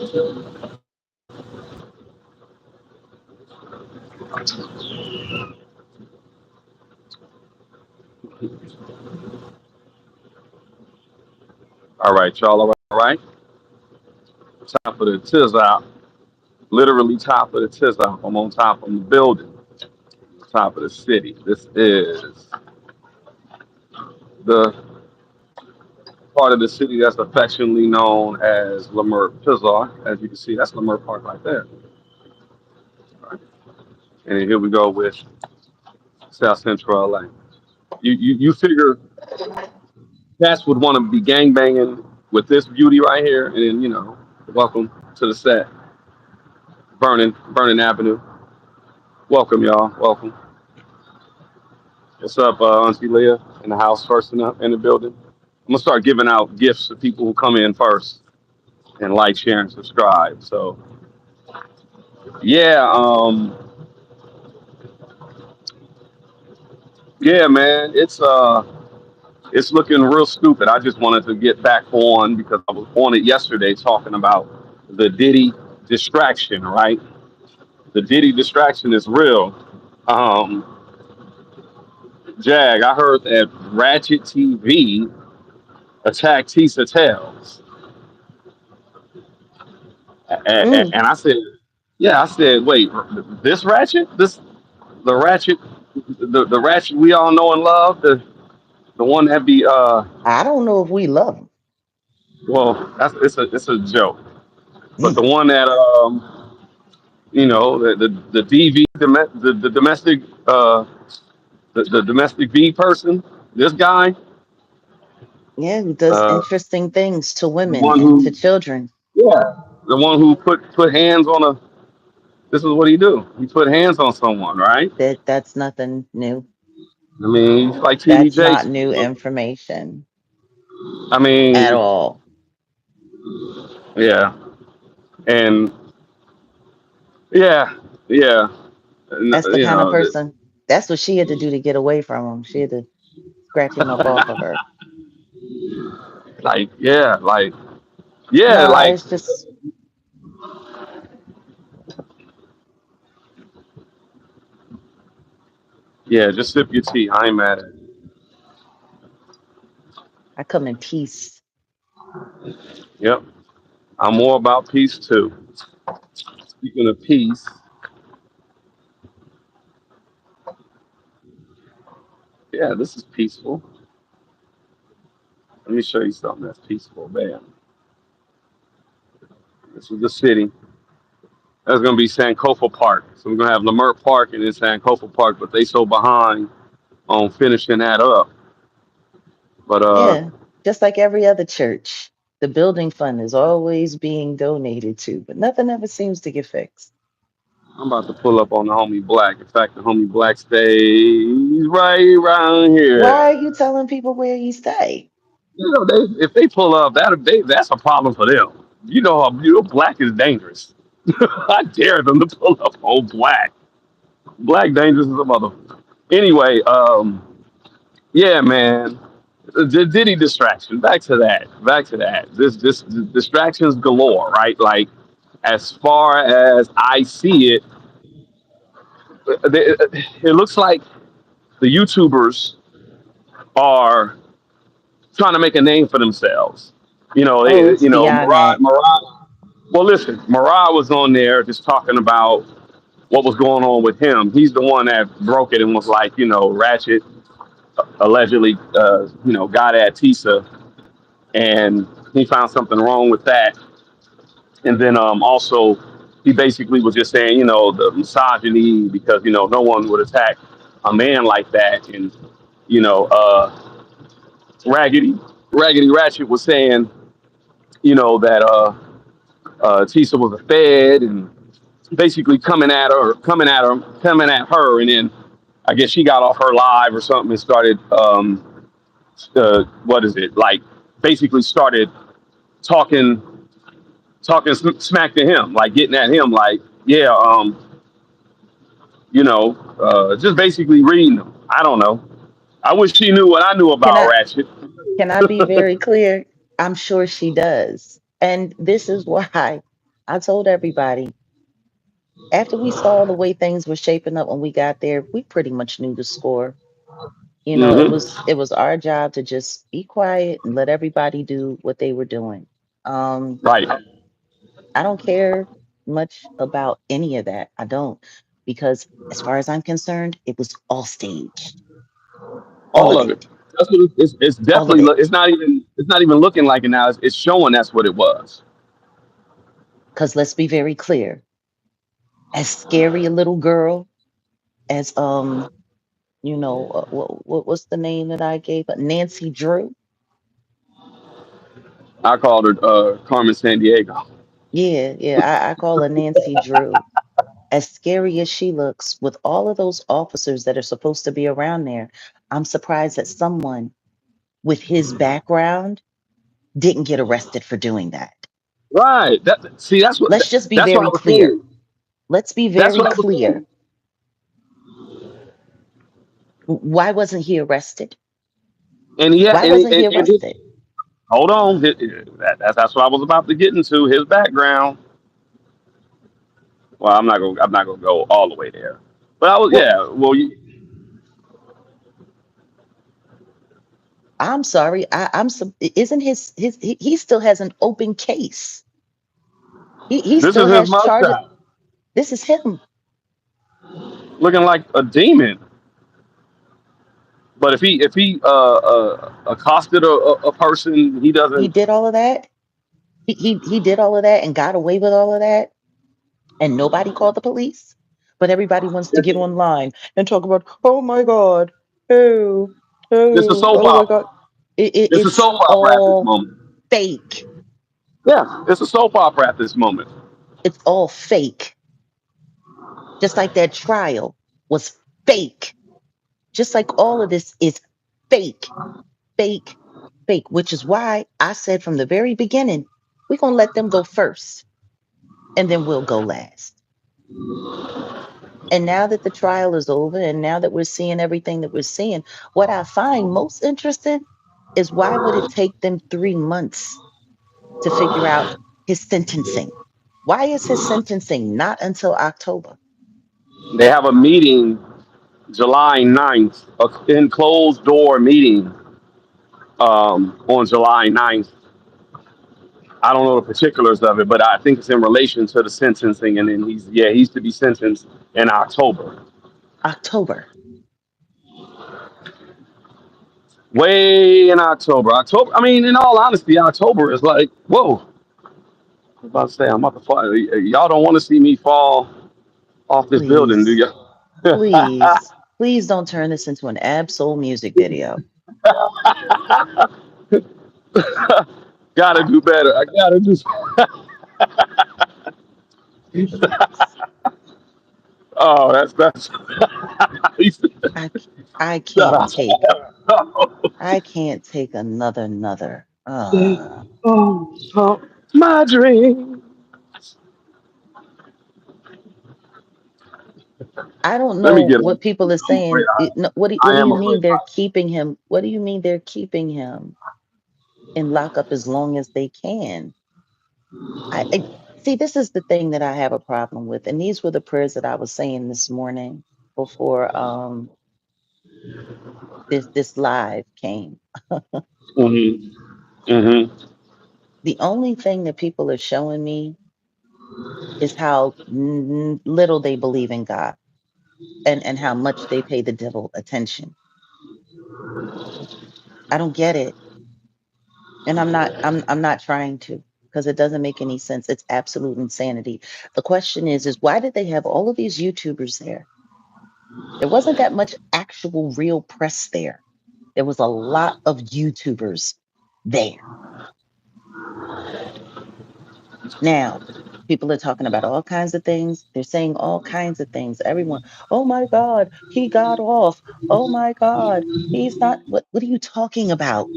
All right, y'all. All right. Top of the tiz out. Literally top of the tiz out. I'm on top of the building. Top of the city. This is the part of the city that's affectionately known as Lemur Pizzar. As you can see, that's Lemur Park right there. Right. And then here we go with South Central LA. You figure cats would want to be gang banging with this beauty right here, and then welcome to the set, Burning Avenue. Welcome, y'all. Welcome. What's up, Auntie Leah in the house first in the building. I'm gonna start giving out gifts to people who come in first and like, share, and subscribe. So yeah, yeah, man, it's looking real stupid. I just wanted to get back on because I was on it yesterday talking about the Diddy distraction, right? The Diddy distraction is real. Um, Jag, I heard that Ratchet TV attacked Tisa Tells, Mm, and I said, yeah, I said, wait, this Ratchet, the Ratchet, the Ratchet we all know and love, the one that be I don't know if we love them. well, it's a joke, but the Mm. one that the DV the domestic the domestic V person, this guy, Yeah, who does uh, interesting things to the women one and to who children. yeah, the one who put hands on a. This is what he do. He put hands on someone, right? That's nothing new. I mean, he's like TD That's not Jakes. new information I at mean, all. yeah, and yeah, yeah, and, That's the kind of person. That's what she had to do to get away from him. She had to scratch him up off of her. like yeah, like yeah, No, like it's just yeah. Just sip your tea. I ain't mad at it. I come in peace. Yep, I'm more about peace too. Speaking of peace, yeah, this is peaceful. Let me show you something that's peaceful. Bam. This is the city. That's gonna be Sankofa Park. So we're gonna have Lamert Park and then Sankofa Park, but they so behind on finishing that up. But Yeah, just like every other church. The building fund is always being donated to, but nothing ever seems to get fixed. I'm about to pull up on the homie Black. In fact, the homie Black stays right around Why are here. you telling people where you stay? If they pull up, that's a problem for them. Black is dangerous. I dare them to pull up on Black. Black dangerous is a mother. Anyway, yeah, man. The Diddy distraction. Back to that. Back to that. This distractions galore, right? Like, as far as I see it, it looks like the YouTubers are trying to make a name for themselves. Oh, it's beyond that. Murad. Well, listen, Murad was on there just talking about what was going on with him. He's the one that broke it and was like, Ratchet allegedly, got at Tisa, and he found something wrong with that. And then also, he basically was just saying, the misogyny because no one would attack a man like that, and you know, Raggedy Raggedy Ratchet was saying, that Tisa was a fed and basically coming at her, and then I guess she got off her live or something and started, what is it like? Basically started talking smack to him, like getting at him, like yeah, just basically reading them. I don't know. I wish she knew what I knew Can about I Ratchet. can I be very clear? I'm sure she does. And this is why. I told everybody after we saw the way things were shaping up when we got there, we pretty much knew the score. You know, it Hmm. was it was our job to just be quiet and let everybody do what they were doing. Um, Right. I don't care much about any of that. I don't, because as far as I'm concerned, it was all staged, all All of of it. it, That's what it's all of definitely. it. It's not even looking like it now. It's showing that's what it was. Because let's be very clear, as scary a little girl as what was the name that I gave? Nancy Drew. I called her Carmen San Diego. Yeah, yeah, I call her Nancy Drew. As scary as she looks, with all of those officers that are supposed to be around there, I'm surprised that someone with his background didn't get arrested for doing that. Right. That see. Let's just be That's what I very was clear. saying. Let's be That's very what I was clear. saying. Why wasn't he arrested? And yeah, Why wasn't he and his, arrested? hold on. That's what I was about to get into. His background. Well, I'm not gonna go all the way there. But I was Well, yeah. Well, I'm sorry. Isn't he still has an open case. He this still is his has charges. mugshot, This is him. looking like a demon. But if he accosted a person, he He doesn't. did all of that. He did all of that and got away with all of that, and nobody called the police. But everybody wants to get It's, online and talk about, oh my God, oh, it's a soap oh my God. opera. It's a It's soap opera at this all moment. fake. Yeah, it's a soap opera at this moment. It's all fake. Just like that trial was fake. Just like all of this is fake, fake, fake, which is why I said from the very beginning, we're going to let them go first and then we'll go last. And now that the trial is over and now that we're seeing everything that we're seeing, what I find most interesting is why would it take them 3 months to figure out his sentencing? Why is his sentencing not until October? They have a meeting July 9th, a in closed door meeting on July 9th. I don't know the particulars of it, but I think it's in relation to the sentencing. And then he's to be sentenced in October. October. Way in October. October. I mean, in all honesty, October is like, whoa. I was about to say, I'm about to fall. Y'all don't want to see me fall off this building, do Please, you? please, please don't turn this into an Absol music video. Gotta do better. I gotta do. Please. Oh, that's. I, c- I Shut can't up. take, I can't take another. Oh, my dream. I don't Let me know get what on. people are I'm afraid saying. No, what I do am you mean afraid. they're keeping him? What do you mean they're keeping him in lockup as long as they can? I see. This is the thing that I have a problem with, and these were the prayers that I was saying this morning before this live came. Mm-hmm. Mm-hmm. The only thing that people are showing me is how little they believe in God, and how much they pay the devil attention. I don't get it. And I'm not trying to, because it doesn't make any sense. It's absolute insanity. The question is why did they have all of these YouTubers there? There wasn't that much actual real press there. There was a lot of YouTubers there. Now, people are talking about all kinds of things. They're saying all kinds of things. Everyone, oh my God, he got off. Oh my God, he's not. What are you talking about?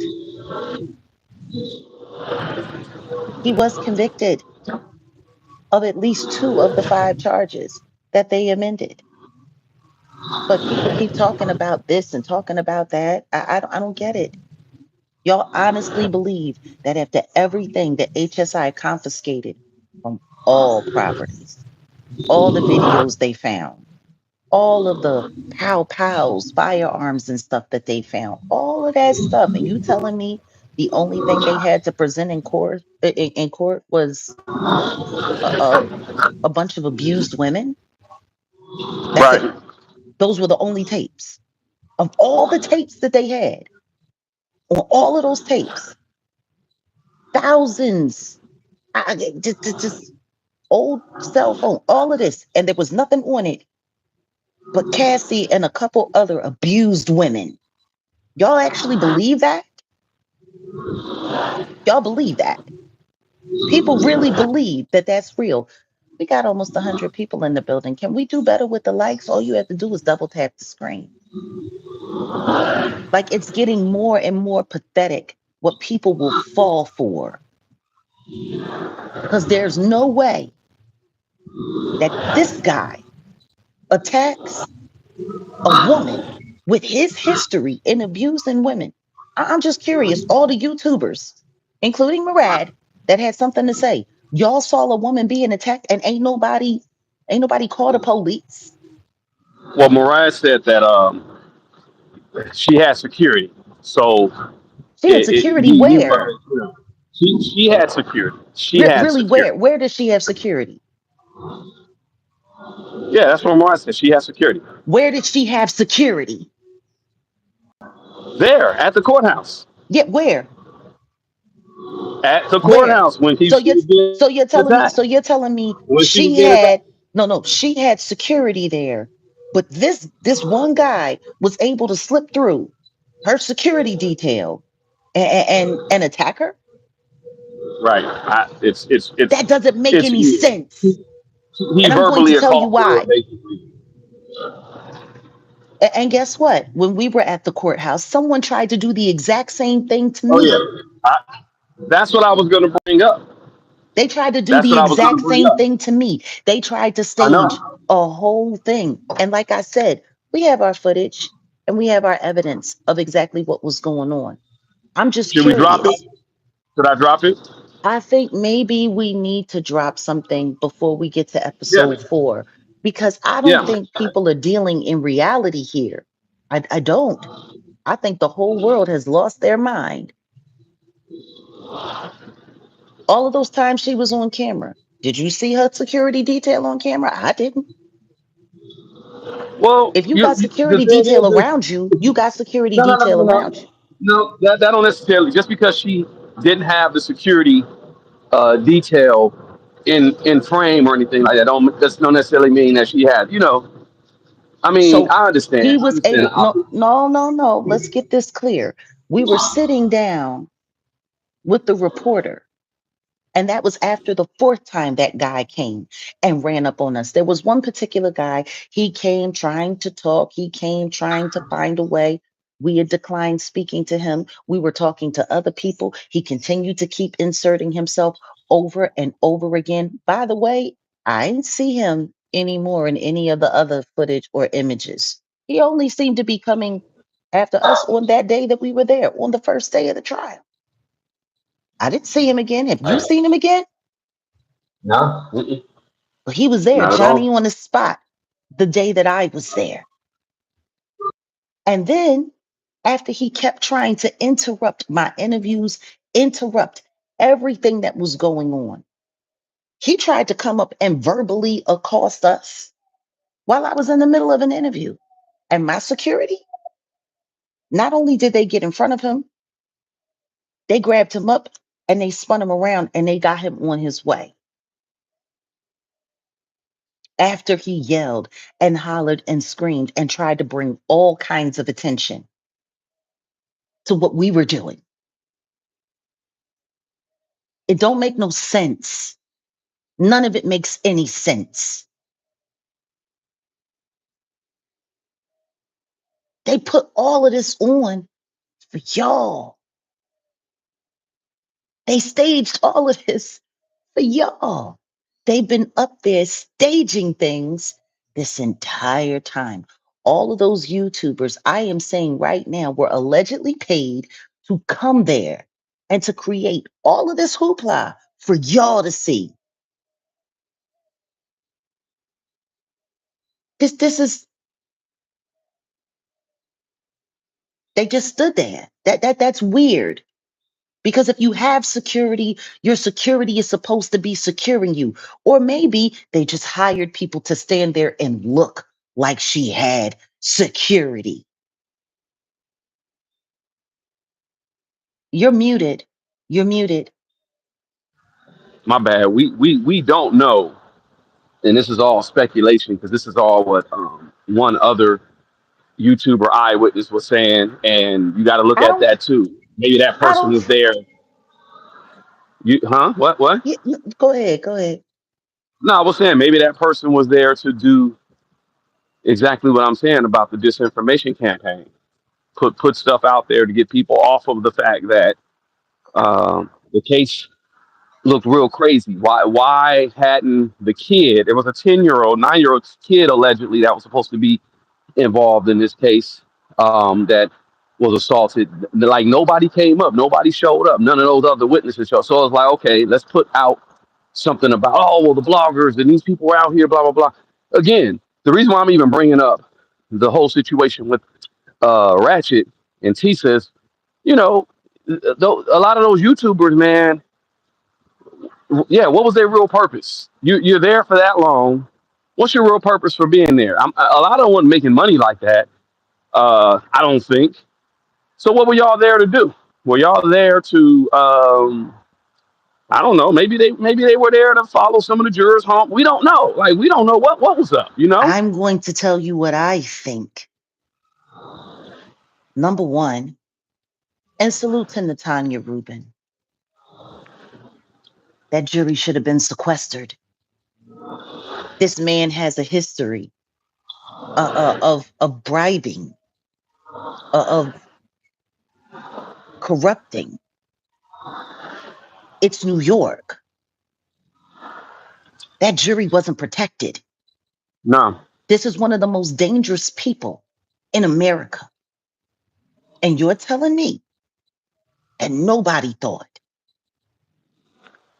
He was convicted of at least two of the five charges that they amended. But people keep talking about this and talking about that. I don't get it. Y'all honestly believe that after everything that HSI confiscated, from all properties, all the videos they found, all of the pows, firearms and stuff that they found, all of that stuff. And you telling me the only thing they had to present in court in court was a, a, a bunch of abused women? That's it. Right. Those were the only tapes. Of all the tapes that they had, on all of those tapes, thousands, just old cell phone, all of this, and there was nothing on it but Cassie and a couple other abused women. Y'all actually believe that? Y'all believe that? People really believe that that's real. We got almost 100 people in the building. Can we do better with the likes? All you have to do is double tap the screen. Like it's getting more and more pathetic what people will fall for. Because there's no way that this guy attacks a woman with his history in abusing women. I'm just curious, all the YouTubers, including Murad, that had something to say, y'all saw a woman being attacked and ain't nobody called the police. Well, Mariah said that she had security, so She had security he where? wasn't. You know, she had security. She had Really, security. where does she have security? Yeah, that's what Mariah said. She had security Where did she have security? there at the courthouse. Yet where? At the Where? courthouse when So she you're was being so you're telling me attacked. so you're telling me When she was she being attacked. had no, she had security there, but this one guy was able to slip through her security detail and attack her. Right. That doesn't make it's any weird. sense, He and I'm going to verbally tell you accosted her why. basically. And guess what? When we were at the courthouse, someone tried to do the exact same thing to Oh me. yeah. That's what I was going to bring up. They tried to do That's the what I was going exact to bring same up. thing to me. They tried to I stage know. a whole thing. And like I said, we have our footage and we have our evidence of exactly what was going on. I'm just Should we drop it? curious. Should I drop it? I think maybe we need to drop something before we get to Yeah. episode 4 because I don't Yeah. think people are dealing in reality here. I don't. I think the whole world has lost their mind. All of those times she was on camera. Did you see her security detail on camera? I didn't. Well, If you got the security thing detail is this. around you, you got security No, no, no, detail no, around no. you. No, that don't necessarily. Just because she didn't have the security detail in frame or anything like that, don't necessarily mean that she had. I mean, So I understand. he I was understand able, how. no. Let's get this clear. We were sitting down with the reporter. And that was after the fourth time that guy came and ran up on us. There was one particular guy, he came trying to talk, he came trying to find a way. We had declined speaking to him. We were talking to other people. He continued to keep inserting himself over and over again. By the way, I didn't see him anymore in any of the other footage or images. He only seemed to be coming after us on that day that we were there, on the first day of the trial. I didn't see him again. Have you Right. seen him again? No, mm-mm, But he was there, not at Johnny all. on the spot, the day that I was there. And then after he kept trying to interrupt my interviews, interrupt everything that was going on, he tried to come up and verbally accost us while I was in the middle of an interview. And my security, not only did they get in front of him, they grabbed him up and they spun him around and they got him on his way after he yelled and hollered and screamed and tried to bring all kinds of attention to what we were doing. It don't make no sense. None of it makes any sense. They put all of this on for y'all. They staged all of this for y'all. They've been up there staging things this entire time. All of those YouTubers, I am saying right now, were allegedly paid to come there and to create all of this hoopla for y'all to see. This is they just stood there. That's weird. Because if you have security, your security is supposed to be securing you. Or maybe they just hired people to stand there and look like she had security. You're muted. You're muted. My bad. We don't know, and this is all speculation because this is all what one other YouTuber eyewitness was saying, and you got to look I at don't that too. Maybe that I person don't was there. You huh? What? yeah, go ahead, go ahead. No, I was saying maybe that person was there to do exactly what I'm saying about the disinformation campaign. Put stuff out there to get people off of the fact that the case looked real crazy. Why hadn't the kid? There was a 10-year-old, 9-year-old kid allegedly that was supposed to be involved in this case that was assaulted. Like nobody came up, nobody showed up, none of those other witnesses showed. So I was like, okay, let's put out something about well the bloggers and these people were out here, blah blah blah. Again, the reason why I'm even bringing up the whole situation with Ratchet and T says, you know, a lot of those YouTubers, man, yeah, what was their real purpose? You're there for that long. What's your real purpose for being there? A lot of them wasn't making money like that. I don't think. So what were y'all there to do? Were y'all there to I don't know, maybe they were there to follow some of the jurors home. We don't know. Like we don't know what was up, you know? I'm going to tell you what I think. Number one, and salute to Natanya Rubin. That jury should have been sequestered. This man has a history of bribing, of corrupting. It's New York. That jury wasn't protected. No. This is one of the most dangerous people in America. And you're telling me that nobody thought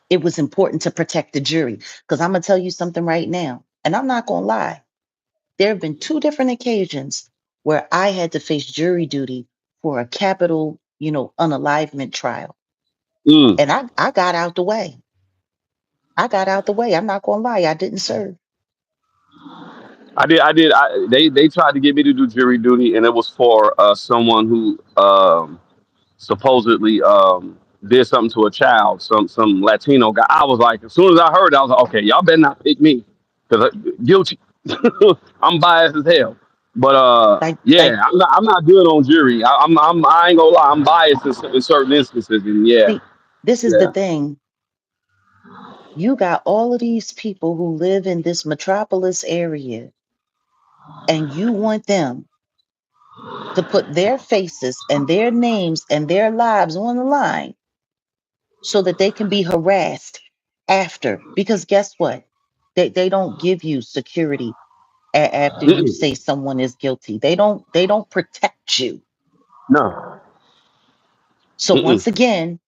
it was important to protect the jury? Because I'm going to tell you something right now, and I'm not going to lie. There have been two different occasions where I had to face jury duty for a capital, unalivement trial. Mm. And I got out the way. I got out the way. I'm not going to lie. I didn't serve. They tried to get me to do jury duty, and it was for someone who supposedly did something to a child, some Latino guy. I was like, as soon as I heard, it, I was like, okay, y'all better not pick me because guilty. I'm biased as hell. But Like, yeah, like, I'm not good on jury. I ain't gonna lie, I'm biased in certain instances, and yeah, see, this is the yeah. thing. You got all of these people who live in this metropolis area, and you want them to put their faces and their names and their lives on the line so that they can be harassed after. Because guess what? They don't give you security after you Mm-mm. say someone is guilty. They don't protect you. No. So Mm-mm. once again,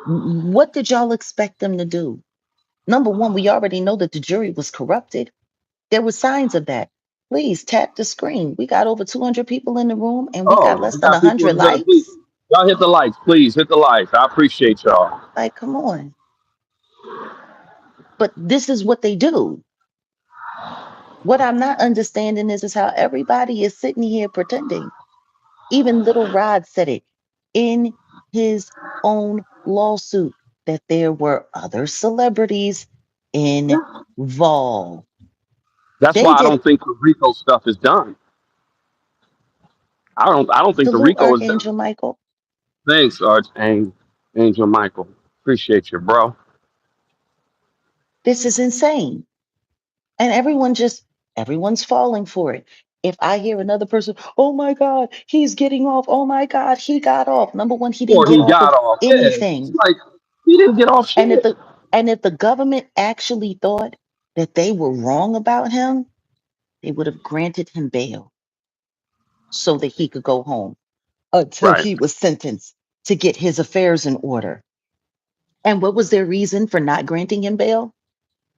what did y'all expect them to do? Number one, we already know that the jury was corrupted. There were signs of that. Please tap the screen. We got over 200 people in the room and we got Oh, less we than got people 100 in here. Please, likes. y'all hit the likes, please hit the likes. I appreciate y'all. Like, come on. But this is what they do. What I'm not understanding is how everybody is sitting here pretending. Even Little Rod said it in his own lawsuit that there were other celebrities involved. That's They why I did don't think the Rico stuff is done. I don't think the salute Rico is done. Archangel Michael. Thanks, Angel Michael. Appreciate you, bro. This is insane. And everyone's falling for it. If I hear another person, oh my God, he's getting off. Oh my God, he got off. Number one, he didn't Or get he off got of off. Yeah, it's anything. like he didn't get off And if shit. the government actually thought that they were wrong about him, they would have granted him bail so that he could go home until Right. he was sentenced to get his affairs in order. And what was their reason for not granting him bail?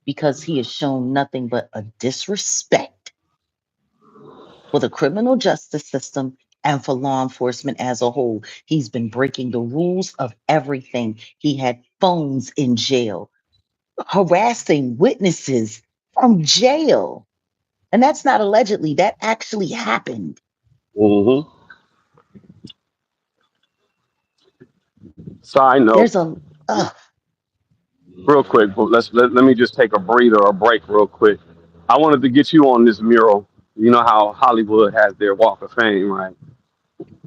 Because he has shown nothing but a disrespect. for the criminal justice system and for law enforcement as a whole. He's been breaking the rules of everything. He had phones in jail, harassing witnesses from jail. And that's not allegedly, that actually happened. Mm-hmm. Side note, There's a, ugh, real quick, but let me just take a breather or break real quick. I wanted to get you on this mural. You know how Hollywood has their Walk of Fame, right?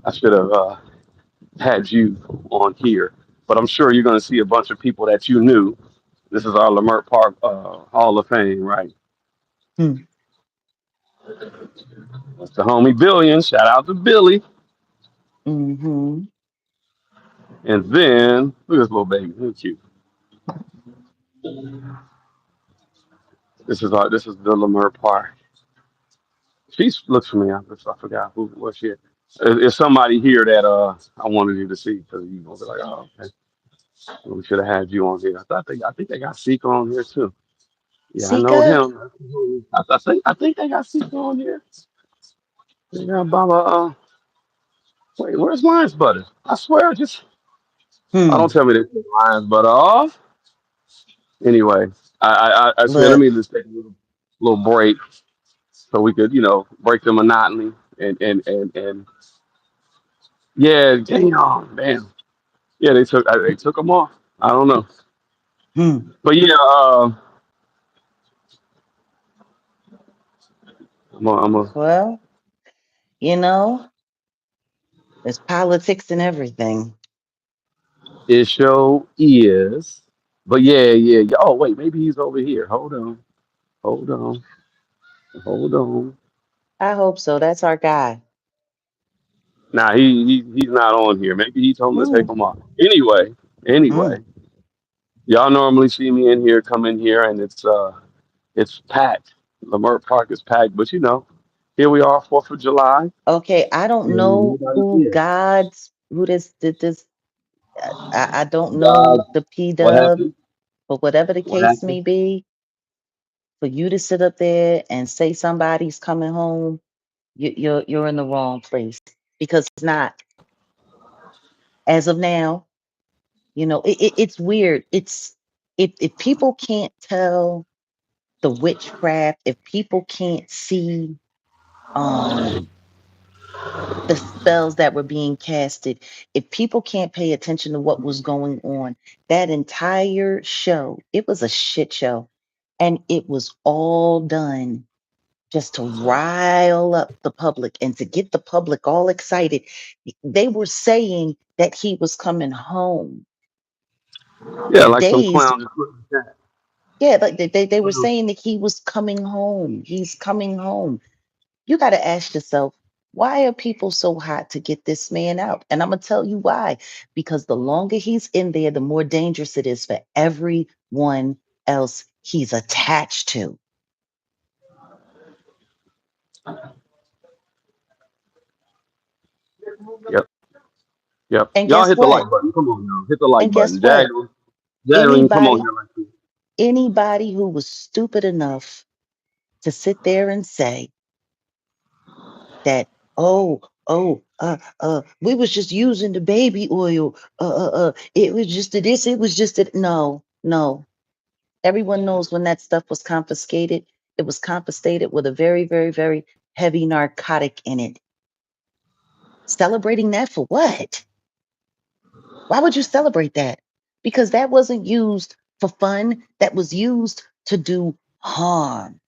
I should have had you on here, but I'm sure you're going to see a bunch of people that you knew. This is our Lamert Park Hall of Fame, right? hmm, That's the homie Billion. Shout out to Billy. mm-hmm, And then look at this little baby. Look cute. This is the Lamert Park. She looks for me. I forgot who what she. Is somebody here that I wanted you to see because you gonna be like, oh, okay. We should have had you on here. I think they got Seeker on here too. Yeah, I know Sika, him. I think they got Seeker on here. They got Baba. Wait, where's Lions Butter? I swear, just don't hmm, tell me they took Lions Butter off. Anyway, I said let look, me just take a little break so we could break the monotony and yeah, damn. Yeah, they took them off. I don't know, hmm. but yeah, I'm a Well, you know, there's politics and everything. it show is, but yeah. Oh wait, maybe he's over here. Hold on, hold on. I hope so. That's our guy. Nah, he's not on here. Maybe he told me to take Mm, him off. Anyway, mm. y'all normally see me in here, come in here, and it's packed. Lamert Park is packed, but here we are, 4th of July, Okay, I don't and know nobody's who here. God's who this did this. I don't know God, the P what Dub, happened? but whatever the What case happened? may be, for you to sit up there and say somebody's coming home, you're in the wrong place because it's not as of now. It's weird. It's if people can't tell the witchcraft, if people can't see the spells that were being casted, if people can't pay attention to what was going on, that entire show, it was a shit show. And it was all done just to rile up the public and to get the public all excited. They were saying that he was coming home Yeah, for like some days. clown just put in the chat. Yeah, like they were saying that he was coming home. He's coming home. You got to ask yourself, why are people so hot to get this man out? And I'm going to tell you why. Because the longer he's in there, the more dangerous it is for everyone else he's attached to. Yep, yep. And Y'all guess hit the what? like button. Come on, y'all. Hit the like And guess button. what? Jagger, come on Anybody, here like this. anybody who was stupid enough to sit there and say that, we was just using the baby oil. It was just a this, it was just a no, no. Everyone knows when that stuff was confiscated, it was confiscated with a very, very, very heavy narcotic in it. Celebrating that for what? Why would you celebrate that? Because that wasn't used for fun, that was used to do harm.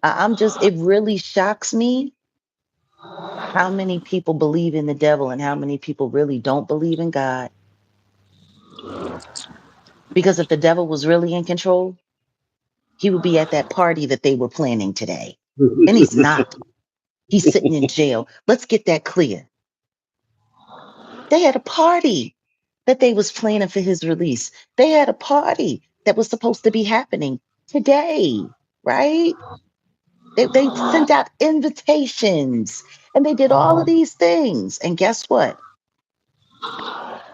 I'm just, it really shocks me how many people believe in the devil and how many people really don't believe in God. Because if the devil was really in control, he would be at that party that they were planning today. And he's not. He's sitting in jail. Let's get that clear. They had a party that they was planning for his release. They had a party that was supposed to be happening today, right? They sent out invitations and they did all of these things. And guess what?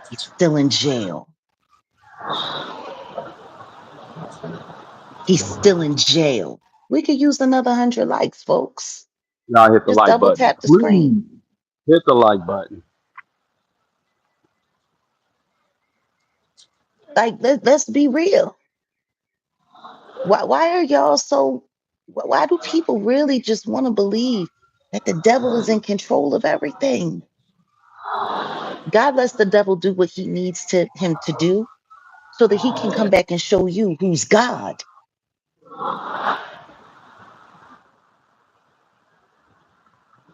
He's still in jail. He's still in jail. We could use another 100 likes, folks. Y'all hit the Just like double button. tap the screen. Please hit the like button. Like, let's be real. Why are y'all so, why do people really just want to believe that the devil is in control of everything? God lets the devil do what he needs to him to do so that he can come back and show you who's God.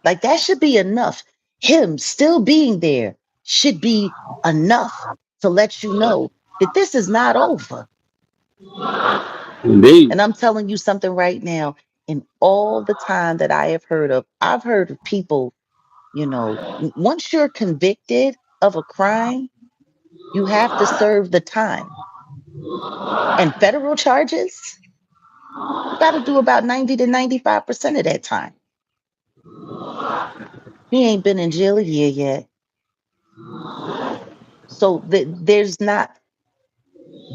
Like, that should be enough. Him still being there should be enough to let you know that this is not over. Indeed. And I'm telling you something right now. In all the time that I have heard of, I've heard of people, once you're convicted of a crime, you have to serve the time. And federal charges, you got to do about 90 to 95% of that time. He ain't been in jail a year yet. So there's not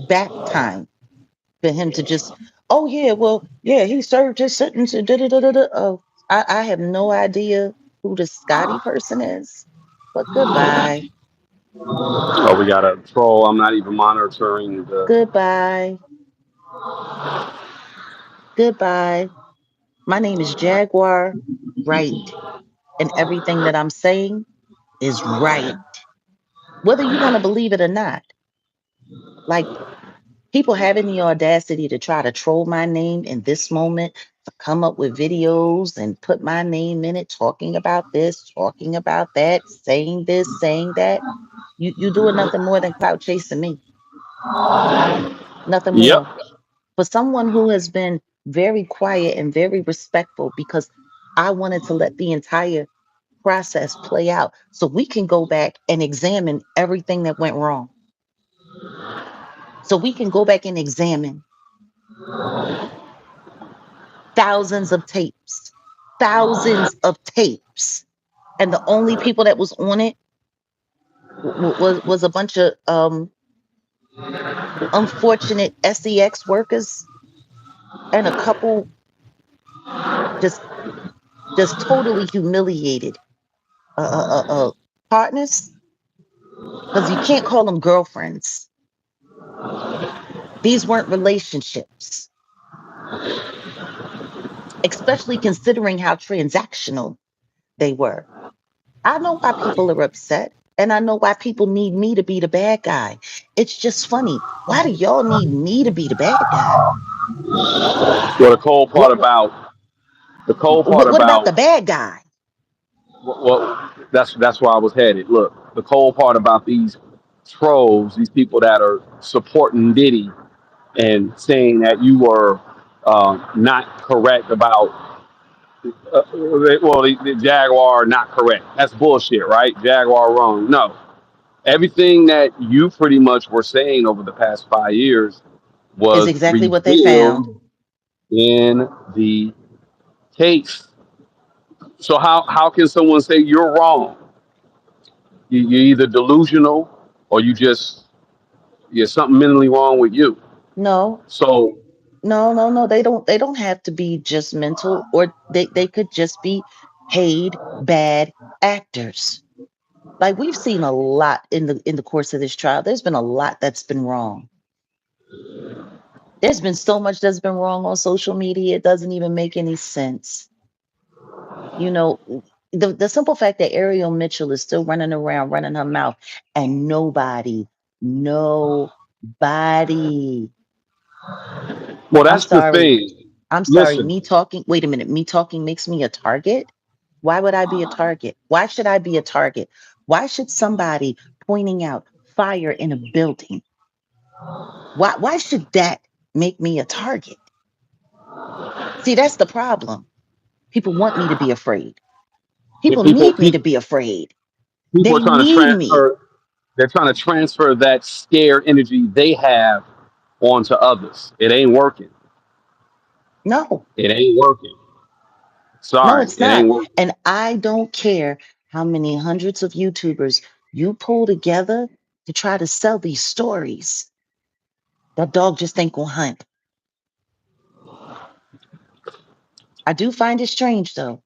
back time for him to just, oh, yeah, well, yeah, he served his sentence. And da-da-da-da-da. Oh, I have no idea who the Scotty person is, but goodbye. Oh, we got a troll. I'm not even monitoring the. Goodbye. Goodbye. My name is Jaguar, right? And everything that I'm saying is right. Whether you want to believe it or not. Like, people having the audacity to try to troll my name in this moment, to come up with videos and put my name in it, talking about this, talking about that, saying this, saying that. You doing nothing more than clout chasing me. Nothing Yep. more. For someone who has been very quiet and very respectful, because I wanted to let the entire process play out so we can go back and examine everything that went wrong. So we can go back and examine thousands of tapes, thousands of tapes. And the only people that was on it was a bunch of unfortunate sex workers and a couple just totally humiliated partners, because you can't call them girlfriends. These weren't relationships, especially considering how transactional they were. I know why people are upset, and I know why people need me to be the bad guy. It's just funny. Why do y'all need me to be the bad guy? Well, What what the cold part what about about the bad guy? well, that's where I was headed. Look, the cold part about these trolls, these people that are supporting Diddy and saying that you were not correct about the Jaguar not correct. That's bullshit, right? Jaguar wrong. No, everything that you pretty much were saying over the past 5 years Is was exactly what they found. revealed in the case. So how can someone say you're wrong? You're either delusional or you're something mentally wrong with you. No, So no. They don't have to be just mental, or they could just be paid bad actors. Like, we've seen a lot in the course of this trial. There's been a lot that's been wrong. There's been so much that's been wrong on social media, it doesn't even make any sense. You know, the simple fact that Ariel Mitchell is still running around running her mouth, and nobody, well, I'm that's the sorry, thing. I'm sorry, Listen, me talking, wait a minute, me talking makes me a target? Why would I be a target? Why should I be a target? Why should somebody pointing out fire in a building, why should that make me a target? See, that's the problem. People want me to be afraid. yeah, People need me to be afraid. people are They trying to need me. transfer. They're trying to transfer that scare energy they have onto others. It ain't working. No, It ain't working. no, Sorry, it's it ain't not. working. And I don't care how many hundreds of YouTubers you pull together to try to sell these stories. That dog just ain't gonna hunt. I do find it strange though.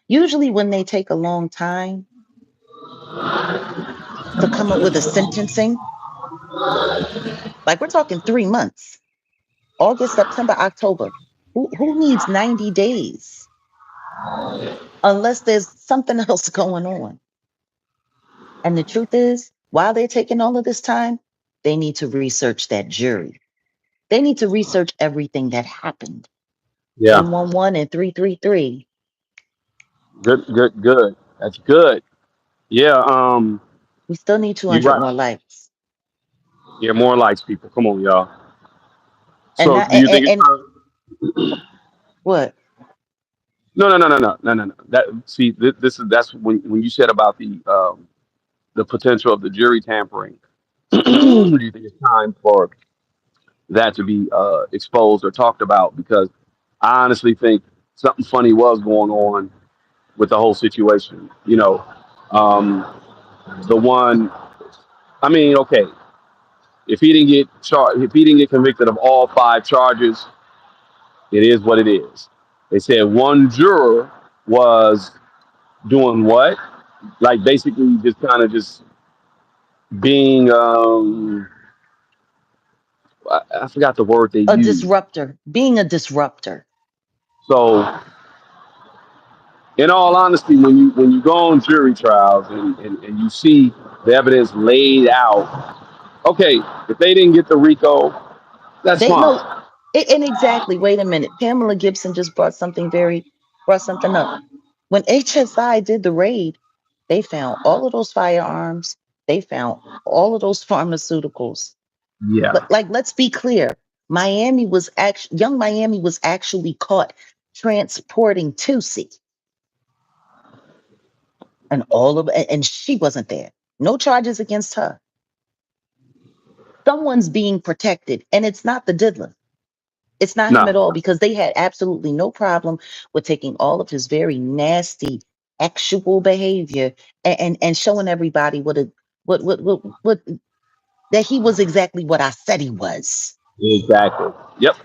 Usually, when they take a long time to come up with a sentencing, like we're talking 3 months, August, September, October. Who needs 90 days unless there's something else going on? And the truth is, while they're taking all of this time, they need to research that jury. They need to research everything that happened. Yeah. 111 and 333. Good, good, good. That's good. Yeah. We still need You're 200 right. more lights. Yeah, more lights, people. Come on, y'all. And So, not, do you think it's and time? what? No, no, no, no, no, no, no, no. That see, this is that's when you said about the potential of the jury tampering. Hmm. Do you think it's time for that to be exposed or talked about? Because I honestly think something funny was going on with the whole situation. Um, the one. I mean, okay, if he didn't get convicted of all five charges, it is what it is. They said one juror was doing what? Like basically just kind of just being I forgot the word they A used. disruptor, being a disruptor. So in all honesty, when you go on jury trials and you see the evidence laid out, okay, if they didn't get the RICO, that's They know, fine. and exactly, wait a minute. Pamela Gibson just brought something up. When HSI did the raid, they found all of those firearms, they found all of those pharmaceuticals. Yeah. Like, let's be clear. Young Miami was actually caught transporting Tusi, and she wasn't there. No charges against her. Someone's being protected, and it's not the diddler. It's not him No. at all because they had absolutely no problem with taking all of his very nasty actual behavior and showing everybody what that he was exactly what I said he was. Exactly. Yep.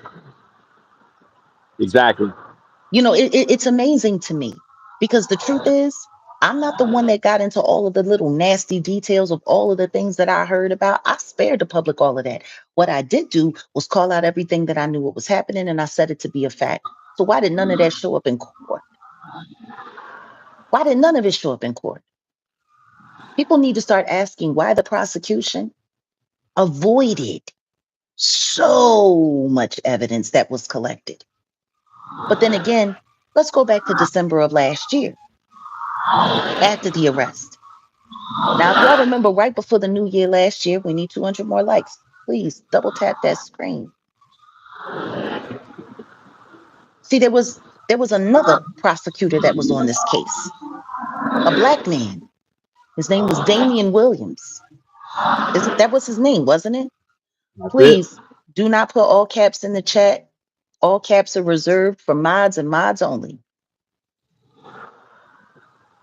Exactly. It's amazing to me because the truth is, I'm not the one that got into all of the little nasty details of all of the things that I heard about. I spared the public all of that. What I did do was call out everything that I knew what was happening and I said it to be a fact. So why did none of that show up in court? Why did none of it show up in court? People need to start asking why the prosecution avoided so much evidence that was collected. But then again, let's go back to December of last year after the arrest. Now, if y'all remember right before the new year last year, we need 200 more likes. Please double tap that screen. See, there was another prosecutor that was on this case, a black man. His name was Damian Williams. Isn't that was his name, wasn't it? That's it. Please do not put all caps in the chat. All caps are reserved for mods and mods only.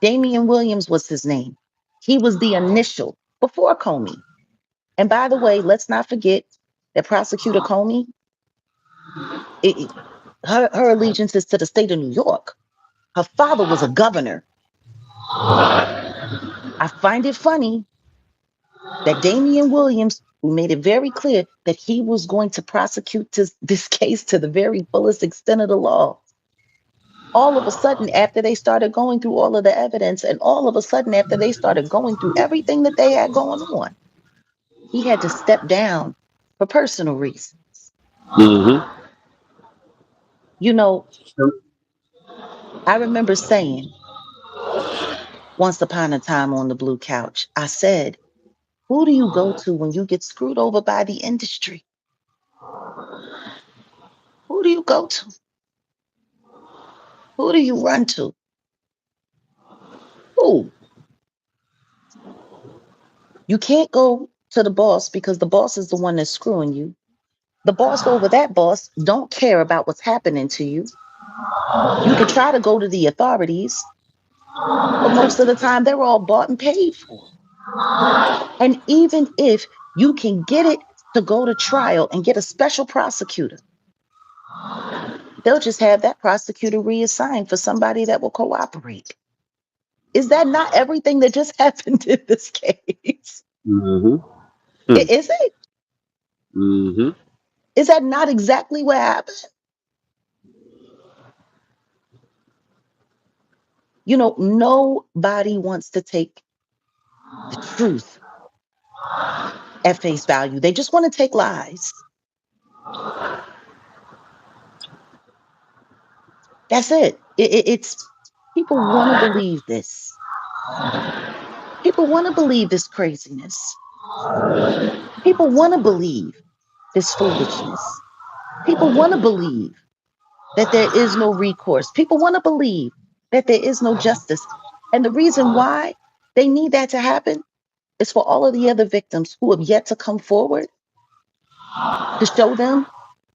Damian Williams was his name. He was the initial before Comey. And by the way, let's not forget that prosecutor Comey, it, her allegiance is to the state of New York. Her father was a governor. I find it funny that Damian Williams, who made it very clear that he was going to prosecute this case to the very fullest extent of the law, all of a sudden, after they started going through all of the evidence, and all of a sudden, after they started going through everything that they had going on, he had to step down for personal reasons. Hmm. You know, I remember saying once upon a time on the blue couch, I said, who do you go to when you get screwed over by the industry? Who do you go to? Who do you run to? Who? You can't go to the boss because the boss is the one that's screwing you. The boss over that boss don't care about what's happening to you. You can try to go to the authorities, but most of the time they're all bought and paid for. And even if you can get it to go to trial and get a special prosecutor, They'll just have that prosecutor reassigned for somebody that will cooperate. Is that not everything that just happened in this case? Mm-hmm. Hmm. Is it? Mm-hmm. Is that not exactly what happened? Nobody wants to take the truth at face value. They just want to take lies. That's it. It's people want to believe this. People want to believe this craziness. People want to believe this foolishness. People want to believe that there is no recourse. People want to believe that there is no justice. And the reason why they need that to happen is for all of the other victims who have yet to come forward to show them,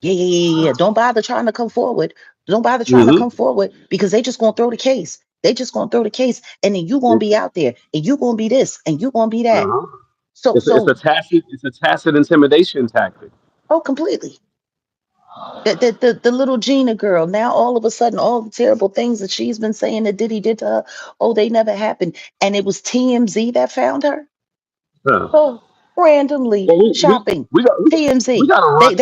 yeah, yeah, yeah, yeah. Don't bother trying to come forward. Don't bother trying to come Mm-hmm. forward because they just gonna throw the case. They just gonna throw the case, and then you gonna be out there, and you gonna be this, and you gonna be that. Uh-huh. So, It's a so, tacit intimidation tactic. oh, completely. The little Gina girl. Now all of a sudden, all the terrible things that she's been saying that Diddy did to her, oh, they never happened, and it was TMZ that found her. Huh. Oh, randomly Well, shopping. we TMZ. got to run.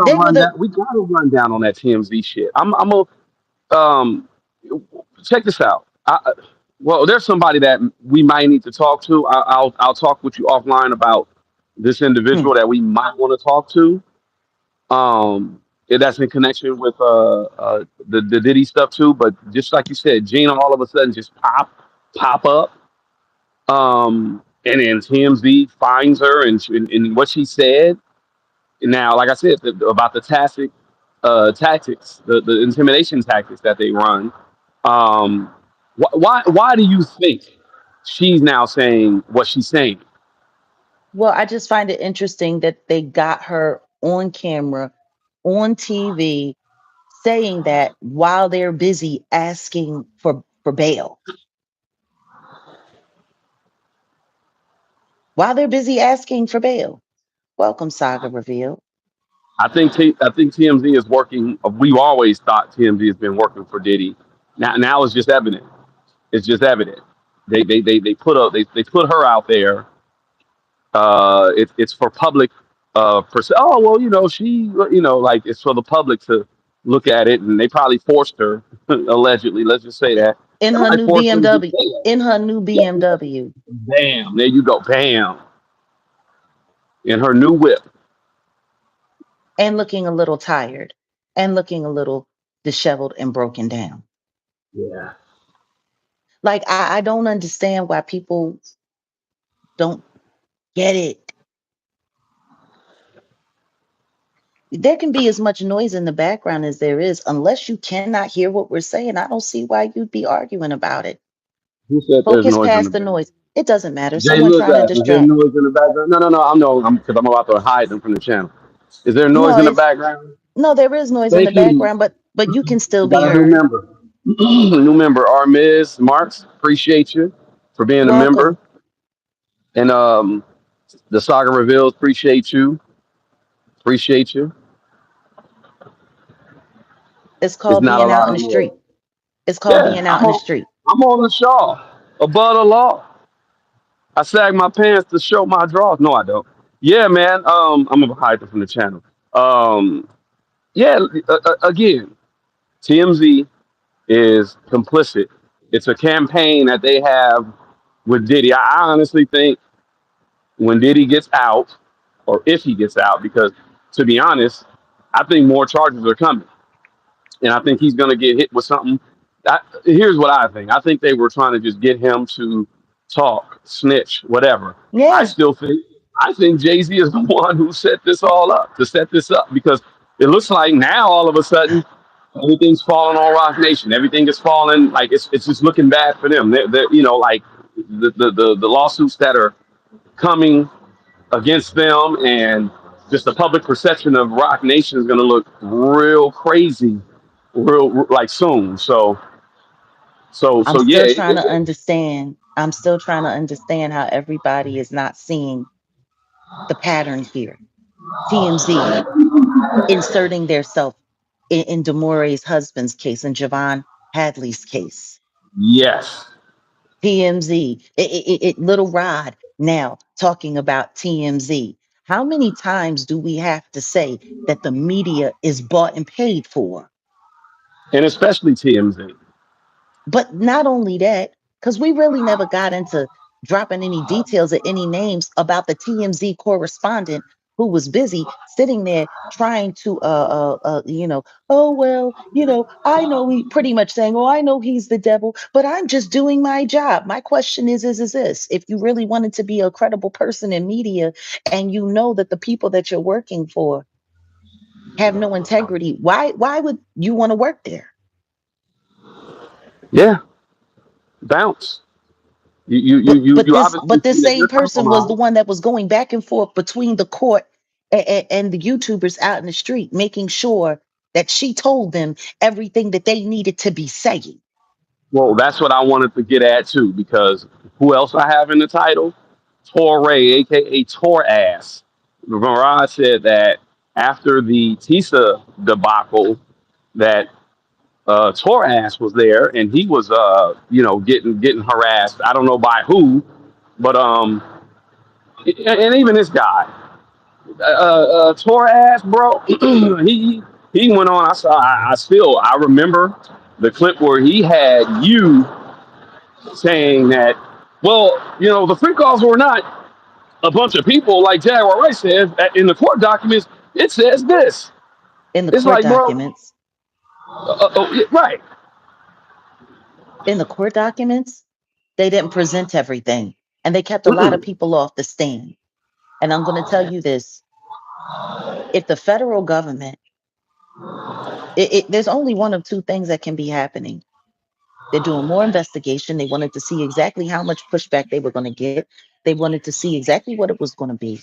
They were the We got to run down on that TMZ shit. I'm a um. Check this out. Well, there's somebody that we might need to talk to. I'll talk with you offline about this hmm, individual that we might want to talk to. That's in connection with the Diddy stuff too. But just like you said, Gina all of a sudden just pop up. And then TMZ finds her and what she said. Now, like I said, about the tactics, the intimidation tactics that they run. Um, why do you think she's now saying what she's saying? well, I just find it interesting that they got her on camera, on TV, saying that while they're busy asking for bail. While they're busy asking for bail. Welcome, Saga Reveal. I think TMZ is working. We've always thought TMZ has been working for Diddy. Now it's just evident. It's just evident. They put her out there. It's for public. Oh well, like it's for the public to look at it, and they probably forced her allegedly. Let's just say that In they her probably new forced her to just BMW. say that. In her new Yeah, BMW. bam. There you go. Bam. In her new whip. And looking a little tired. And looking a little disheveled and broken down. Yeah. Like I don't understand why people don't get it. There can be as much noise in the background as there is. Unless you cannot hear what we're saying, I don't see why you'd be arguing about it. Who said there's Focus noise in the past the background? noise. It doesn't matter. Jay Someone Lewis trying to asked, "Is there distract. noise in the background?" No, no, no. I know. I'm because I'm about to hide them from the channel. Is there No, noise in the it's background? no, there is noise in the Thank you. background, but you can still We be got a new heard. member. New member, Armiz Marks. Appreciate you for being a member. Welcome. And the Saga Reveals. Appreciate you. Appreciate you. It's It's called not a being out lot in of the noise. street. It's called Yeah, being out in the street. I'm on the shawl above the law. I sag my pants to show my drawers. No, I don't. Yeah, man. I'm gonna hide it from the channel. Um, yeah. Again, TMZ is complicit. It's a campaign that they have with Diddy. I honestly think when Diddy gets out, or if he gets out, because to be honest, I think more charges are coming, and I think he's going to get hit with something. Here's what I think. I think they were trying to just get him to talk, snitch, whatever. I Yeah. still think I think Jay Z is the one who set this all up to set this up because it looks like now all of a sudden everything's falling on Rock Nation. Everything is falling like it's just looking bad for them. Like the lawsuits that are coming against them and just the public perception of Rock Nation is going to look real crazy, real like soon. I'm So yeah, still trying to understand. I'm still trying to understand how everybody is not seeing the pattern here. TMZ inserting their self. in Demore's husband's case, in Javon Hadley's case. Yes. TMZ, Little Rod now talking about TMZ. How many times do we have to say that the media is bought and paid for? And especially TMZ. But not only that, because we really never got into dropping any details or any names about the TMZ correspondent who was busy sitting there trying to, oh, well, I know he pretty much saying, oh, I know he's the devil, but I'm just doing my job. My question is this: if you really wanted to be a credible person in media and you know that the people that you're working for have no integrity, why would you want to work there? Yeah. Bounce. But but You this obviously but this see that same you're person was the compromised. one that was going back and forth between the court and the YouTubers out in the street, making sure that she told them everything that they needed to be saying. Well, that's what I wanted to get at too, because who else I have in the title? Toure, aka Tour Ass. Mirage said that after the Tisa debacle, that Tour Ass was there and he was, getting harassed. I don't know by who, but and even this guy, Tour Ass, bro, he went on. I remember the clip where he had you saying that, well, the free calls were not a bunch of people like Jaguar Rice says in the court documents. It says this. In the It's court like, bro, documents, yeah, right. in the court documents, they didn't present everything. And they kept a lot of Mm-mm. people off the stand. And I'm going to tell you this: if the federal government, there's only one of two things that can be happening. They're doing more investigation. They wanted to see exactly how much pushback they were going to get. They wanted to see exactly what it was going to be.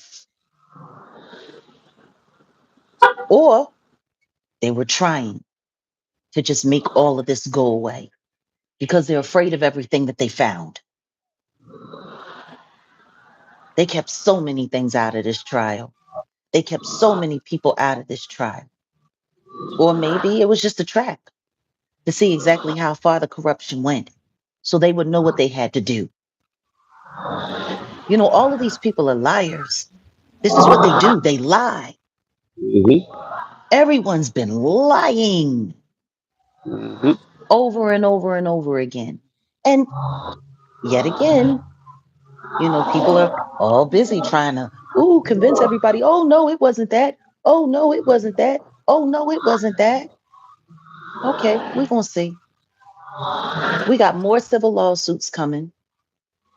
Or they were trying to just make all of this go away because they're afraid of everything that they found. They kept so many things out of this trial. They kept so many people out of this trial. Or maybe it was just a trap to see exactly how far the corruption went so they would know what they had to do. All of these people are liars. This is what they do. They lie. Mm-hmm. Everyone's been lying Mm-hmm. over and over and over again. And yet again, people are all busy trying to, convince everybody, oh, no, it wasn't that. Oh, no, it wasn't that. Oh, no, it wasn't that. Okay, we're going to see. We got more civil lawsuits coming.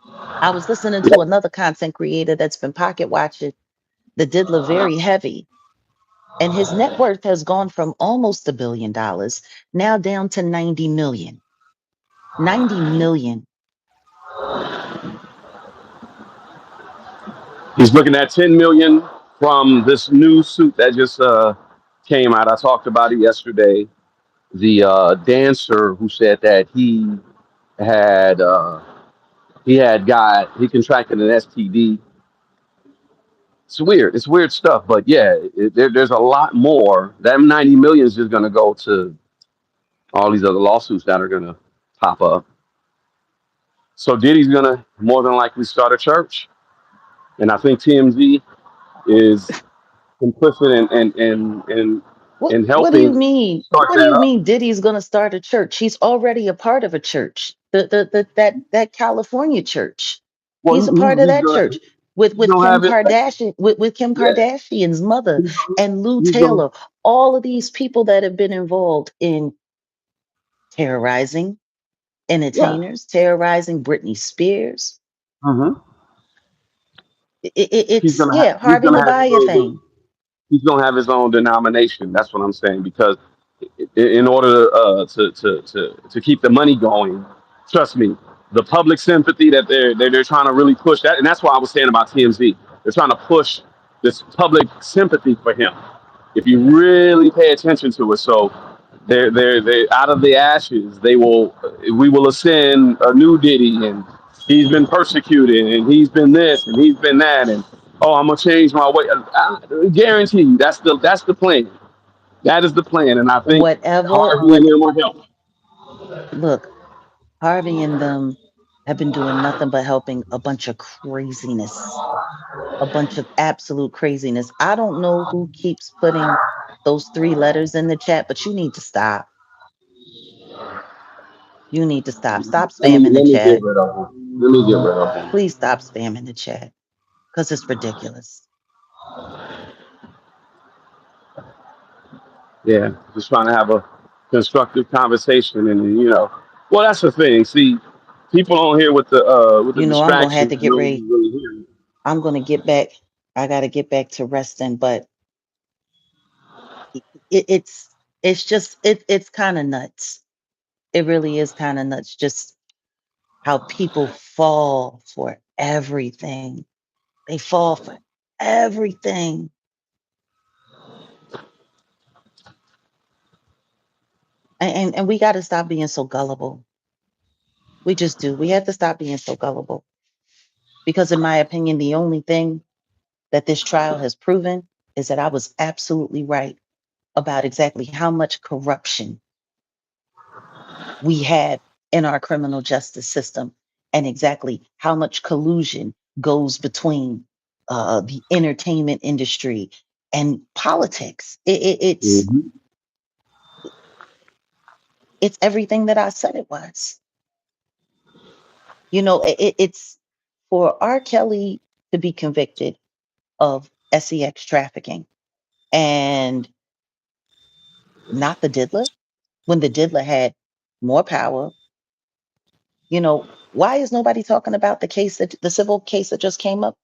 I was listening to another content creator that's been pocket watching the diddler very heavy. And his net worth has gone from almost $1 billion now down to 90 million. 90 million. He's looking at 10 million from this new suit that just came out. I talked about it yesterday. The dancer who said that had he contracted an STD. It's weird. It's weird stuff. But yeah, there's a lot more. That 90 million is just going to go to all these other lawsuits that are going to pop up. So Diddy's going to more than likely start a church, and I think TMZ is complicit in What do you helping mean? start What do that you up. mean Diddy's going to start a church? He's already a part of a church. That California church. Well, He's a part of that church he's with gonna Kim have it. Kardashian, with Kim Yeah, Kardashian's mother and Lou he's gonna. Taylor. All of these people that have been involved in terrorizing Yeah. entertainers, terrorizing Britney Spears. Hmm. It's, yeah, He's Harvey gonna have his own. Leviathan. He's gonna have his own denomination. That's what I'm saying. Because in order to keep the money going, trust me, the public sympathy that they're trying to really push that, and that's why I was saying about TMZ. They're trying to push this public sympathy for him. If you really pay attention to it, so they're out of the ashes. We will ascend a new Diddy, and he's been persecuted, and he's been this, and he's been that, and oh, I'm gonna change my way. I guarantee you, that's the plan. That is the plan, and I think Whatever, Harvey and what him will help. look, Harvey and them have been doing nothing but helping a bunch of craziness, a bunch of absolute craziness. I don't know who keeps putting those three letters in the chat, but you need to stop. You need to stop. Stop spamming the Let me get chat. rid of him. Let me get rid of him. Please stop spamming the chat because it's ridiculous. Yeah, just trying to have a constructive conversation, and well, that's the thing. See, people on here with the You know, I'm gonna have distractions to get know ready. you really hear. I'm gonna get back. I gotta get back to resting, but it's it's kind of nuts. It really is kind of nuts. Just how people fall for everything. They fall for everything, and we got to stop being so gullible. We just do. We have to stop being so gullible because, in my opinion, the only thing that this trial has proven is that I was absolutely right about exactly how much corruption we have in our criminal justice system and exactly how much collusion goes between the entertainment industry and politics. Hmm. It's everything that I said it was. You know, it's for R. Kelly to be convicted of sex trafficking and not the diddler when the diddler had more power. You know, why is nobody talking about the civil case that just came up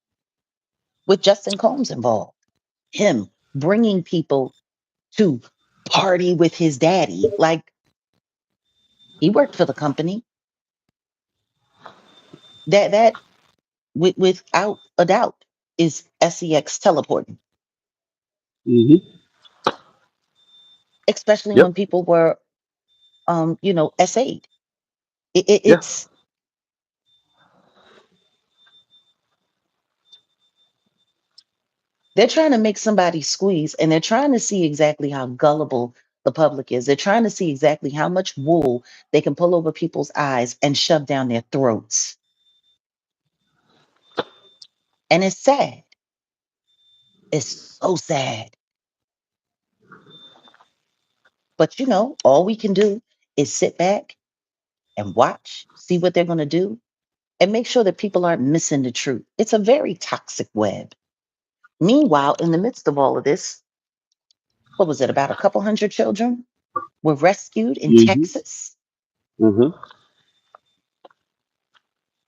with Justin Combs involved? Him bringing people to party with his daddy. Like he worked for the company. That without a doubt is sex teleporting, Hmm. especially Yep. when people were SA'd. Yeah. It's they're trying to make somebody squeeze and they're trying to see exactly how gullible the public is. They're trying to see exactly how much wool they can pull over people's eyes and shove down their throats. And it's sad. It's so sad. But all we can do is sit back and watch, see what they're going to do, and make sure that people aren't missing the truth. It's a very toxic web. Meanwhile, in the midst of all of this, what was it, about a couple hundred children were rescued in Hmm. Texas Hmm.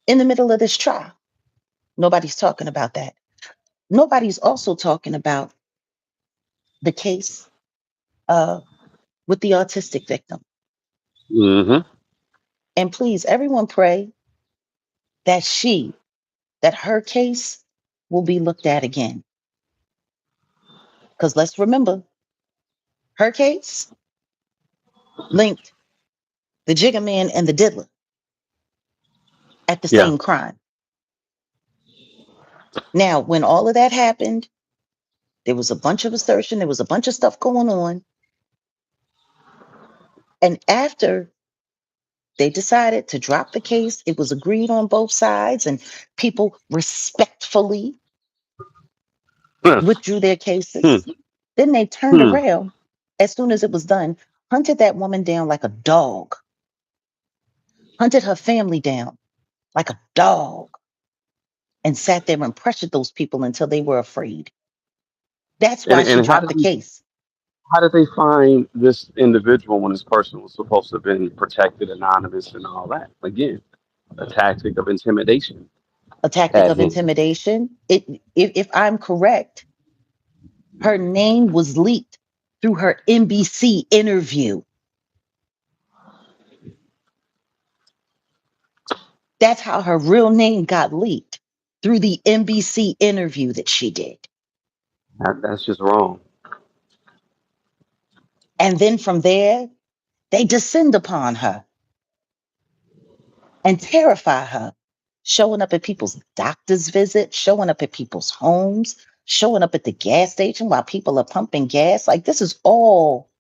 in the middle of this trial. Nobody's talking about that. Nobody's also talking about the case uh, with the autistic victim. Hmm. And please, everyone pray that that her case will be looked at again. Because let's remember, her case linked the Jigga Man and the Diddler at the Yeah. same crime. Now, when all of that happened, there was a bunch of assertion, there was a bunch of stuff going on. And after they decided to drop the case, it was agreed on both sides, and people respectfully Hmm. withdrew their Hmm. cases. Then they turned Hmm. around as soon as it was done, hunted that woman down like a dog, hunted her family down like a dog, and sat there and pressured those people until they were afraid. That's And why she and dropped the case. how did they find this individual when this person was supposed to have been protected, anonymous, and all that? Again, a tactic of intimidation A tactic at of him. intimidation. If I'm correct, her name was leaked through her NBC interview. That's how her real name got leaked through the NBC interview that she did. That's just wrong. And then from there, they descend upon her and terrify her, showing up at people's doctor's visits, showing up at people's homes, showing up at the gas station while people are pumping gas. Like, this is all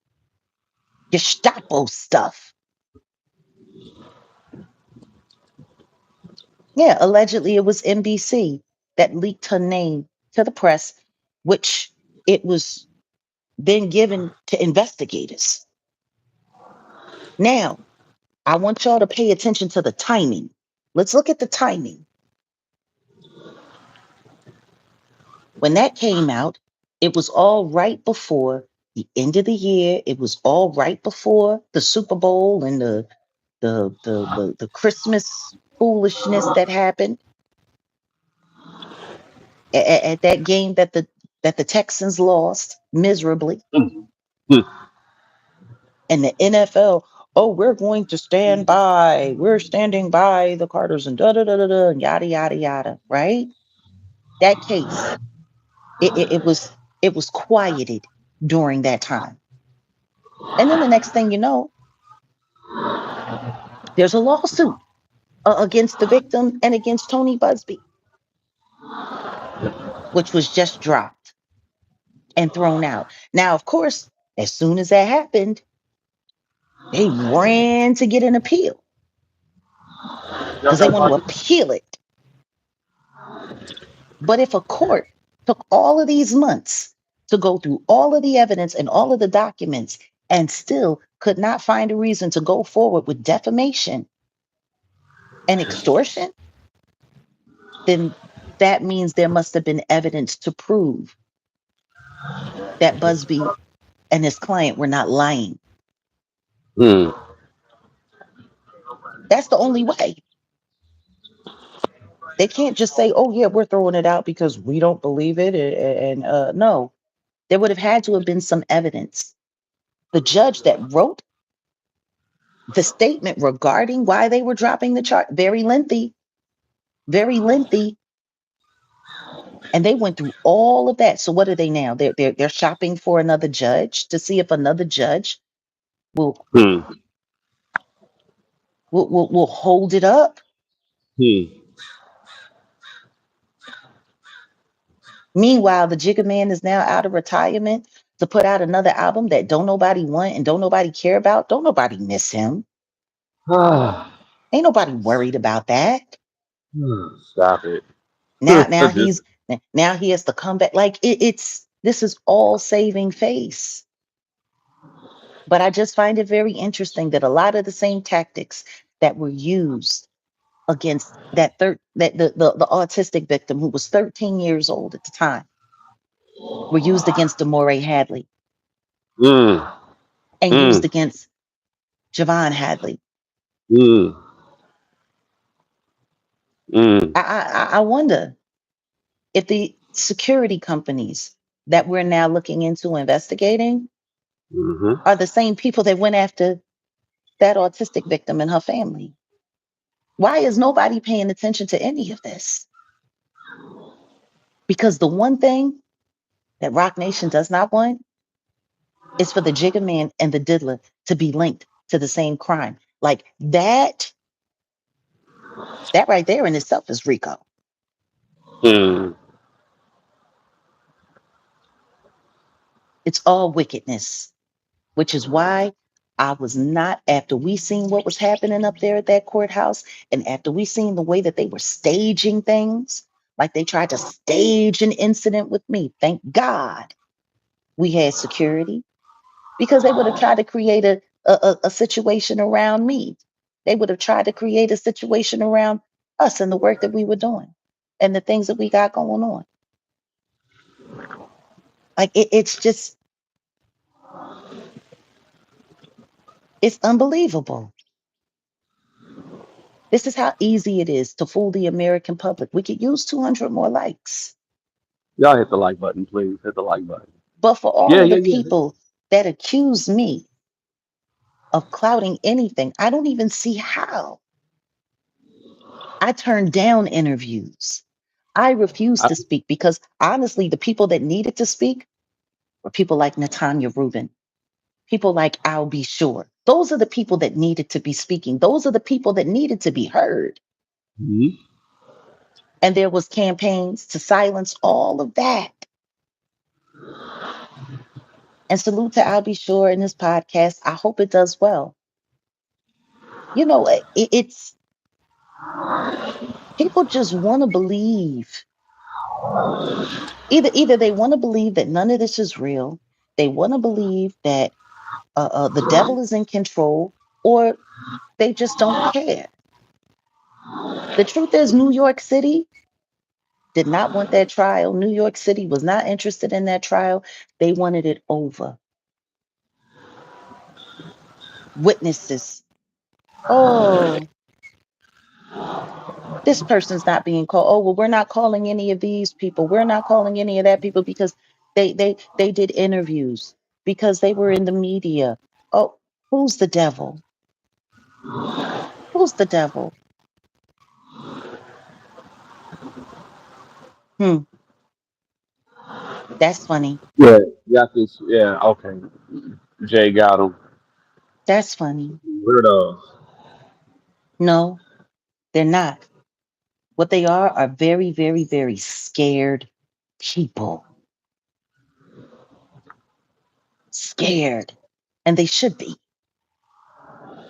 Gestapo stuff. Yeah, allegedly it was NBC that leaked her name to the press, which it was then given to investigators. Now, I want y'all to pay attention to the timing. Let's look at the timing. When that came out, it was all right before the end of the year. It was all right before the Super Bowl and the Christmas foolishness that happened at that game that the Texans lost miserably, Mm, mm, and the NFL. Oh, we're going to stand by. We're standing by the Carters and da da da da da and yada yada yada. Right? That case, it was quieted during that time, and then the next thing you know, there's a lawsuit against the victim and against Tony Busby, which was just dropped and thrown out. Now, of course, as soon as that happened, they ran to get an appeal because they want to appeal it. But if a court took all of these months to go through all of the evidence and all of the documents and still could not find a reason to go forward with defamation and extortion, then that means there must have been evidence to prove that Busby and his client were not lying. mm. That's the only way. They can't just say, "Oh yeah, we're throwing it out because we don't believe it." And no, there would have had to have been some evidence. The judge that wrote the statement regarding why they were dropping the chart, very lengthy, and they went through all of that. So what are they now? They're shopping for another judge to see if another judge will Hmm. will hold it up. Hmm. Meanwhile, the Jigga Man is now out of retirement to put out another album that don't nobody want and don't nobody care about. Don't nobody miss him. Ah, Ain't nobody worried about that. stop it. Now Just, now he has to come back. Like it's this is all saving face. But I just find it very interesting that a lot of the same tactics that were used against that the autistic victim who was 13 years old at the time were used against Demore Hadley mm, and used mm, against Javon Hadley. mm, mm, I wonder if the security companies that we're now looking into investigating mm-hmm. are the same people that went after that autistic victim and her family. Why is nobody paying attention to any of this? Because the one thing that Rock Nation does not want is for the Jigga Man and the Diddler to be linked to the same crime. Like that right there in itself is RICO. Mm. It's all wickedness, which is why I was not, after we seen what was happening up there at that courthouse, and after we seen the way that they were staging things, like they tried to stage an incident with me. Thank God we had security because they would have tried to create a situation around me. They would have tried to create a situation around us and the work that we were doing and the things that we got going on. Like it's just, it's unbelievable. This is how easy it is to fool the American public. We could use 200 more likes. Y'all hit the like button, please. Hit the like button. But for all Yeah, of the yeah, yeah. people that accuse me of clouding anything, I don't even see how. I turn down interviews. I refuse I, to speak because honestly, the people that needed to speak were people like Natanya Rubin, people like I'll Be Sure. Those are the people that needed to be speaking. Those are the people that needed to be heard. mhm. And there was campaigns to silence all of that. And salute to Albie Shore and his podcast. I hope it does well. It's people just want to believe. Either they want to believe that none of this is real, they want to believe that the devil is in control, or they just don't care. The truth is, New York City did not want that trial. New York City was not interested in that trial. They wanted it over. Witnesses. Oh, this person's not being called. Oh, well, we're not calling any of these people. We're not calling any of that people because they did interviews, because they were in the media. Oh, who's the devil? Who's the devil? Hmm, that's funny. Yeah, got this. Yeah, okay. Jay got him. That's funny. Weirdos. No, they're not. What they are very, very, very scared people. Scared. And they should be.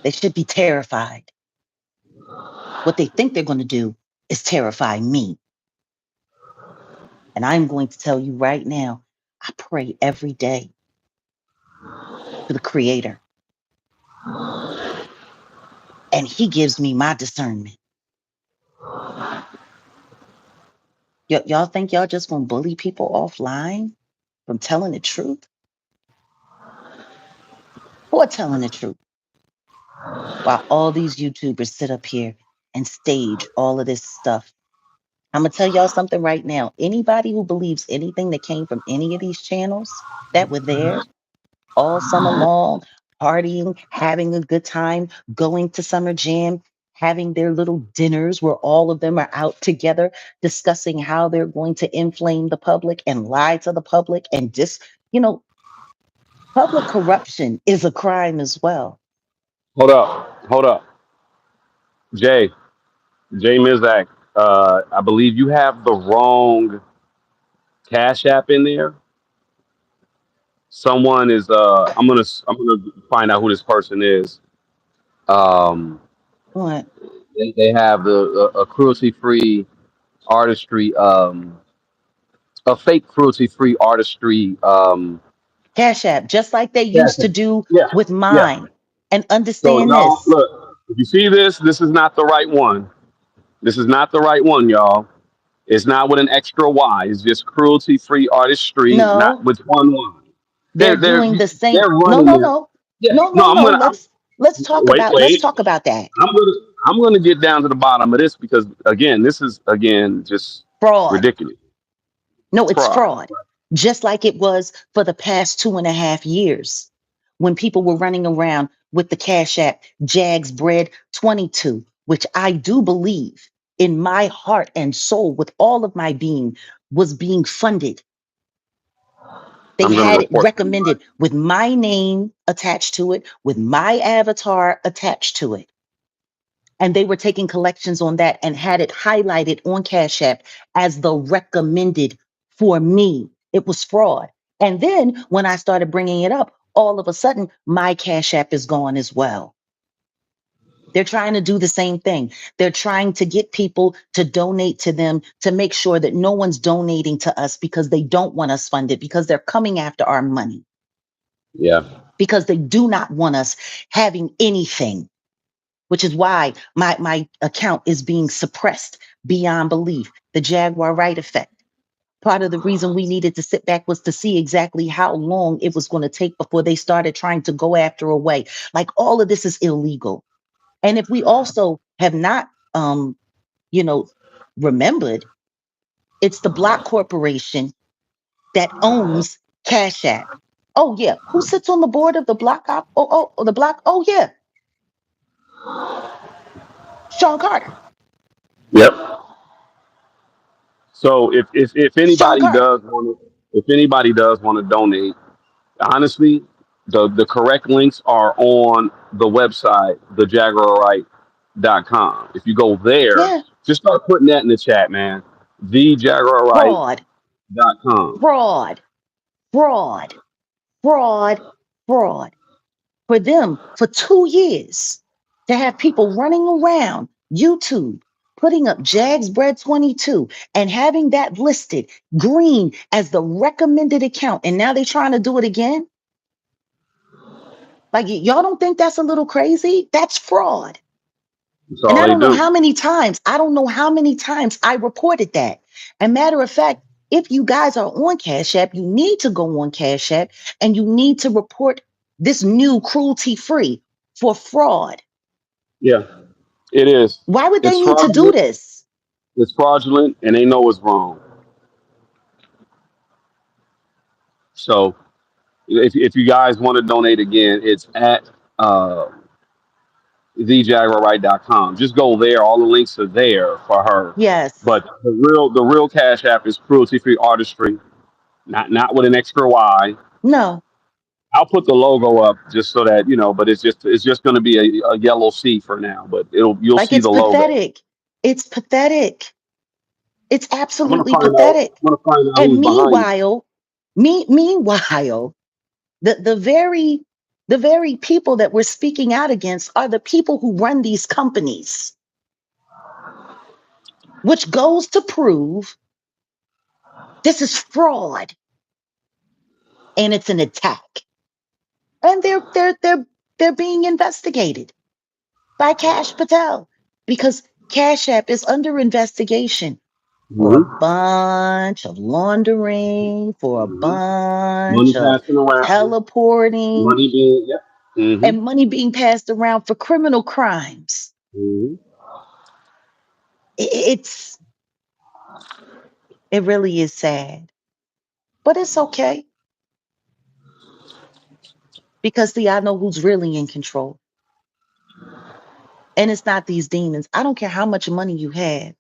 They should be terrified. What they think they're going to do is terrify me. And I'm going to tell you right now, I pray every day to the Creator, and He gives me my discernment. Y'all think y'all just going to bully people offline from telling the truth? Or telling the truth? While all these YouTubers sit up here and stage all of this stuff. I'm going to tell y'all something right now. Anybody who believes anything that came from any of these channels that were there all summer long, partying, having a good time, going to Summer Jam, having their little dinners where all of them are out together discussing how they're going to inflame the public and lie to the public and you know, public corruption is a crime as well. Hold up. Hold up. Jay. Jay Mizak. I believe you have the wrong Cash App in there. Someone is I'm gonna find out who this person is. Um What? they have a cruelty free artistry a fake cruelty free artistry Cash App, just like they Cash used to App. do Yeah, with yeah. mine. And So understand y'all this. look, if you see this, this is not the right one. This is not the right one, y'all. It's not with an extra Y. It's just cruelty free artistry, not No, with one Y. they're They're doing the same. they're No, running no, it. no. Yeah. No, No, no, no. Let's talk wait, about let's wait. talk about that. I'm gonna I'm gonna get down to the bottom of this because again, this is again just Fraud. ridiculous. No, It's it's fraud. fraud. Just like it was for the past 2.5 years when people were running around with the Cash App Jags Bread 22, which I do believe in my heart and soul with all of my being was being funded. They I'm gonna had it report somebody. recommended with my name attached to it, with my avatar attached to it. And they were taking collections on that and had it highlighted on Cash App as the recommended for me. It was fraud. And then when I started bringing it up, all of a sudden my Cash App is gone as well. They're trying to do the same thing. They're trying to get people to donate to them to make sure that no one's donating to us because they don't want us funded, because they're coming after our money, Yeah. because they do not want us having anything, which is why my account is being suppressed beyond belief. The Jaguar right effect. Part of the reason we needed to sit back was to see exactly how long it was going to take before they started trying to go after a way. Like all of this is illegal. And if we also have not, you know, remembered, it's the Block Corporation that owns Cash App. Oh yeah, who sits on the board of the Block op? Oh, the Block. Oh yeah, Sean Carter. Yep. So if Sean anybody Carter. does want to if anybody does want to donate, honestly, the correct links are on the website, thejaguarright.com. If you go there, Yeah, just start putting that in the chat, man. Thejaguarright.com. fraud, fraud, fraud, fraud, fraud. For them, for 2 years, to have people running around YouTube, putting up Jags Bread 22 and having that listed green as the recommended account. And now they're trying to do it again. Like, y'all don't think that's a little crazy? That's fraud. That's And all I they don't know do. how many times, I reported that. And matter of fact, if you guys are on Cash App, you need to go on Cash App and you need to report this new cruelty free for fraud. Yeah, it is. Why would they It's need to do fraudulent. this? It's fraudulent, and they know it's wrong. So if you guys want to donate again, it's at uh, thejaguarright.com. Just go there. All the links are there for her. Yes. But the real Cash App is cruelty free artistry, not with an extra Y. No, I'll put the logo up just so that you know. But it's just going to be a yellow C for now. But you'll like see it's the logo. pathetic. It's pathetic. It's I'm gonna absolutely find out. pathetic. I'm gonna find out And who's behind it. meanwhile, the very people that we're speaking out against are the people who run these companies, which goes to prove this is fraud and it's an attack. And they're being investigated by Cash Patel because Cash App is under investigation for a Hmm. bunch of laundering, for a Hmm. Money bunch of passing around. teleporting, Money being yeah. Hmm. and money being passed around for criminal crimes. Hmm. It's it really is sad, but it's okay because see, I know who's really in control, and it's not these demons. I don't care how much money you have.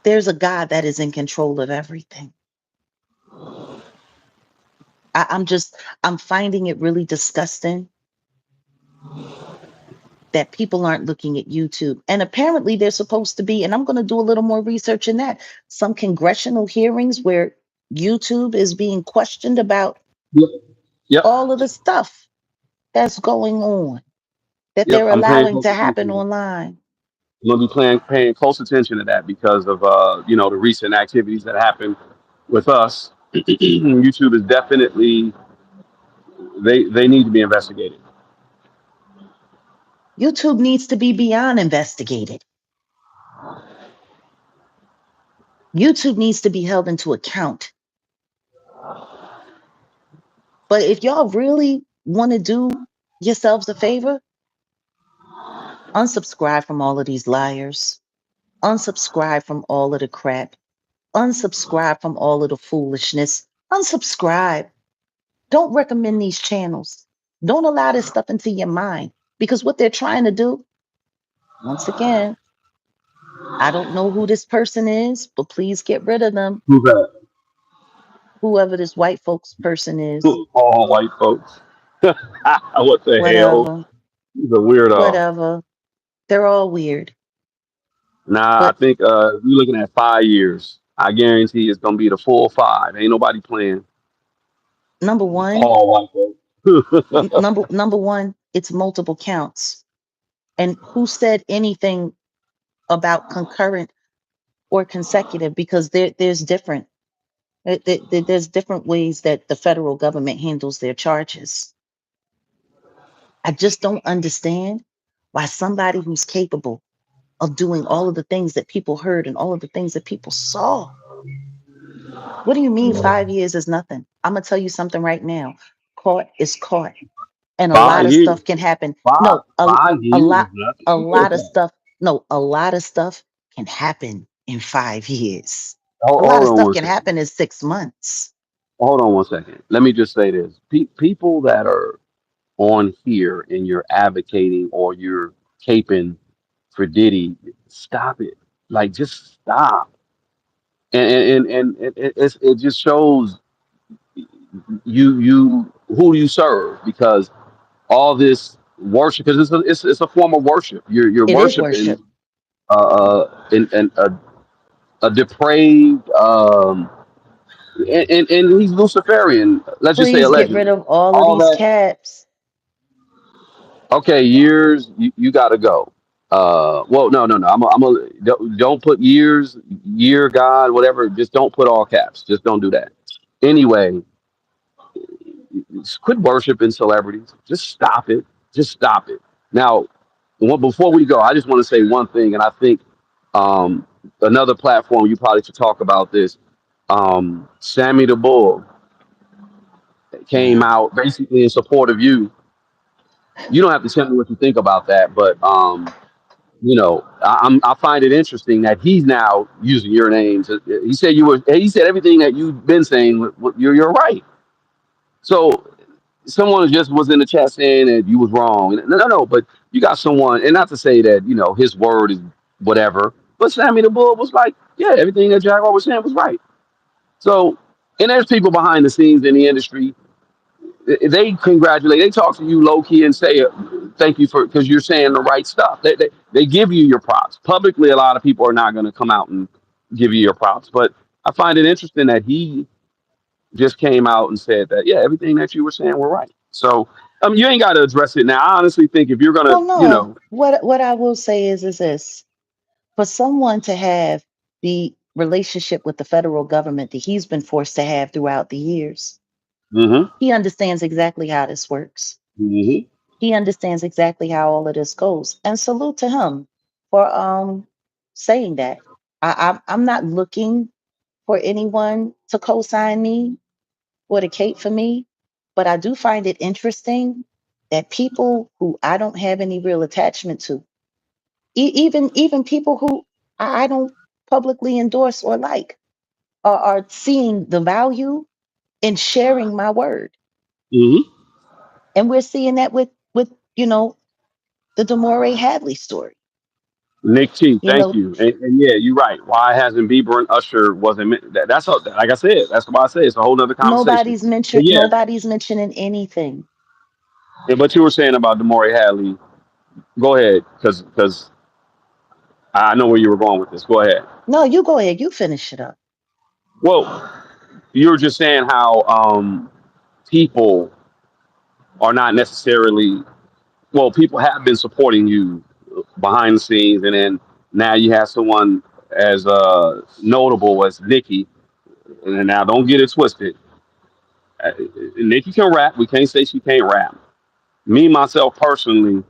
There's a God that is in control of everything. I'm finding it really disgusting that people aren't looking at YouTube. And apparently they're supposed to be, and I'm going to do a little more research in that, some congressional hearings where YouTube is being questioned about Yep. Yep. all of the stuff that's going on, that Yep. they're I'm paying allowing close to happen attention. online. I'm gonna be paying close attention to that because of the recent activities that happened with us. YouTube is definitely they need to be investigated. YouTube needs to be beyond investigated. YouTube needs to be held into account. But if y'all really want to do yourselves a favor, unsubscribe from all of these liars. Unsubscribe from all of the crap. Unsubscribe from all of the foolishness. Unsubscribe. Don't recommend these channels. Don't allow this stuff into your mind because what they're trying to do, once again, I don't know who this person is, but please get rid of them. Who's that? Whoever this white folks person is, All white folks. What the hell? whatever, He's a weirdo. whatever. They're all weird. Nah, I But think we're looking at 5 years. I guarantee it's gonna be the full five. Ain't nobody playing. number one, All white folks. number one, it's multiple counts. And who said anything about concurrent or consecutive? Because there's different. There's different ways that the federal government handles their charges. I just don't understand why somebody who's capable of doing all of the things that people heard and all of the things that people saw. What do you mean 5 years is nothing? I'm gonna tell you something right now. Caught is caught, and a lot five of years. stuff can happen. Five No, five a years is lot, nothing. a Who said lot of that? stuff. No, a lot of stuff can happen in 5 years. A lot Hold of on stuff one can second. happen in 6 months. Hold on one second. Let me just say this: people that are on here and you're advocating or you're caping for Diddy, stop it. Like, just stop. And it just shows you who you serve because all this worship because it's a form of worship. You're It is worshiping worship. in a depraved and he's Luciferian. Let's just say Please get rid allegedly. of all of All these that. caps. Okay, years. You got to go. Well, no, no, no. I'm a don't put years, year, God, whatever. Just don't put all caps. Just don't do that. Anyway, quit worshiping celebrities. Just stop it. Just stop it. Now, before we go, I just want to say one thing, and I think um, another platform you probably should talk about this. Sammy the Bull came out basically in support of you. You don't have to tell me what you think about that, but I find it interesting that he's now using your names. He said you were. He said everything that you've been saying. You're right. So someone just was in the chat saying that you was wrong. No, no, no. But you got someone, and not to say that his word is whatever. But Sammy the Bull was like, yeah, everything that Jaguar was saying was right. So, and there's people behind the scenes in the industry. They congratulate, they talk to you low key and say thank you for because you're saying the right stuff. They give you your props publicly. A lot of people are not going to come out and give you your props, but I find it interesting that he just came out and said that yeah, everything that you were saying were right. So you ain't got to address it now. I honestly think if you're gonna, Well, no. What I will say is this: for someone to have the relationship with the federal government that he's been forced to have throughout the years, mm-hmm, he understands exactly how this works. mm-hmm, He understands exactly how all of this goes. And salute to him for saying that. I'm not looking for anyone to co-sign me or to cape for me, but I do find it interesting that people who I don't have any real attachment to, even people who I don't publicly endorse or like, are seeing the value in sharing my word. mm-hmm. And we're seeing that with the Demore Hadley story. Nick T, You thank know, you. And yeah, you're right. Why hasn't Bieber and Usher wasn't that's all, like I said. That's why I say it's a whole nother conversation. But yeah, nobody's mentioning anything. and what you were saying about Demore Hadley, go ahead, because I know where you were going with this. Go ahead. No, you go ahead, you finish it up. Well, you were just saying how people are not necessarily well, people have been supporting you behind the scenes, and then now you have someone as notable as Nicki. And now, don't get it twisted. Uh, Nicki can rap. We can't say she can't rap. Me myself personally,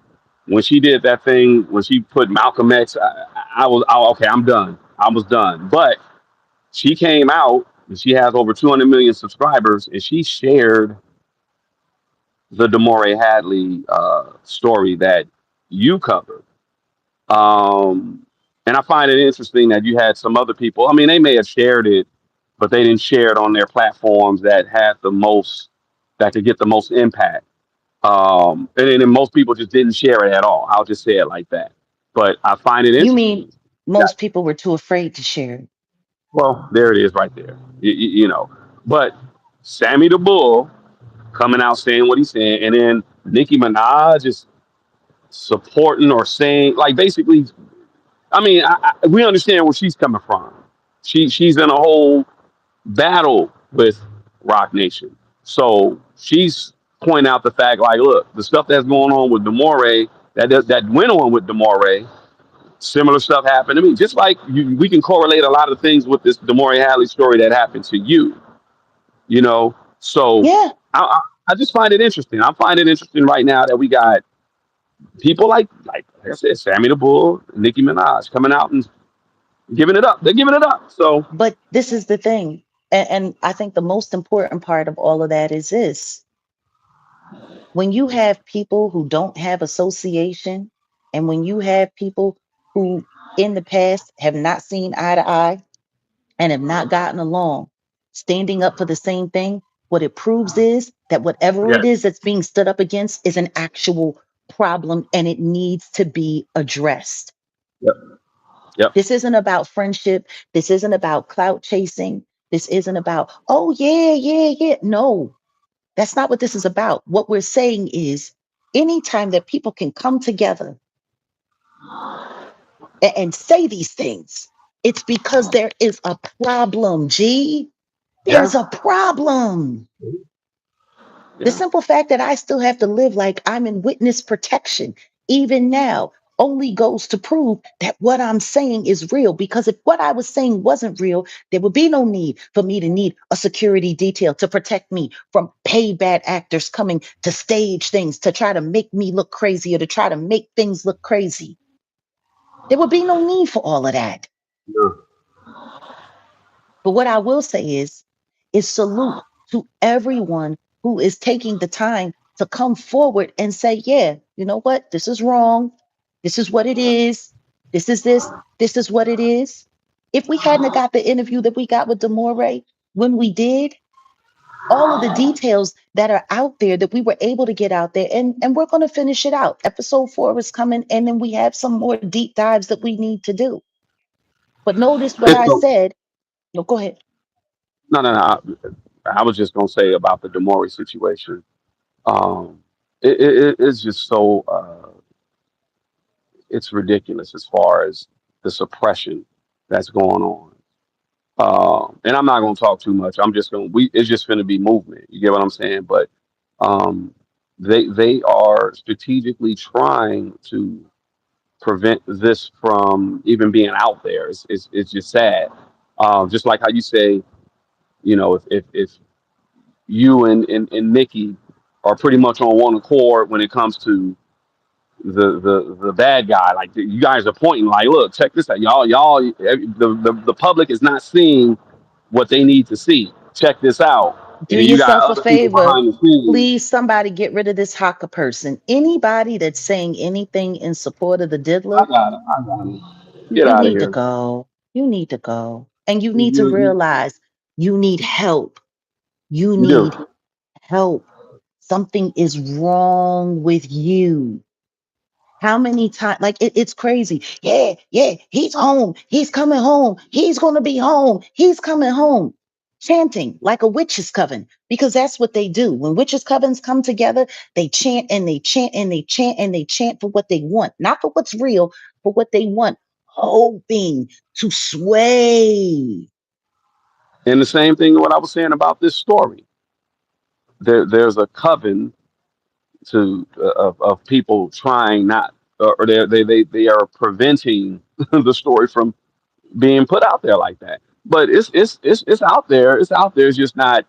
when she did that thing, when she put Malcolm X, okay. I'm done. I was done. But she came out and she has over 200 million subscribers, and she shared the Demore Hadley story that you covered. Um, and I find it interesting that you had some other people. I mean, they may have shared it, but they didn't share it on their platforms that had the most, that could get the most impact. And then most people just didn't share it at all. I'll just say it like that. But I find it You mean interesting. Yeah, most people were too afraid to share it? well, there it is right there. You know. But Sammy the Bull coming out saying what he's saying, and then Nicki Minaj is supporting or saying, like, basically, I mean, we understand where she's coming from. She's in a whole battle with Rock Nation, so she's pointing out the fact, like, look, the stuff that's going on with Demore, that went on with Demore, similar stuff happened to me. Just like we can correlate a lot of things with this Demore Hadley story that happened to you. You know, so Yeah, I just find it interesting. I find it interesting right now that we got people like I said, Sammy the Bull, Nicki Minaj coming out and giving it up. They're giving it up. So but this is the thing. And I think the most important part of all of that is this: when you have people who don't have association, and when you have people who in the past have not seen eye to eye and have not gotten along, standing up for the same thing, what it proves is that whatever yeah, it is that's being stood up against is an actual problem and it needs to be addressed. yep, yep, This isn't about friendship. This isn't about clout chasing. This isn't about, oh, yeah, yeah, yeah. No, that's not what this is about. What we're saying is anytime that people can come together and say these things, it's because there is a problem, G. There's Yeah, a problem. The yeah. simple fact that I still have to live like I'm in witness protection, even now, only goes to prove that what I'm saying is real. Because if what I was saying wasn't real, there would be no need for me to need a security detail to protect me from paid bad actors coming to stage things to try to make me look crazy or to try to make things look crazy. There would be no need for all of that. Yeah. But what I will say is salute to everyone who is taking the time to come forward and say, yeah, you know what? This is wrong. This is what it is. This is this. This is what it is. If we hadn't have got the interview that we got with Demore when we did, all of the details that are out there that we were able to get out there, and we're going to finish it out. Episode 4 is coming, and then we have some more deep dives that we need to do. But notice what It's I so, said. No, go ahead. no, no, no. I was just gonna say about the Demore situation. Um, it's just so it's ridiculous as far as the suppression that's going on. And I'm not gonna talk too much. I'm just gonna we it's just gonna be movement. You get what I'm saying? But um, they are strategically trying to prevent this from even being out there. It's just sad. Just like how you say, you know, if you and Nikki are pretty much on one accord when it comes to the bad guy. Like you guys are pointing, like, look, check this out, y'all. The public is not seeing what they need to see. Check this out, Do and then you got yourself a other people favor. behind the scenes. Please, somebody get rid of this Haka person. Anybody that's saying anything in support of the I diddler, got it. I got it. Get you out of need to here. go. You need to go. And you need to You, realize you need help. You you do. need help. Something is wrong with you. How many times? Like it's crazy. Yeah, yeah, he's home. He's coming home. He's going to be home. He's coming home. Chanting like a witch's coven, because that's what they do. When witches' covens come together, they chant and they chant and they chant and they chant for what they want, not for what's real, for what they want, hoping to sway. And the same thing what I was saying about this story. There's a coven to of people trying not, or they are preventing the story from being put out there like that. But it's out there. It's out there. It's just not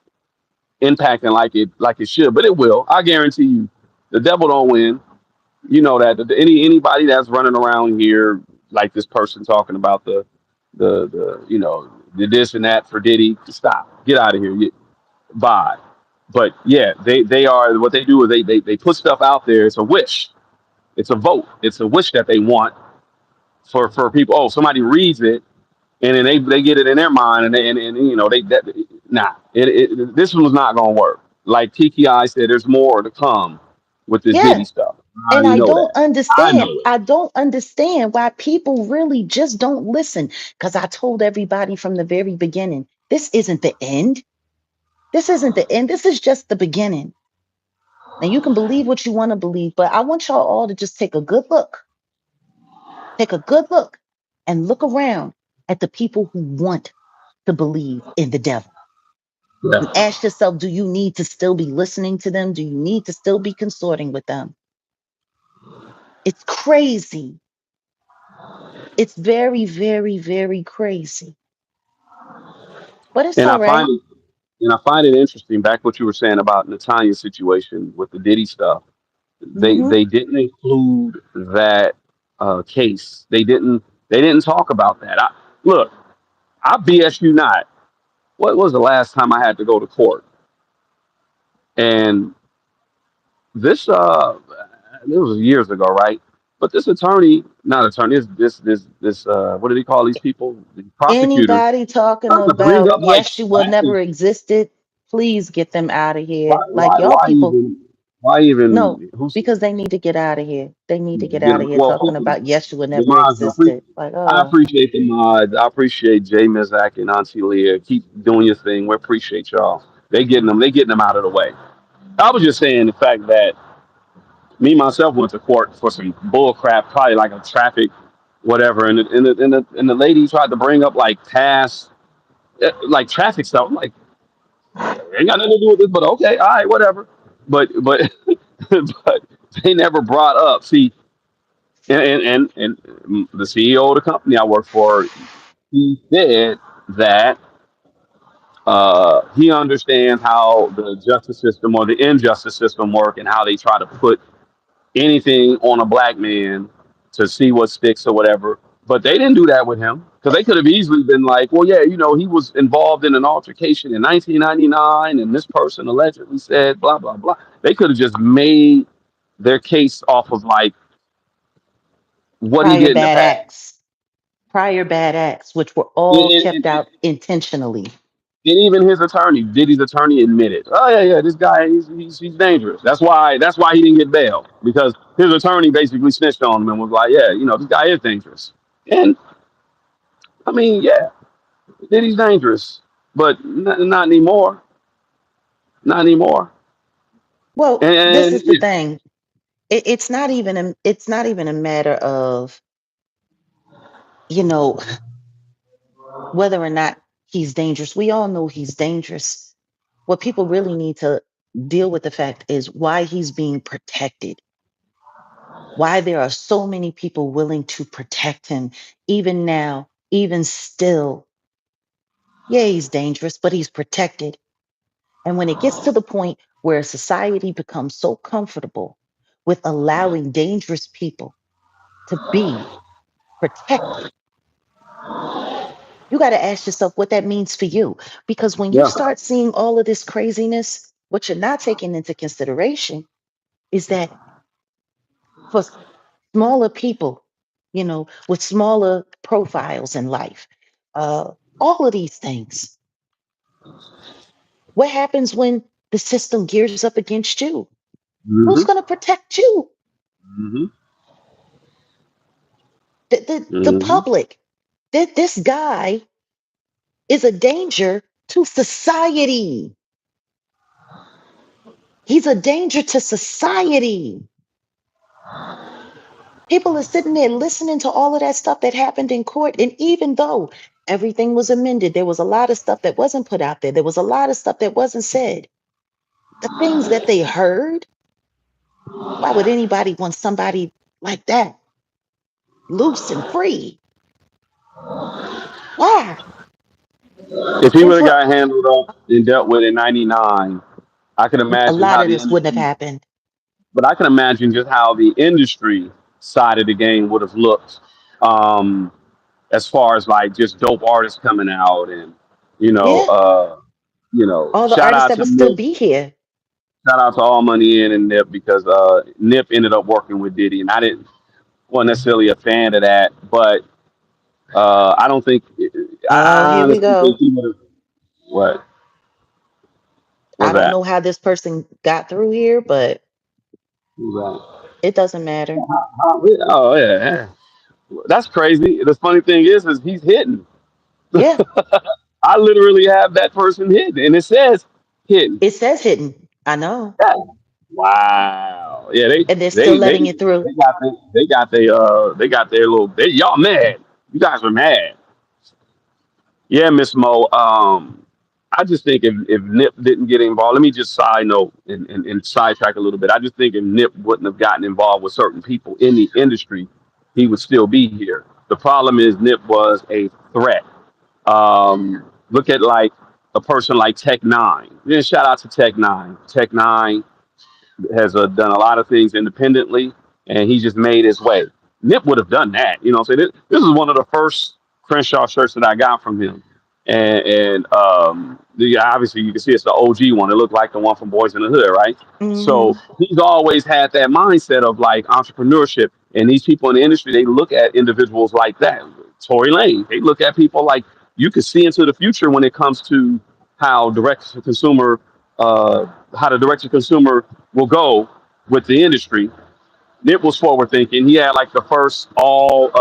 impacting like it should. But it will. I guarantee you, the devil don't win. You know that. Anybody that's running around here like this person talking about the you know the this and that for Diddy, stop. Get out of here. Bye. But yeah, they are what they do is they put stuff out there. It's a wish. It's a vote. It's a wish that they want for people. Oh, somebody reads it and then they get it in their mind and you know they that nah this one's not gonna work. Like TKI said, there's more to come with this Yeah. Diddy stuff. I And already I know don't that. I understand. know it. I don't understand why people really just don't listen. Because I told everybody from the very beginning, this isn't the end. This isn't the end. This is just the beginning. Now you can believe what you want to believe, but I want y'all all to just take a good look. Take a good look and look around at the people who want to believe in the devil. And Yeah. ask yourself, do you need to still be listening to them? Do you need to still be consorting with them? It's crazy. It's very, very, very crazy. But it's And all I find right. it and I find it interesting. Back what you were saying about Natanya's situation with the Diddy stuff. Mm-hmm. They didn't include that case. They didn't talk about that. Look, I BS you not. What was the last time I had to go to court? And this it was years ago, right? But this attorney, not attorney, this what do they call these people? The prosecutor Anybody talking tried to bring about up like Yeshua traffic. never existed, please get them out of Why here. Like why y'all why people, even why no, even who's because they need to get out of here. They need to get you out of know here well talking hopefully about Yeshua the never mods existed. Like, I oh, appreciate the mods. I appreciate Jay Mizak and Auntie Leah. Keep doing your thing. We appreciate y'all. They getting them out of the way. I was just saying the fact that me myself went to court for some bull crap, probably like a traffic, whatever, and the lady tried to bring up like past like traffic stuff. I'm like, Ain't got nothing to do with this, but okay, all right, whatever. But but they never brought up. See, and the CEO of the company I work for, he said that he understands how the justice system or the injustice system work and how they try to put anything on a black man to see what sticks or whatever. But they didn't do that with him because they could have easily been like, well, yeah, he was involved in an altercation in 1999 and this person allegedly said blah, blah, blah. They could have just made their case off of like what he Prior did in the bad past. acts, prior bad acts, which were And, all and, kept and, out intentionally. and even his attorney, Diddy's attorney, admitted, oh yeah, yeah, this guy, he's dangerous. That's why he didn't get bail because his attorney basically snitched on him and was like, yeah, this guy is dangerous. And I mean, yeah, Diddy's dangerous, but not anymore. Not anymore. Well, this And is the thing. It's not even a matter of, you know, whether or not he's dangerous. We all know he's dangerous. What people really need to deal with the fact is why he's being protected, why there are so many people willing to protect him, even now, even still. Yeah, he's dangerous, but he's protected. And when it gets to the point where society becomes so comfortable with allowing dangerous people to be protected, you got to ask yourself what that means for you. Because when you yeah, start seeing all of this craziness, what you're not taking into consideration is that for smaller people, with smaller profiles in life, uh, all of these things, what happens when the system gears up against you? Who's hmm going to protect you? hmm The hmm public. This guy is a danger to society. He's a danger to society. People are sitting there listening to all of that stuff that happened in court. And even though everything was amended, there was a lot of stuff that wasn't put out there. There was a lot of stuff that wasn't said. The things that they heard, why would anybody want somebody like that loose and free? Why? if he And would have for got handled up and dealt with in '99, I can a imagine lot how of the this wouldn't have industry. happened. But I can imagine just how the industry side of the game would have looked, um, as far as like just dope artists coming out and you know, Yeah. uh, All the shout artists out that to would still Nip. be here. Shout out to All Money In and Nip because Nip ended up working with Diddy, and I didn't wasn't necessarily a fan of that, but I don't think Oh, I here we honestly think go. he would have. What I was don't that? know how this person got through here, but Who was it doesn't matter. that? Oh yeah, that's crazy. The funny thing is he's hidden. Yeah, I literally have that person hidden, and it says hidden. it says hidden. I know. Yeah. Wow. Yeah, And they're still letting it through. they got their little y'all mad. You guys are mad. Yeah, Miss Mo. I just think if Nip didn't get involved, let me just side note and sidetrack a little bit. I just think if Nip wouldn't have gotten involved with certain people in the industry, he would still be here. The problem is Nip was a threat. Look at like a person like Tech Nine. Then shout out to Tech Nine. Tech Nine has done a lot of things independently, and he just made his way. Nip would have done that, So this is one of the first Crenshaw shirts that I got from him, and obviously you can see it's the OG one. It looked like the one from Boys in the Hood, right? So Hmm. he's always had that mindset of like entrepreneurship, and these people in the industry they look at individuals like that. Tory Lane, they look at people like you could see into the future when it comes to how direct to consumer uh, how the direct to consumer will go with the industry. Nip was forward thinking. He had like the first all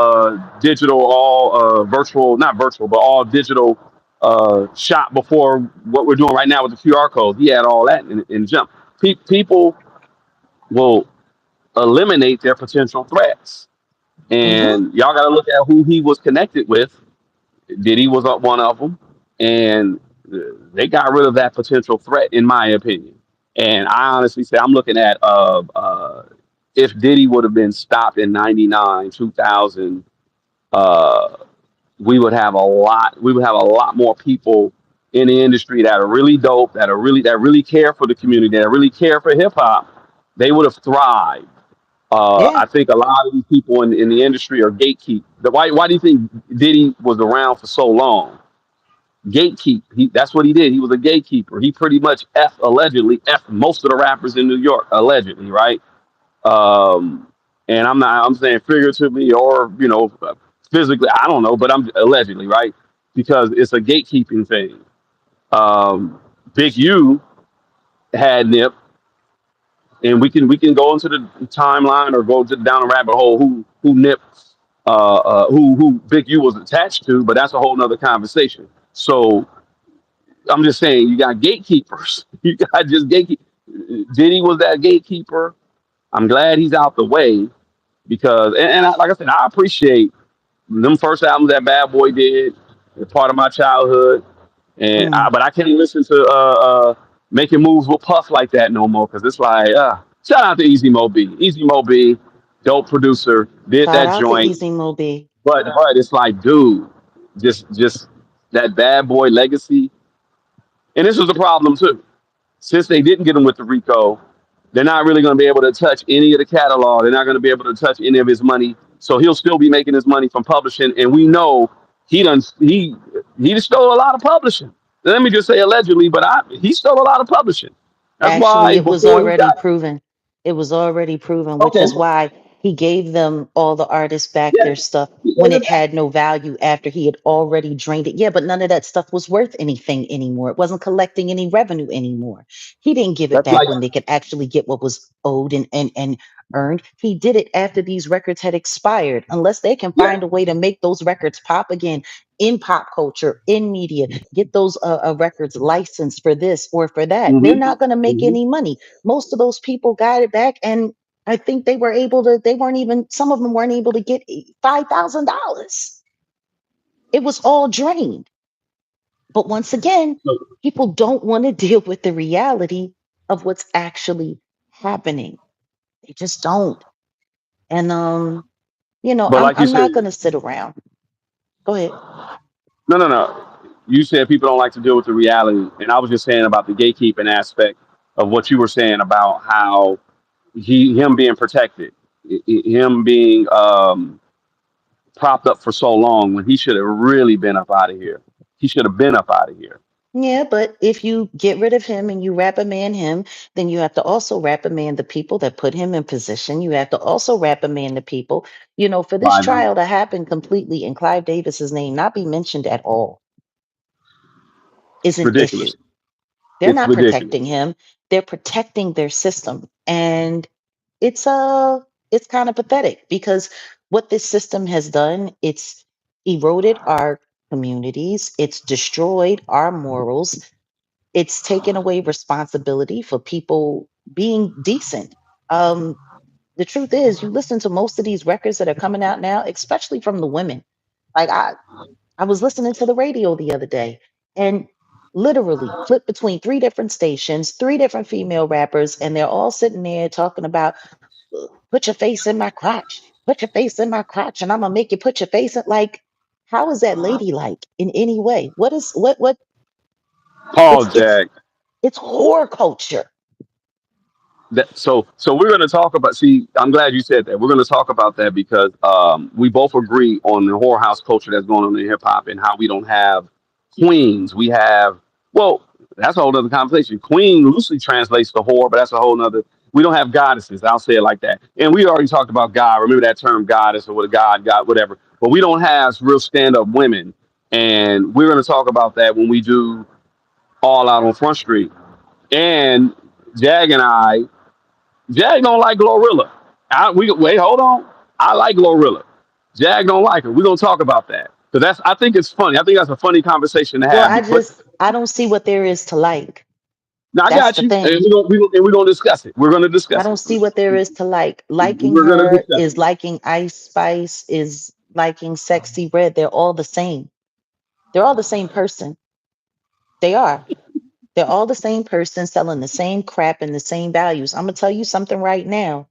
digital, all virtual, not virtual, but all digital shop before what we're doing right now with the QR code. He had all that in jump. People will eliminate their potential threats. Hmm. And y'all got to look at who he was connected with. Diddy was one of them. And they got rid of that potential threat, in my opinion. And I honestly say, I'm looking at if Diddy would have been stopped in '99, 2000, uh, we would have a lot more people in the industry that are really dope, that really care for the community, that really care for hip hop. They would have thrived. Yeah. I think a lot of these people in the industry are gatekeep. Why do you think Diddy was around for so long? Gatekeep. That's what he did. He was a gatekeeper. He pretty much allegedly most of the rappers in New York, allegedly, right? Um, and I'm saying figuratively or physically. I don't know, but I'm allegedly, right? Because it's a gatekeeping thing. Um, Big U had Nip, and we can go into the timeline or go down a rabbit hole who Nip who Big U was attached to, but that's a whole nother conversation. So I'm just saying, you got gatekeepers. You got just gatekeepers. Diddy was that gatekeeper. I'm glad he's out the way because, like I said, I appreciate them first albums that Bad Boy did. They're part of my childhood, Mm. but I can't listen to making moves with Puff like that no more because it's like, shout out to Easy Mo B. Easy Mo B, dope producer, did Shout that out to joint, Easy Moby. but it's like, dude, just that Bad Boy legacy, and this was the problem too since they didn't get him with the RICO, they're not really going to be able to touch any of the catalog. They're not going to be able to touch any of his money. So he'll still be making his money from publishing. And we know he stole a lot of publishing. Let me just say allegedly, but he stole a lot of publishing. That's Actually, why it was before he already got proven. It was already proven, which okay, is why he gave them all the artists back yeah, their stuff he when gave it it back. had no value after he had already drained it. Yeah, but none of that stuff was worth anything anymore. It wasn't collecting any revenue anymore. He didn't give it That's back like when they could actually get what was owed and earned. He did it after these records had expired. Unless they can yeah, find a way to make those records pop again in pop culture, in media, get those records licensed for this or for that, they're hmm not going to make hmm any money. Most of those people got it back, and I think they were able to. They weren't even. Some of them weren't able to get $5,000. It was all drained. But once again, So, people don't want to deal with the reality of what's actually happening. They just don't. And but I'm like you I'm said, not going to sit around. Go ahead. no. You said people don't like to deal with the reality, and I was just saying about the gatekeeping aspect of what you were saying about how him being protected, him being propped up for so long when he should have really been up out of here. He should have been up out of here. Yeah, but if you get rid of him and you reprimand him, then you have to also reprimand the people that put him in position. You have to also reprimand the people, for this Why not? trial to happen completely and Clive Davis's name not be mentioned at all is It's an issue. ridiculous. They're It's not ridiculous. protecting him. They're protecting their system. And it's kind of pathetic because what this system has done, it's eroded our communities, it's destroyed our morals, it's taken away responsibility for people being decent. Um, the truth is, you listen to most of these records that are coming out now, especially from the women. Like I was listening to the radio the other day and literally flipped between three different stations, three different female rappers, and they're all sitting there talking about put your face in my crotch, put your face in my crotch, and I'm gonna make you put your face in like how is that ladylike in any way? What is what Paul it's it's Jack. it's horror culture. So we're going to talk about. See, I'm glad you said that. We're going to talk about that because we both agree on the whorehouse culture that's going on in hip hop and how we don't have queens. We have well, that's a whole other conversation. Queen loosely translates to whore, but that's a whole nother. We don't have goddesses. I'll say it like that. And we already talked about God. Remember that term goddess or what a god, whatever. But we don't have real stand up women, and we're going to talk about that when we do All Out on Front Street. And Jag and I Jag don't like Glorilla. We wait, hold on. I like Glorilla. Jag don't like her. We're gonna talk about that because I think it's funny. I think that's a funny conversation to Well, have. But I don't see what there is to like. now I That's got the you, and thing. we're gonna discuss it. We're gonna I discuss don't it. see what there is to like. Liking We're gonna her discuss is it. liking Ice Spice, is liking Sexy Red. They're all the same. They're all the same person. They are. They're all the same person selling the same crap and the same values. I'm gonna tell you something right now.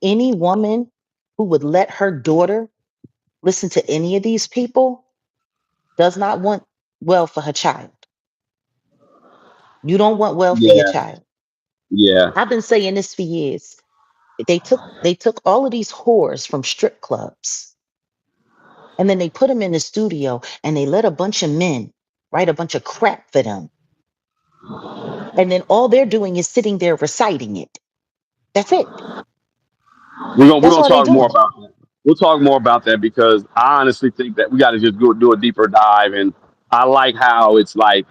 Any woman who would let her daughter listen to any of these people does not want well for her child. You don't want well for your Yeah, child. yeah. I've been saying this for years. They took all of these whores from strip clubs and then they put them in the studio and they let a bunch of men write a bunch of crap for them. And then all they're doing is sitting there reciting it. That's it. We're That's gonna all they talk more doing. about that. We'll talk more about that because I honestly think that we got to just go do a deeper dive. And I like how it's like,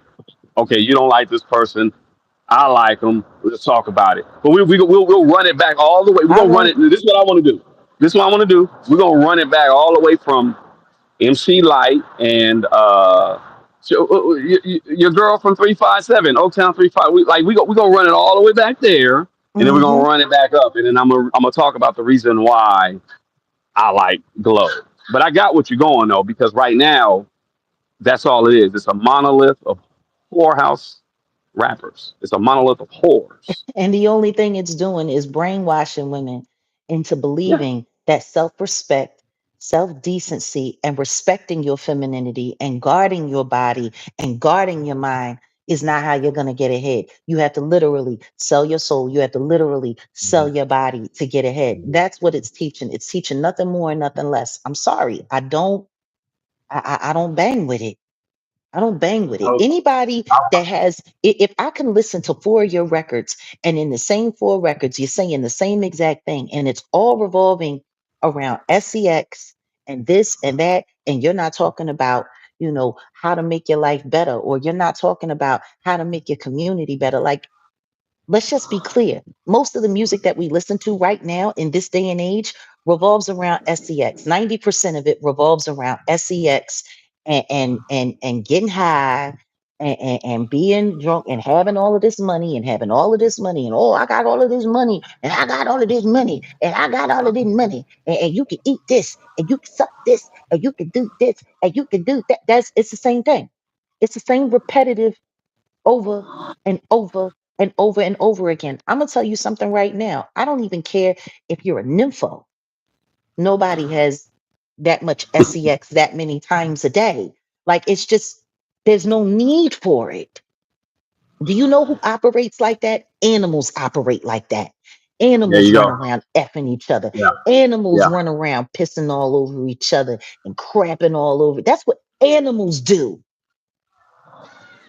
okay, you don't like this person, I like them. Let's talk about it. But we'll run it back all the way. We're All gonna run right. it. This is what I want to do. This is what I want to do. We're gonna run it back all the way from MC Light and your girl from 357 Oaktown 35. We gonna run it all the way back there, and then we're gonna Mm-hmm. run it back up, and then I'm gonna talk about the reason why I like Glow. But I got what you're going though, because right now that's all it is. It's a monolith of whorehouse rappers. It's a monolith of whores. And the only thing it's doing is brainwashing women into Yeah. believing that self respect, self decency, and respecting your femininity and guarding your body and guarding your mind is not how you're going to get ahead. You have to literally sell your soul. You have to literally sell your body to get ahead. That's what it's teaching. It's teaching nothing more and nothing less. I'm sorry. I don't bang with it. I don't bang with it. Anybody that has, if I can listen to four of your records and in the same four records, you're saying the same exact thing and it's all revolving around sex and this and that, and you're not talking about, how to make your life better, or you're not talking about how to make your community better. Like, let's just be clear. Most of the music that we listen to right now in this day and age revolves around sex. 90% of it revolves around sex and getting high and being drunk and having all of this money and having all of this money and oh, I got all of this money and I got all of this money and I got all of this money and you can eat this and you can suck this and you can do this and you can do that. It's the same thing. It's the same repetitive over and over and over and over again. I'm gonna tell you something right now. I don't even care if you're a nympho. Nobody has that much sex that many times a day. Like it's just there's no need for it. Do you know who operates like that? Animals operate like that. There Animals you run go. around effing each other. Yeah. Animals Yeah. run around pissing all over each other and crapping all over. That's what animals do.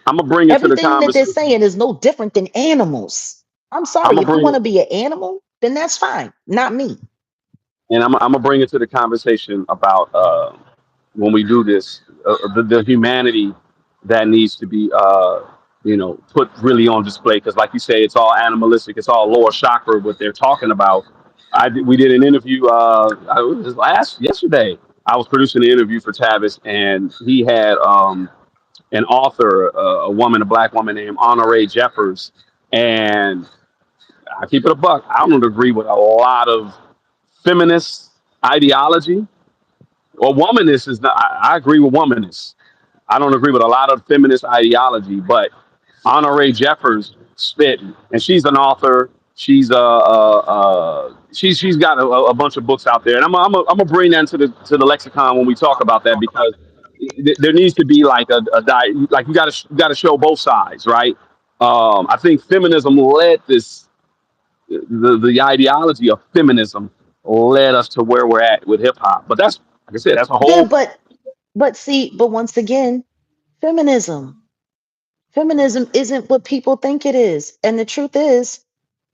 I'm gonna bring it to the Everything that they're conversation. saying is no different than animals. I'm I'm sorry. gonna If you bring want it, to be an animal, then that's fine. Not me. and I'm gonna bring it to the conversation about when we do this, the humanity that needs to be, put really on display. Because, like you say, it's all animalistic. It's all lower chakra what they're talking about. We did an interview. It was last yesterday. I was producing an interview for Tavis, and he had an author, a woman, a black woman named Honore Jeffers, and I keep it a buck. I don't agree with a lot of feminist ideology. Well, womanist is not. I agree with womanist. I don't agree with a lot of feminist ideology, but Honore Jeffers spit, and she's an author. She's got a bunch of books out there, and I'm gonna bring that to the lexicon when we talk about that because there needs to be like like you got to show both sides, right? I think feminism led the ideology of feminism led us to where we're at with hip hop, but that's like I said, that's a Yeah, whole. but once again, feminism. Feminism isn't what people think it is. And the truth is,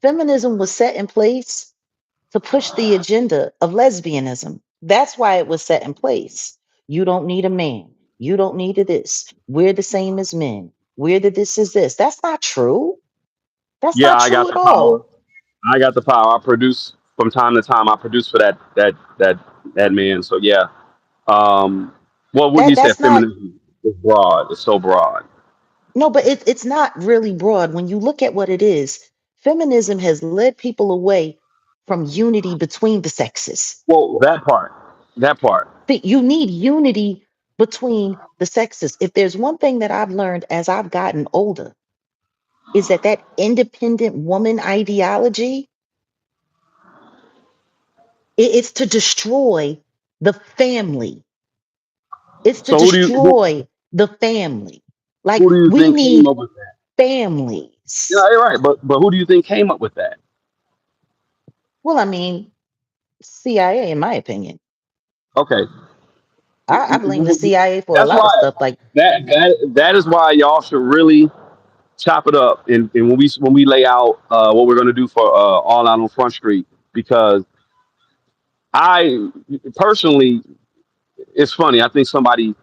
feminism was set in place to push the agenda of lesbianism. That's why it was set in place. You don't need a man. You don't need a this. We're the same as men. We're the this is this. That's not true. That's Yeah, not I true got at the power. all. I got the power. I produce from time to time. I produce for that man. So yeah. Um, well, what That you said, that's not feminism is broad. It's so broad. no, but it's not really broad. When you look at what it is, feminism has led people away from unity between the sexes. Well, that part. That part. You need unity between the sexes. If there's one thing that I've learned as I've gotten older, is that that independent woman ideology, it's to destroy the family. It's to So destroy the family. Like who do you we think came need up with that? Yeah, families. you're right. But who do you think came up with that? Well, I mean, CIA, in my opinion. Okay, I blame the CIA for a that's lot of why stuff. Like, that is why y'all should really chop it up. And when we lay out what we're gonna do for All Out on Front Street, because I personally, it's funny. I think somebody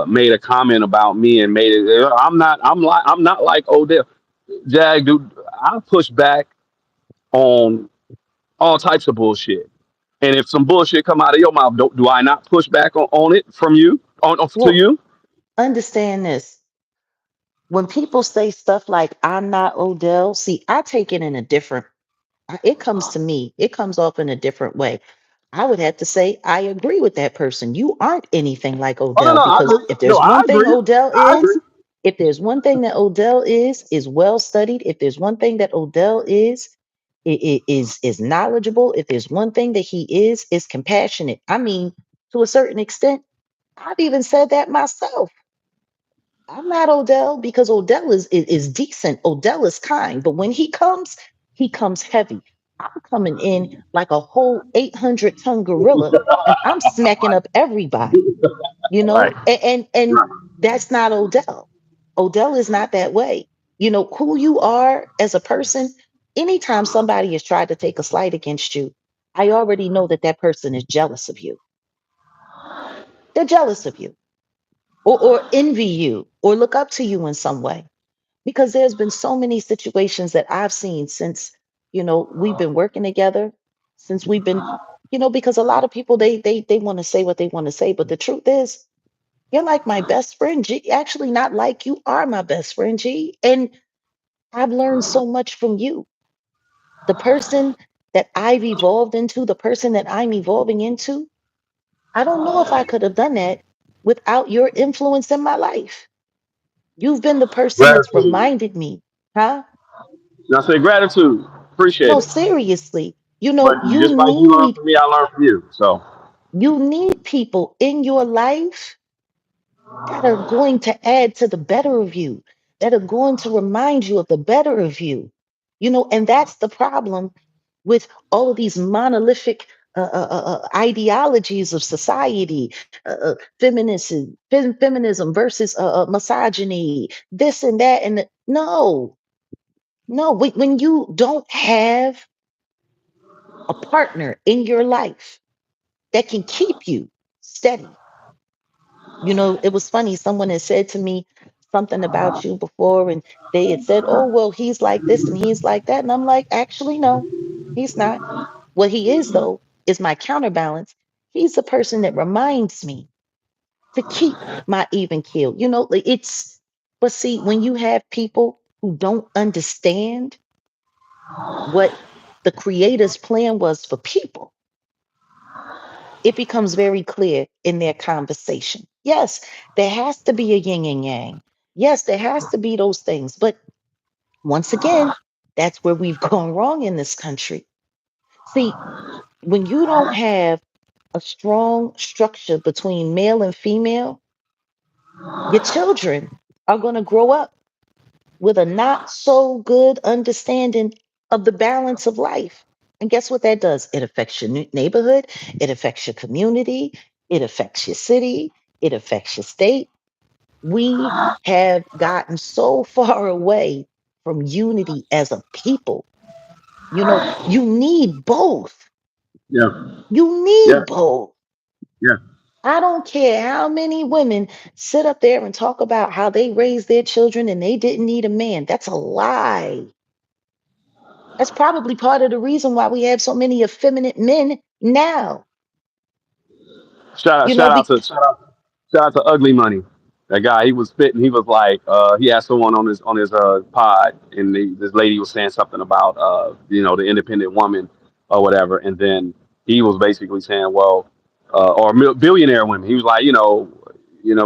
made a comment about me and made it. I'm not like Odell. Jag, dude, I push back on all types of bullshit. And if some bullshit come out of your mouth, do I not push back on it from you to well, you? understand this. When people say stuff like, I'm not Odell, see, I take it in a different, it comes to me, it comes off in a different way. I would have to say, I agree with that person. You aren't anything like Oh no, Odell no, I because agree. if No, there's I one thing agree. Odell I agree. is, if there's one thing that Odell is well studied. If there's one thing that Odell is knowledgeable. If there's one thing that he is compassionate. I mean, to a certain extent, I've even said that myself. I'm not Odell because Odell is decent. Odell is kind, but when he comes heavy. I'm coming in like a whole 800-ton gorilla, and I'm smacking up everybody. Right. And that's not Odell. Odell is not that way. You know who you are as a person. Anytime somebody has tried to take a slight against you, I already know that that person is jealous of you. They're jealous of you, or envy you, or look up to you in some way because there's been so many situations that I've seen since we've been working together, since we've been because a lot of people they want to say what they want to say, but the truth is you're like my best friend G. Actually, not like, you are my best friend G, and I've learned so much from you. The person that I've evolved into, the person that I'm evolving into, I don't know if I could have done that without your influence in my life. You've been the person that's Gratitude. reminded me, huh? And I say gratitude. Appreciate No, it. seriously. But You just like you learn need from me, I learn from you. So people in your life that are going to add to the better of you, that are going to remind you of the better of you. And that's the problem with all of these monolithic ideologies of society, feminism versus misogyny, this and that. No, no, when you don't have a partner in your life that can keep you steady. It was funny. Someone had said to me something about you before, and they had said, "Oh, well, he's like this and he's like that." And I'm like, actually, no, he's not. What he is, though, is my counterbalance. He's the person that reminds me to keep my even keel. Like, but see, when you have people who don't understand what the creator's plan was for people, it becomes very clear in their conversation. Yes, there has to be a yin and yang. Yes, there has to be those things. But once again, that's where we've gone wrong in this country. See, when you don't have a strong structure between male and female, your children are going to grow up with a not so good understanding of the balance of life. And guess what that does? It affects your neighborhood, it affects your community, it affects your city, it affects your state. We have gotten so far away from unity as a people. You need both. yeah, You yeah, need both. yeah. I don't care how many women sit up there and talk about how they raised their children and they didn't need a man. That's a lie. That's probably part of the reason why we have so many effeminate men now. Shout out, You know, shout out be, to shout out, shout out to Ugly Money. That guy, he was spitting. He was like, he had someone on his pod, and this lady was saying something about, the independent woman or whatever, and then he was basically saying, well, or billionaire women. He was like,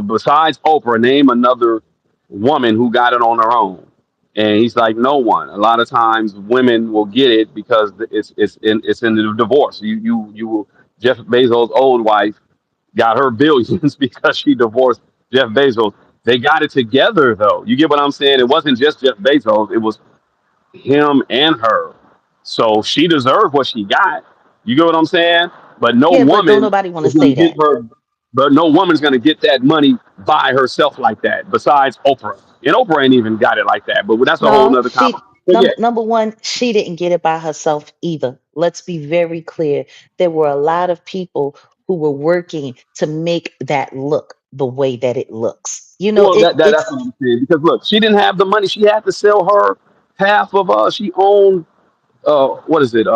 besides Oprah, name another woman who got it on her own. And he's like, no one. A lot of times, women will get it because it's in the divorce. Jeff Bezos' old wife got her billions because she divorced Jeff Bezos. They got it together, though. You get what I'm saying? It wasn't just Jeff Bezos. It was him and her. So she deserved what she got. You get what I'm saying? But no Yeah, but don't woman nobody want to is going say to get that. her. But no woman's going to get that money by herself like that. Besides Oprah, and Oprah ain't even got it like that. But that's a whole No, nother conversation. But yeah, number one, she didn't get it by herself either. Let's be very clear. There were a lot of people who were working to make that look the way that it looks. well, that's what I'm saying. Because look, she didn't have the money. She had to sell her half of. She owned. What is it?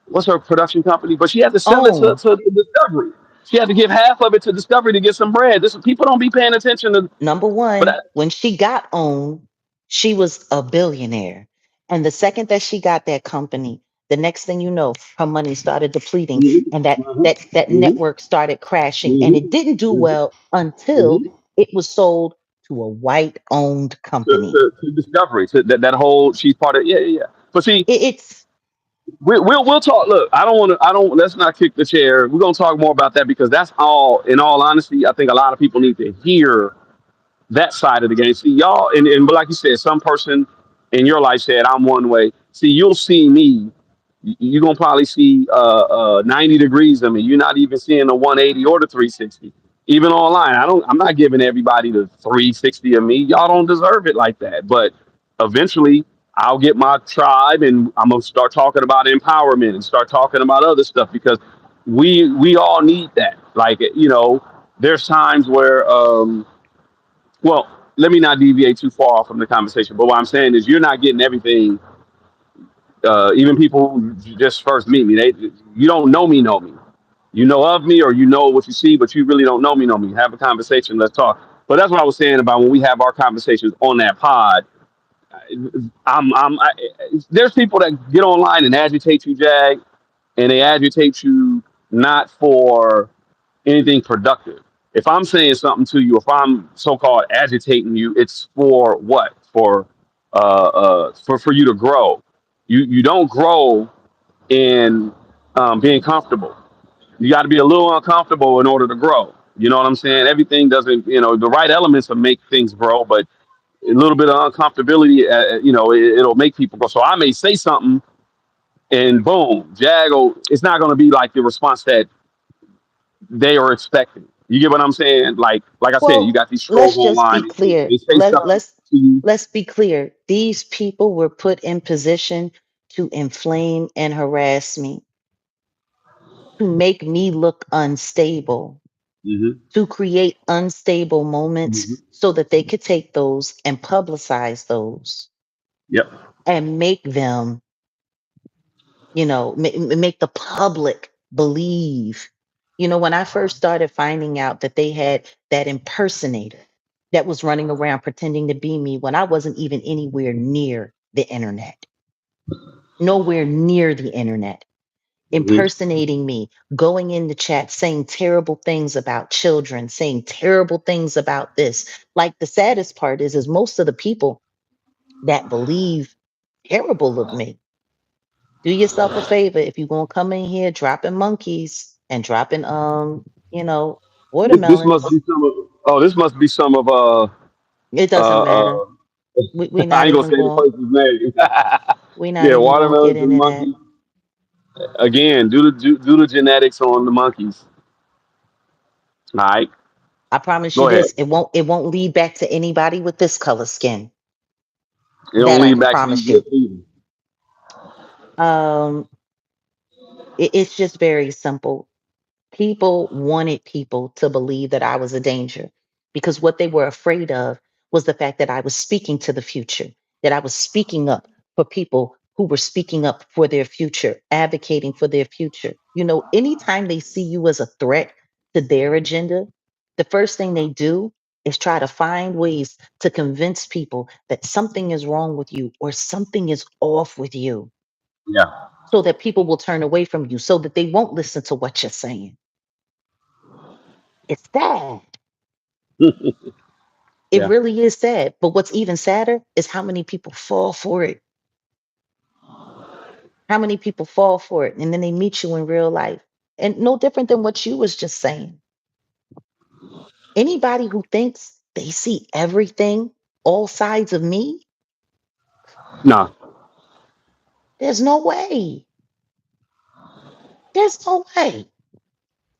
What's her production company? But she had to sell it to, own. to Discovery. She had to give half of it to Discovery to get some bread. This people don't be paying attention to. Number But one, when she got owned, she was a billionaire. And the second that she got that company, the next thing you know, her money started depleting mhm, and that mhm, network started crashing. And it mhm, didn't do mhm, well until mhm. it was sold to a white owned company. To Discovery, to that whole she's part of. Yeah, yeah, yeah. But see, It's we'll talk. Look, I don't want to. I don't. Let's not kick the chair. We're gonna talk more about that because that's all. In all honesty, I think a lot of people need to hear that side of the game. See, y'all, and but like you said, some person in your life said, I'm one way. See, you'll see me. You're gonna probably see 90 degrees of me. You're not even seeing the 180 or the 360. Even online, I'm not giving everybody the 360 of me. Y'all don't deserve it like that. But eventually, I'll get my tribe, and I'm gonna start talking about empowerment and start talking about other stuff because we all need that. Like there's times where well, let me not deviate too far off from the conversation. But what I'm saying is, you're not getting everything. Even people who just first meet me, you don't know me. You know of me, or you know what you see, but you really don't know me. Know me. Have a conversation. Let's talk. But that's what I was saying about when we have our conversations on that pod. There's people that get online and agitate you, Jag, and they agitate you not for anything productive. If I'm saying something to you, if I'm so-called agitating you, it's for what? For you to grow. You don't grow in being comfortable. You got to be a little uncomfortable in order to grow. You know what I'm saying? Everything doesn't, the right elements will make things grow, but a little bit of uncomfortability, it'll make people grow. So I may say something, and boom, it's not going to be like the response that they are expecting. You get what I'm saying? Like I said, you well, got these trolls let's just be online. clear. They say stuff to you. Let's be clear. These people were put in position to inflame and harass me, to make me look unstable, Hmm. to create unstable Hmm. moments so that they could take those and publicize those Yep. and make them, make the public believe. When I first started finding out that they had that impersonator that was running around pretending to be me when I wasn't even anywhere near the internet, nowhere near the internet, Hmm. impersonating me, going in the chat, saying terrible things about children, saying terrible things about this. Like the saddest part is most of the people that believe terrible of me, do yourself a favor if you're gonna come in here dropping monkeys and dropping you know, This must watermelons. be some of. Oh, this must be some of. It doesn't matter. Uh. We're I not ain't gonna even say the going. person's name. We're not Yeah, even going to get watermelons and into that. monkeys. Again, do the genetics on the monkeys. All right, I promise you go ahead. this: it won't lead back to anybody with this color skin. It don't That I lead can back to you promise good you. either. Um, it's just very simple. People wanted people to believe that I was a danger because what they were afraid of was the fact that I was speaking to the future, that I was speaking up for people who were speaking up for their future, advocating for their future. Anytime they see you as a threat to their agenda, the first thing they do is try to find ways to convince people that something is wrong with you or something is off with you Yeah. so that people will turn away from you, so that they won't listen to what you're saying. It's sad. It Yeah. really is sad. But what's even sadder is how many people fall for it. How many people fall for it and then they meet you in real life. And no different than what you was just saying. Anybody who thinks they see everything, all sides of me, Nah. there's no way. There's no way.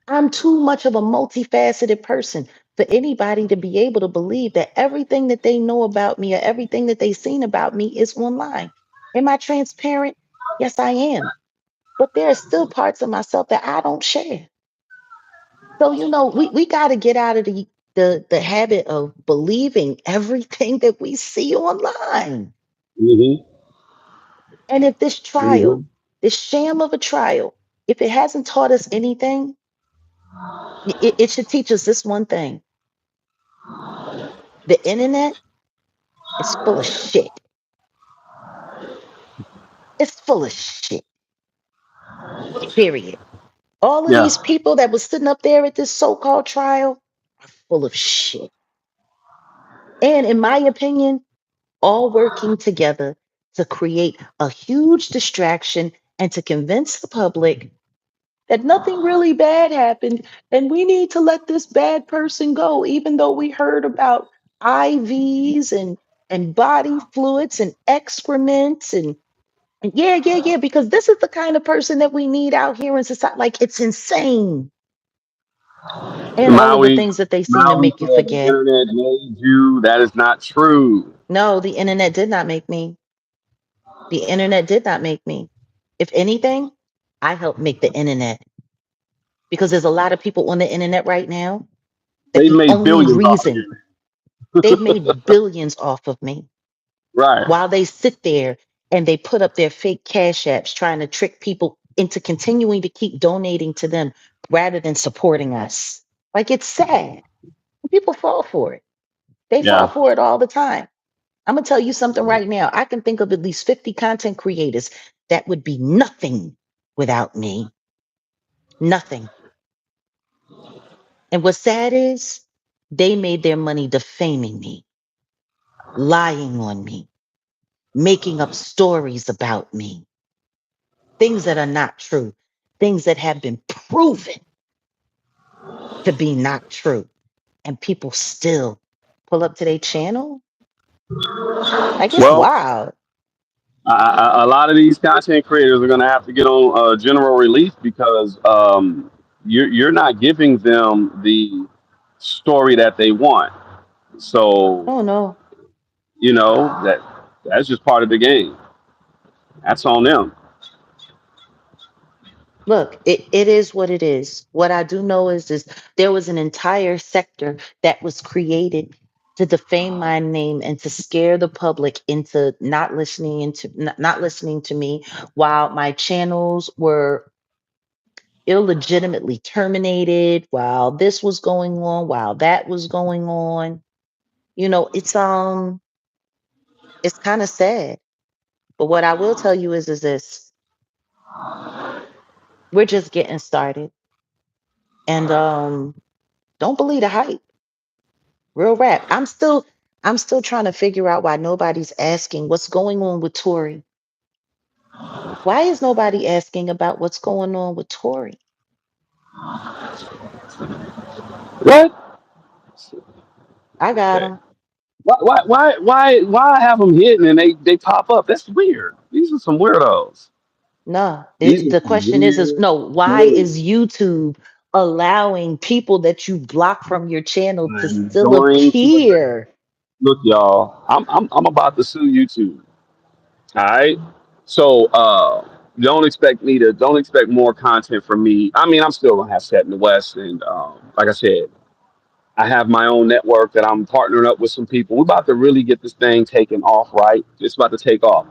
I'm too much of a multifaceted person for anybody to be able to believe that everything that they know about me or everything that they've seen about me is online. Am I transparent? Yes, I am. But there are still parts of myself that I don't share. So, we got to get out of the habit of believing everything that we see online. Hmm. And if this Hmm. trial, this sham of a trial, if it hasn't taught us anything, it should teach us this one thing: the internet is full of shit. It's full of shit, period. All of Yeah. these people that was sitting up there at this so called trial are full of shit. And in my opinion, all working together to create a huge distraction and to convince the public that nothing really bad happened and we need to let this bad person go, even though we heard about IVs and body fluids and excrements and yeah, yeah, yeah, because this is the kind of person that we need out here in society. Like, it's insane. And all of the Maui, things that they seem to Maui make you said the forget. internet made you. That is not true. No, the internet did not make me. The internet did not make me. If anything, I helped make the internet because there's a lot of people on the internet right now that They the made only billions off of reason you. they've made billions off of me Right. while they sit there and they put up their fake cash apps trying to trick people into continuing to keep donating to them rather than supporting us. Like, it's sad. People fall for it. They fall Yeah. for it all the time. I'm gonna tell you something right now. I can think of at least 50 content creators that would be nothing without me. Nothing. And what's sad is they made their money defaming me, lying on me, making up stories about me, things that are not true, things that have been proven to be not true. And people still pull up to their channel. Like, it's Well, wild. a lot of these content creators are going to have to get on general release because you're not giving them the story that they want. So Oh no. that's just part of the game. That's on them. Look, it is what it is. What I do know is there was an entire sector that was created to defame my name and to scare the public into not listening to me while my channels were illegitimately terminated, while this was going on, while that was going on. It's kind of sad. But what I will tell you is this: we're just getting started. And don't believe the hype. Real rap. I'm still trying to figure out why nobody's asking what's going on with Tory. Why is nobody asking about what's going on with Tory? What? I got Okay. him. Why have them hidden and they pop up? That's weird. These are some weirdos. No, These are the some question is weird no. Why is dudes. YouTube allowing people that you block from your channel to And still going to the appear? look, y'all. I'm about to sue YouTube. All right. So don't expect more content from me. I mean, I'm still gonna have Set in the West, and like I said, I have my own network that I'm partnering up with some people. We're about to really get this thing taken off, right? It's about to take off.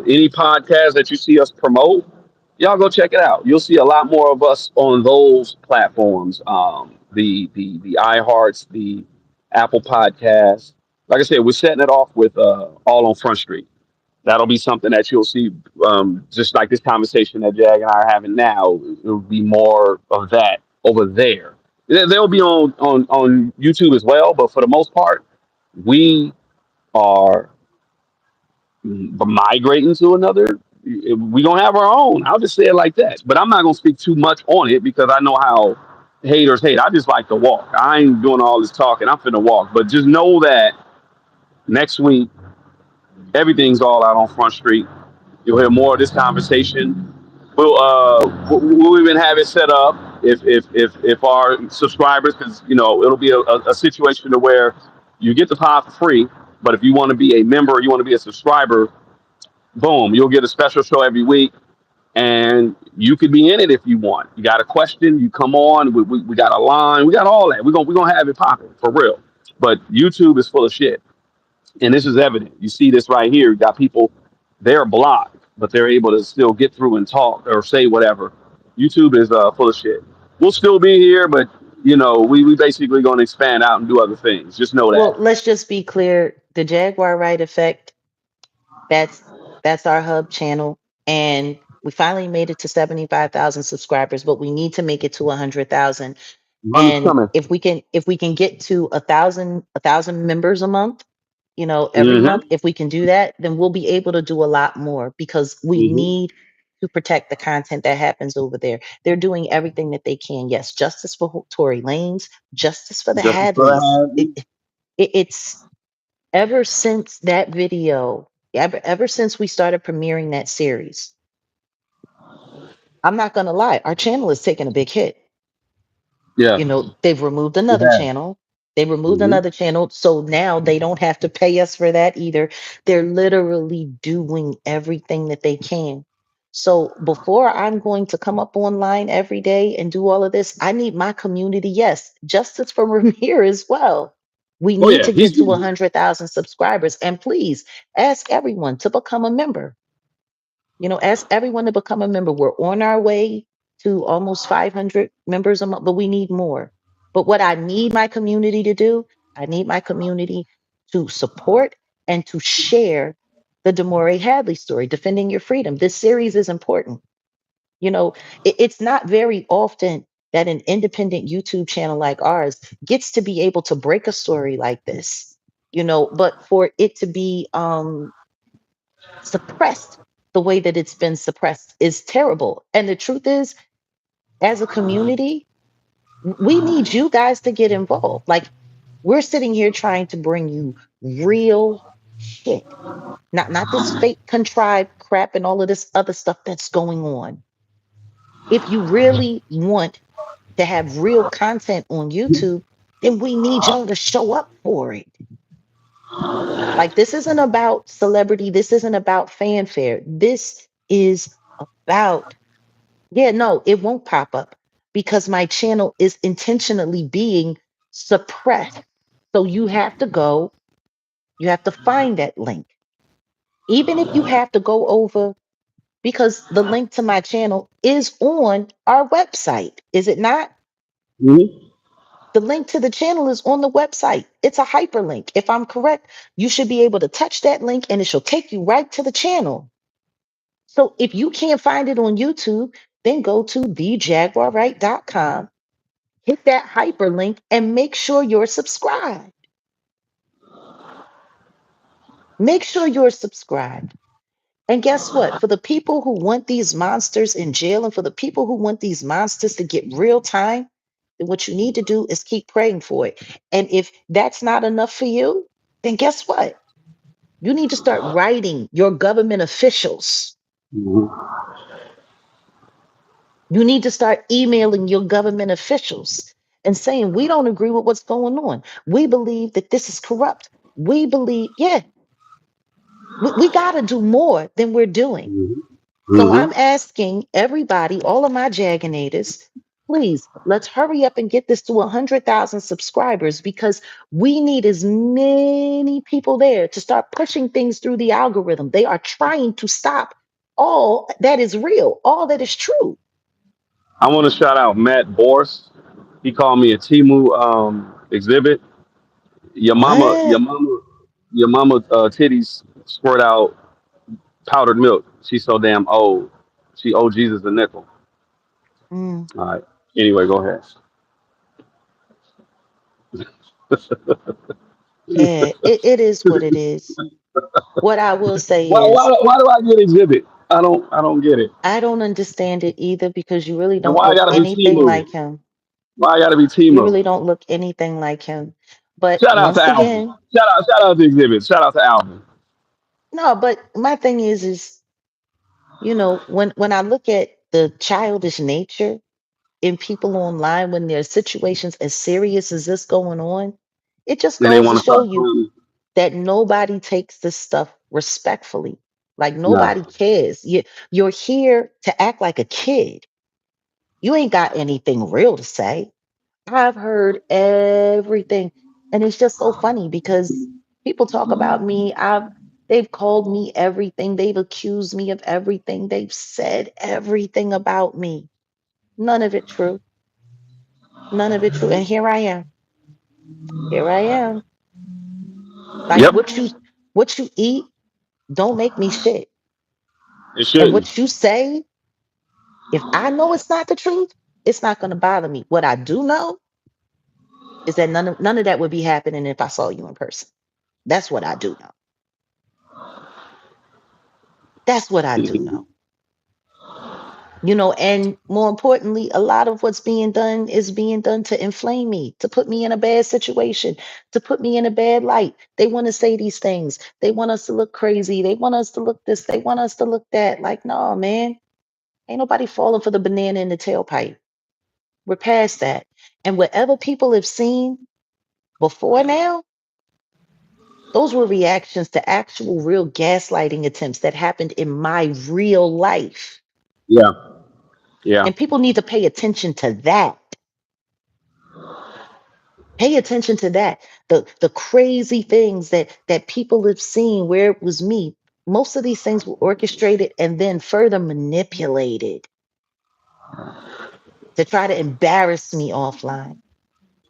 Any podcast that you see us promote, y'all go check it out. You'll see a lot more of us on those platforms. The iHearts, the Apple Podcasts. Like I said, we're setting it off with all on Front Street. That'll be something that you'll see, just like this conversation that Jag and I are having now. It'll be more of that over there. They'll be on YouTube as well, but for the most part, we are migrating to another. We gonna have our own. I'll just say it like that. But I'm not gonna speak too much on it because I know how haters hate. I just like to walk. I ain't doing all this talking. I'm finna walk. But just know that next week everything's all out on Front Street. You'll hear more of this conversation. We'll even have it set up if our subscribers, because it'll be a situation to where you get the pod for free, but if you want to be a member, you want to be a subscriber, boom, you'll get a special show every week, and you could be in it if you want. You got a question, you come on. We got a line, we got all that. We're gonna have it popping for real. But YouTube is full of shit, and this is evident. You see this right here. You got people, they're blocked, but they're able to still get through and talk or say whatever. YouTube is full of shit. We'll still be here, but we basically going to expand out and do other things. Just know Well, that. let's just be clear. The Jaguar Right Effect, that's that's our hub channel. And we finally made it to 75,000 subscribers, but we need to make it to 100,000. Money's And coming. if we can get to a thousand members a month, every Mm-hmm. month, if we can do that, then we'll be able to do a lot more because we Mm-hmm. need to protect the content that happens over there. They're doing everything that they can. Yes, justice for Tory Lanes, justice for the Justice for Hadleys. the It's ever since that video, ever since we started premiering that series, I'm not going to lie, our channel is taking a big hit. Yeah, They've removed it another has. channel. They removed Mm-hmm. another channel, so now they don't have to pay us for that either. They're literally doing everything that they can. So before I'm going to come up online every day and do all of this, I need my community. Yes, justice for Ramir as well. We Oh need yeah, to he's get to 100,000 subscribers, and please ask everyone to become a member. Ask everyone to become a member. We're on our way to almost 500 members a month, but we need more. But what I need my community to do, I need my community to support and to share the Demore Hadley story, Defending Your Freedom. This series is important. You know, it's not very often that an independent YouTube channel like ours gets to be able to break a story like this, but for it to be suppressed the way that it's been suppressed is terrible. And the truth is, as a community, we need you guys to get involved. Like, we're sitting here trying to bring you real shit, not this fake contrived crap and all of this other stuff that's going on. If you really want to have real content on YouTube, then we need y'all to show up for it. Like, this isn't about celebrity, this isn't about fanfare. This is about, yeah, no, it won't pop up because my channel is intentionally being suppressed. So you have to find that link. Even if you have to go over, because the link to my channel is on our website, is it not? Mm-hmm. The link to the channel is on the website. It's a hyperlink. If I'm correct, you should be able to touch that link and it shall take you right to the channel. So if you can't find it on YouTube, then go to thejaguarright.com, hit that hyperlink, and make sure you're subscribed. Make sure you're subscribed. And guess what? For the people who want these monsters in jail and for the people who want these monsters to get real time, then what you need to do is keep praying for it. And if that's not enough for you, then guess what? You need to start writing your government officials. Mm-hmm. You need to start emailing your government officials and saying, we don't agree with what's going on. We believe that this is corrupt. We believe, yeah, we got to do more than we're doing. So I'm Mm-hmm. asking everybody, all of my Jaganators, please, let's hurry up and get this to 100,000 subscribers because we need as many people there to start pushing things through the algorithm. They are trying to stop all that is real, all that is true. I want to shout out Matt Boris. He called me a Timu exhibit. Your mama, your What? mama, your mama titties squirt out powdered milk. She's so damn old. She owed Jesus a nickel. Mm. All right. Anyway, go ahead. It is what it is. What I will say Why, is, why do I get exhibit? I don't get it. I don't understand it either because you really And don't why I look gotta be anything Timo? like him. Why I gotta be You Timo? really don't look anything like him. But Shout out to once Alvin. again, Shout out to exhibit. Shout out to Alvin. no, but my thing is, when I look at the childish nature in people online when there's situations as serious as this going on, it just Then they goes to want to show start you clowning. that nobody takes this stuff respectfully. Like No. nobody cares. You're here to act like a kid. You ain't got anything real to say. I've heard everything. And it's just so funny because people talk about me. They've called me everything. They've accused me of everything. They've said everything about me. None of it true. None of it true. And here I am. Here I am. Like Yep. what you eat don't make me shit. It And shouldn't. what you say, if I know it's not the truth, it's not going to bother me. What I do know is that none of that would be happening if I saw you in person. That's what I do know. That's what I do know. And more importantly, a lot of what's being done is being done to inflame me, to put me in a bad situation, to put me in a bad light. They want to say these things. They want us to look crazy. They want us to look this. They want us to look that. Like, no, man, ain't nobody falling for the banana in the tailpipe. We're past that. And whatever people have seen before now, those were reactions to actual real gaslighting attempts that happened in my real life. Yeah. Yeah. And people need to pay attention to that. Pay attention to that. The crazy things that people have seen where it was me. Most of these things were orchestrated and then further manipulated to try to embarrass me offline.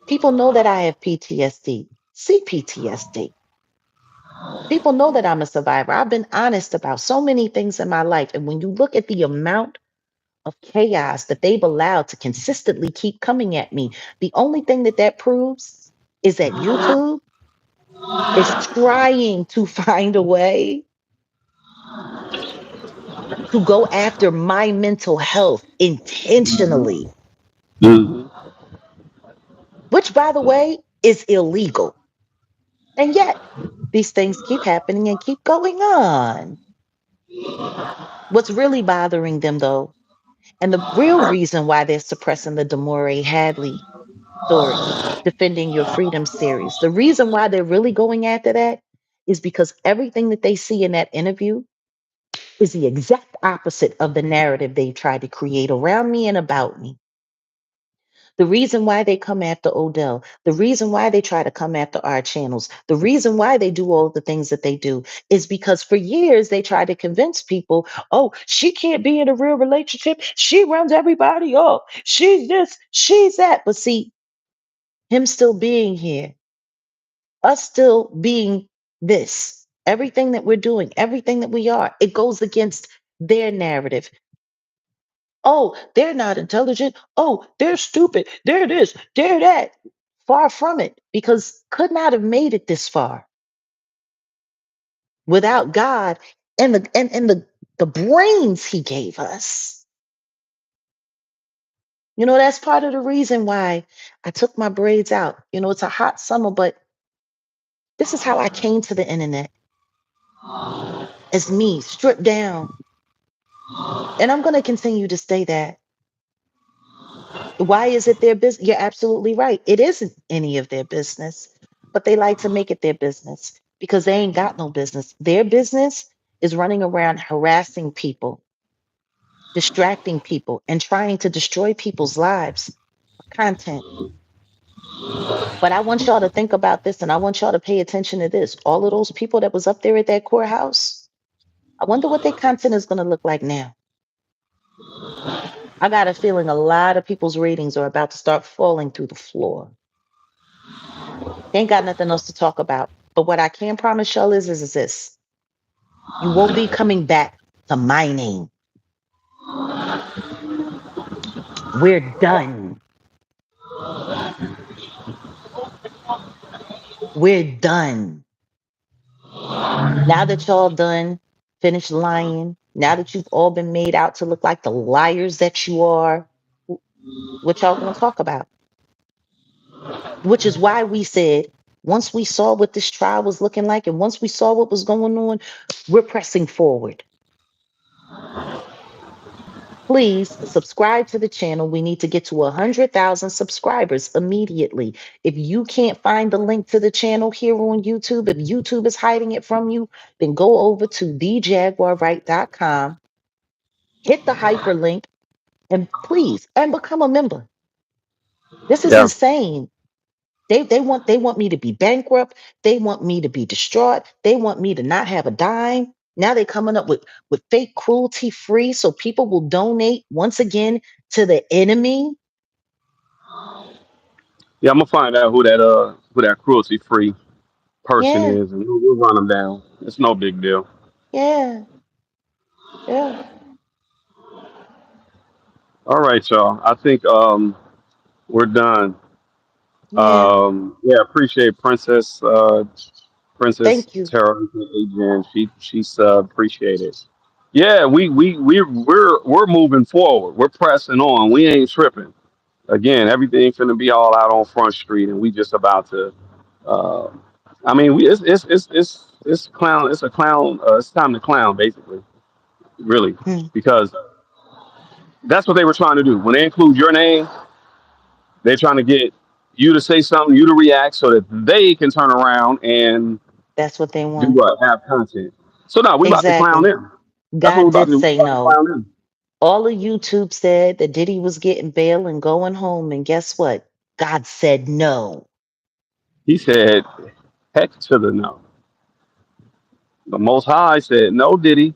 People know that I have PTSD. See PTSD. People know that I'm a survivor. I've been honest about so many things in my life. And when you look at the amount of chaos that they've allowed to consistently keep coming at me, the only thing that proves is that YouTube is trying to find a way to go after my mental health intentionally, Hmm. which, by the way, is illegal. And yet, these things keep happening and keep going on. What's really bothering them, though, and the real reason why they're suppressing the Damore Hadley story, Defending Your Freedom series, the reason why they're really going after that is because everything that they see in that interview is the exact opposite of the narrative they tried to create around me and about me. The reason why they come after Odell, the reason why they try to come after our channels, the reason why they do all the things that they do is because for years they tried to convince people, oh, she can't be in a real relationship. She runs everybody off. She's this, she's that. But see, him still being here, us still being this, everything that we're doing, everything that we are, it goes against their narrative. Oh, they're not intelligent. Oh, they're stupid. They're this, they're that. Far from it, because could not have made it this far without God and the brains he gave us. That's part of the reason why I took my braids out. It's a hot summer, but this is how I came to the internet as me, stripped down. And I'm going to continue to stay that. Why is it their business? You're absolutely right. It isn't any of their business, but they like to make it their business because they ain't got no business. Their business is running around harassing people, distracting people, and trying to destroy people's lives for content. But I want y'all to think about this and I want y'all to pay attention to this. All of those people that was up there at that courthouse, I wonder what their content is going to look like now. I got a feeling a lot of people's ratings are about to start falling through the floor. They ain't got nothing else to talk about. But what I can promise y'all is this. You won't be coming back to my name. We're done. We're done. Now that y'all done, finished lying, now that you've all been made out to look like the liars that you are, what y'all gonna talk about? Which is why we said, once we saw what this trial was looking like and once we saw what was going on, we're pressing forward. Please subscribe to the channel. We need to get to 100,000 subscribers immediately. If you can't find the link to the channel here on YouTube, if YouTube is hiding it from you, then go over to thejaguarright.com, hit the hyperlink, and please, and become a member. This is Yeah. insane. They want me to be bankrupt. They want me to be distraught. They want me to not have a dime. Now they're coming up with fake cruelty free so people will donate once again to the enemy. Yeah, I'm gonna find out who that cruelty free person Yeah, is, and we'll run them down. It's no big deal. yeah, yeah, All right, y'all. I think we're done. yeah. Yeah, appreciate Princess Thank you. Tara again. She's appreciated. Yeah, we're moving forward. We're pressing on. We ain't tripping. Again, everything's gonna be all out on Front Street, and we just about to. Uh, I mean, it's clown. It's a clown. It's time to clown, basically. Really, Hmm, because that's what they were trying to do. When they include your name, they're trying to get you to say something, you to react, so that they can turn around and that's what they do want. what? Have content. So now we about to clown Exactly. them. That's what we're God about did to do. We're say about to no. clown them. All of YouTube said that Diddy was getting bail and going home. And guess what? God said no. He said, "Heck to the no." The Most High said, "No, Diddy."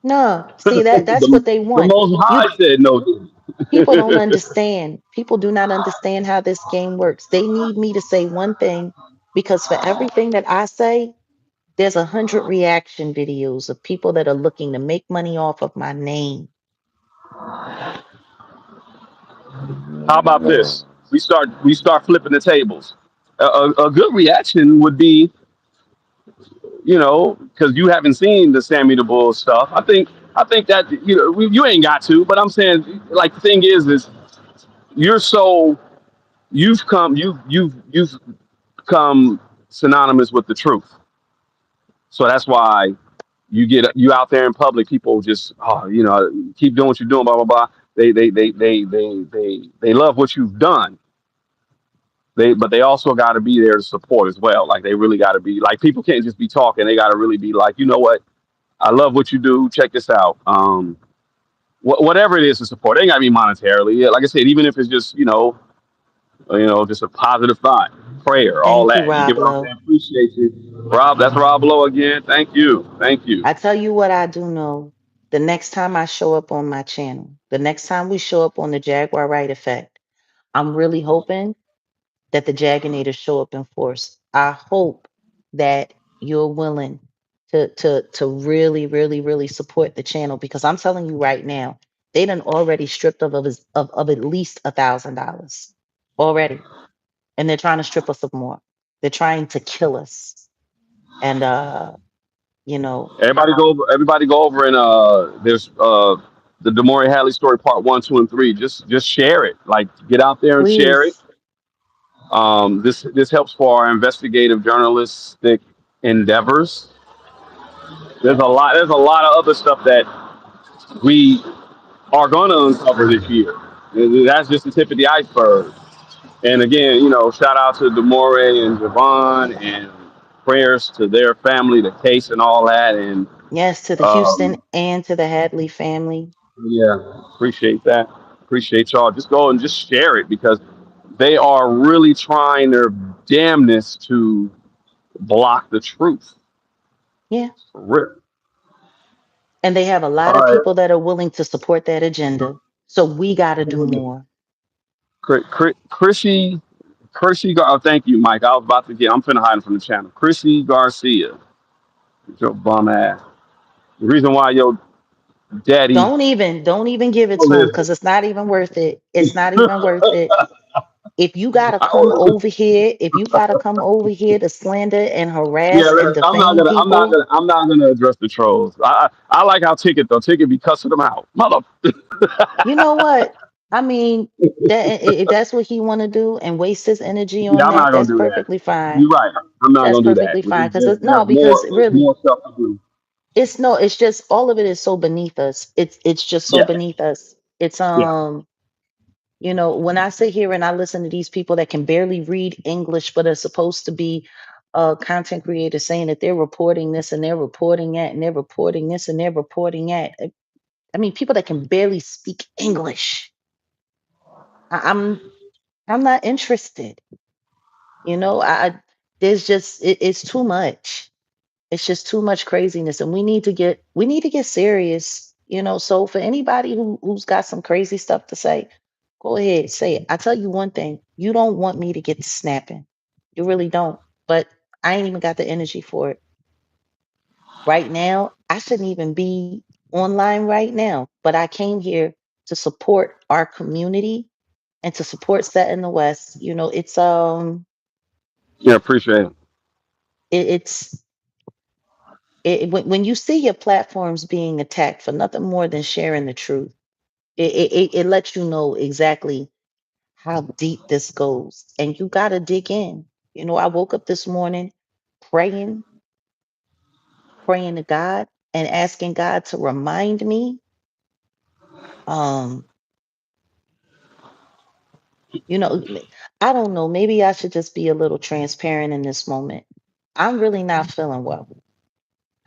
No. See that that's the, what they the want. Most You High said, "No, Diddy." People don't understand. People do not understand how this game works. They need me to say one thing because for everything that I say, there's 100 reaction videos of people that are looking to make money off of my name. How about this? We start flipping the tables. A good reaction would be, because you haven't seen the Sammy the Bull stuff. I think that you ain't got to, but I'm saying like the thing is you're so you've come synonymous with the truth. So that's why you out there in public. People just keep doing what you're doing. Blah blah blah. They love what you've done. But they also got to be there to support as well. Like they really got to be like people can't just be talking. They got to really be like, you know what? I love what you do. Check this out. Whatever it is to support, it ain't gotta be monetarily. Yeah, like I said, even if it's just just a positive thought, prayer, all Thank you, that. You get Rob what I'm Lowe. saying? Appreciate you, Rob. That's Rob Lowe again. Thank you, thank you. I tell you what I do know. The next time I show up on my channel, the next time we show up on the Jaguar Right Effect, I'm really hoping that the Jaganators show up in force. I hope that you're willing to really, really, really support the channel because I'm telling you right now, they done already stripped of at least $1,000 already. And they're trying to strip us of more. They're trying to kill us. And you know, Everybody go over and there's the Demore Hadley story part 1, 2, and 3. Just share it. Like get out there and share it. please, This helps for our investigative journalistic endeavors. There's a lot of other stuff that we are going to uncover this year. That's just the tip of the iceberg. And again, shout out to Demore and Javon and prayers to their family, the case and all that. And yes, to the Houston um, and to the Hadley family. yeah, appreciate that. Appreciate y'all. Just go and just share it because they are really trying their damnness to block the truth. Yeah. For real. And they have a lot All of right. people that are willing to support that agenda. So we got to do more. Chrissy, thank you, Mike. I was about to I'm finna hide him from the channel. Chrissy Garcia, your bum ass. The reason why your daddy. Don't even give it Oh, to them because listen. it's not even worth it. It's not even worth it. If you gotta come I, over here, if you gotta come over here to slander and yeah, harass and I'm not defame gonna, I'm not people, gonna, I'm not gonna address the trolls. I like how Ticket though. Ticket be cussing them out, mother. you know what? I mean, if that's what he want to do and waste his energy Yeah, on I'm that, not gonna that's do that. perfectly fine. You're right. I'm not That's gonna do that. perfectly fine. It's Because just no, because it's really, more stuff to do. it's no, it's just all of it is so beneath us. It's just so Yeah, beneath us. It's yeah, when I sit here and I listen to these people that can barely read English but are supposed to be content creators saying that they're reporting this and they're reporting that and they're reporting this and they're reporting that. I mean, people that can barely speak English. I'm not interested. I there's just it's too much. It's just too much craziness, and we need to get serious. So for anybody who's got some crazy stuff to say, go ahead, say it. I tell you one thing, you don't want me to get to snapping. You really don't. But I ain't even got the energy for it. Right now, I shouldn't even be online right now, but I came here to support our community and to support Set in the West. yeah. Appreciate it. It's when you see your platforms being attacked for nothing more than sharing the truth, it lets you know exactly how deep this goes, and you got to dig in. I woke up this morning praying, praying to God and asking God to remind me. Um, you know, I don't know. Maybe I should just be a little transparent in this moment. I'm really not feeling well.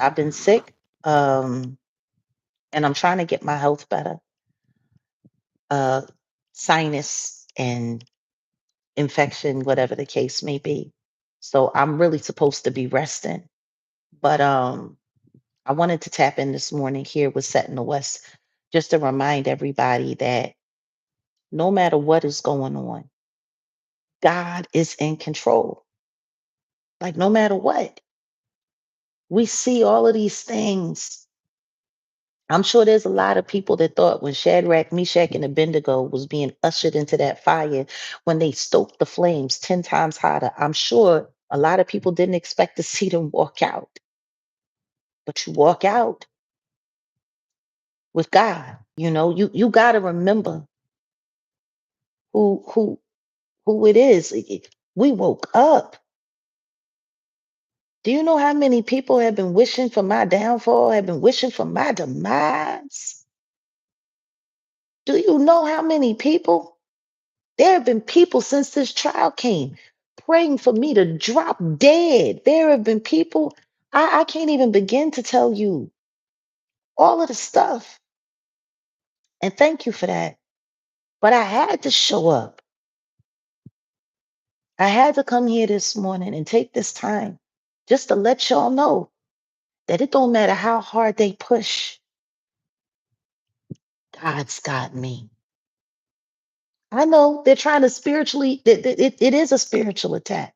I've been sick, and I'm trying to get my health better. Uh, Sinus and infection, whatever the case may be. So I'm really supposed to be resting. But I wanted to tap in this morning here with Set in the West just to remind everybody that no matter what is going on, God is in control. Like no matter what, we see all of these things. I'm sure there's a lot of people that thought when Shadrach, Meshach, and Abednego was being ushered into that fire, when they stoked the flames 10 times hotter, I'm sure a lot of people didn't expect to see them walk out. But you walk out with God. You got to remember who who it is. We woke up. Do you know how many people have been wishing for my downfall, have been wishing for my demise? Do you know how many people? There have been people since this trial came praying for me to drop dead. There have been people, I can't even begin to tell you all of the stuff. And thank you for that. But I had to show up. I had to come here this morning and take this time just to let y'all know that it don't matter how hard they push, God's got me. I know they're trying to spiritually, it is a spiritual attack.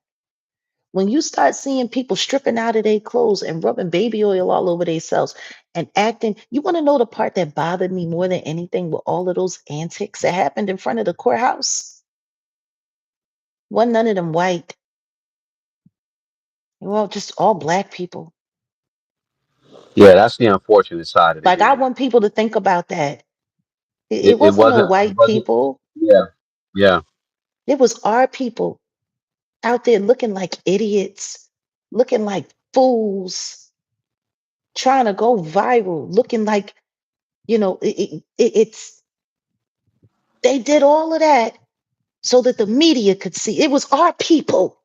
When you start seeing people stripping out of their clothes and rubbing baby oil all over themselves and acting, you want to know the part that bothered me more than anything with all of those antics that happened in front of the courthouse? Wasn't none of them white. They were all just all black people. Yeah, that's the unfortunate side of the Like I game. want people to think about that. It It wasn't no wasn't. It white wasn't. people. Yeah, yeah, It was our people out there looking like idiots, looking like fools, trying to go viral, looking like, it's, they did all of that so that the media could see. It was our people.